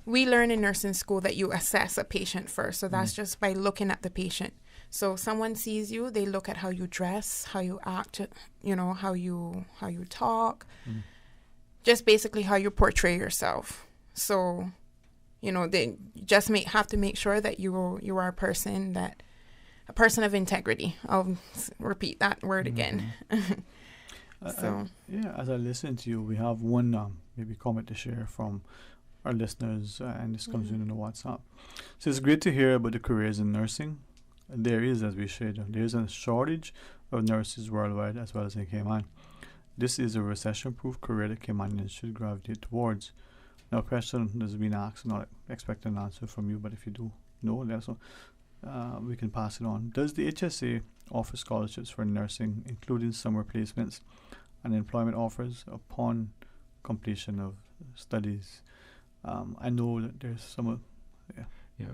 we learn in nursing school that you assess a patient first. So that's just by looking at the patient. So someone sees you, they look at how you dress, how you act, how you talk, just basically how you portray yourself. So, they just have to make sure that you are a person of integrity. I'll repeat that word again. As I listen to you, we have one maybe comment to share from our listeners, and this comes in the WhatsApp. So it's great to hear about the careers in nursing. There is, as we shared, there is a shortage of nurses worldwide as well as in Cayman. This is a recession-proof career that Caymanians should gravitate towards. Now, a question that's been asked, not expecting an answer from you, but if you do know, we can pass it on. Does the HSA offer scholarships for nursing, including summer placements and employment offers upon completion of studies? I know that there's some.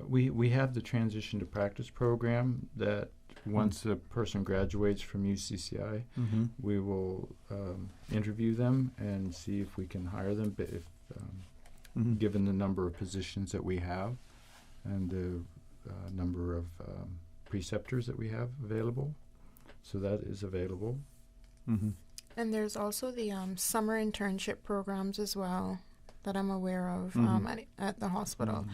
We have the transition to practice program that once a person graduates from UCCI, we will interview them and see if we can hire them, but if given the number of positions that we have and the number of preceptors that we have available. So that is available. And there's also the summer internship programs as well that I'm aware of at the hospital.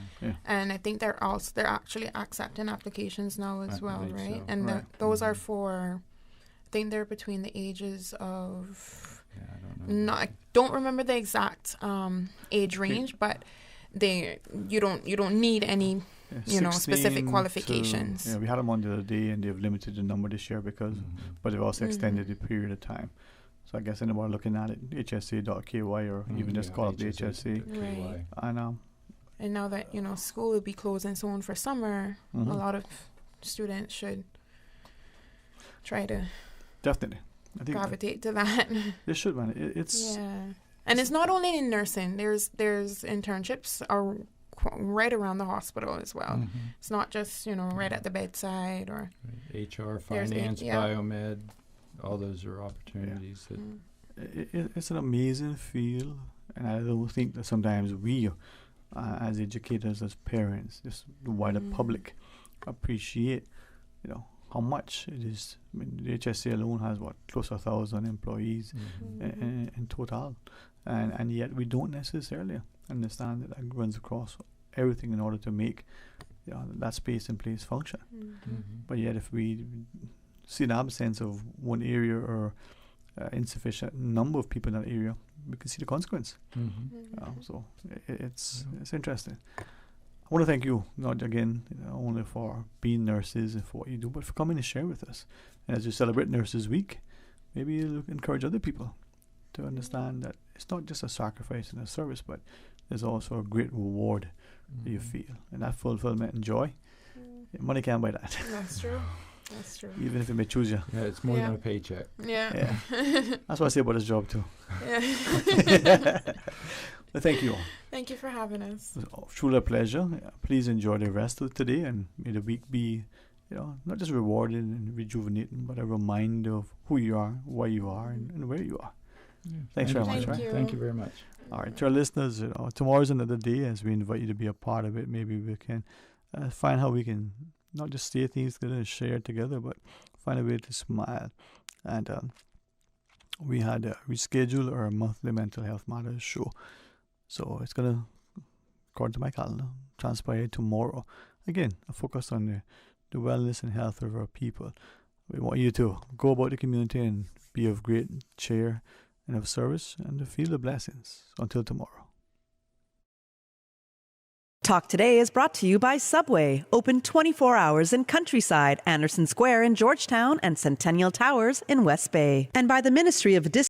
And I think they're actually accepting applications now as well, right? So. And those are for, I think they're between the ages of, I don't remember the exact age range, but you don't need any specific qualifications. We had them on the other day, and they've limited the number this year but they've also extended the period of time. So I guess anyone looking at it, hsa.ky or even just call up the HSA. Right. And now that, school will be closing soon for summer, a lot of students should try to definitely gravitate to that. They should, man. It's and it's not only in nursing. There's internships are right around the hospital as well. It's not just, right at the bedside or... HR, finance, biomed, all those are opportunities. It's an amazing field, and I don't think that sometimes we, as educators, as parents, just the wider public, appreciate, how much it is. I mean, the HSA alone has close to 1,000 employees in total, and yet we don't necessarily understand that runs across everything in order to make that space and place function. But yet, if we see an absence of one area or insufficient number of people in that area, we can see the consequence. So it's interesting. I want to thank you, not again only for being nurses and for what you do, but for coming and share with us. And as you celebrate Nurses Week, maybe you'll encourage other people to understand that it's not just a sacrifice and a service, but there's also a great reward that you feel, and that fulfillment and joy. Money can't buy that. That's true. That's true. Even if it may choose you. Yeah, it's more than a paycheck. Yeah. That's what I say about this job too. Yeah. But thank you all. Thank you for having us. It was truly a pleasure. Please enjoy the rest of today, and may the week be, not just rewarding and rejuvenating, but a reminder of who you are, why you are, and where you are. Thanks very much. Thank you very much. All right, to our listeners, tomorrow's another day as we invite you to be a part of it. Maybe we can find how we can not just say things together and share together, but find a way to smile. And we had rescheduled our monthly Mental Health Matters show. So it's going to, according to my calendar, transpire tomorrow. Again, a focus on the wellness and health of our people. We want you to go about the community and be of great cheer and of service and to feel the blessings. Until tomorrow. Talk Today is brought to you by Subway, open 24 hours in Countryside, Anderson Square in Georgetown, and Centennial Towers in West Bay. And by the Ministry of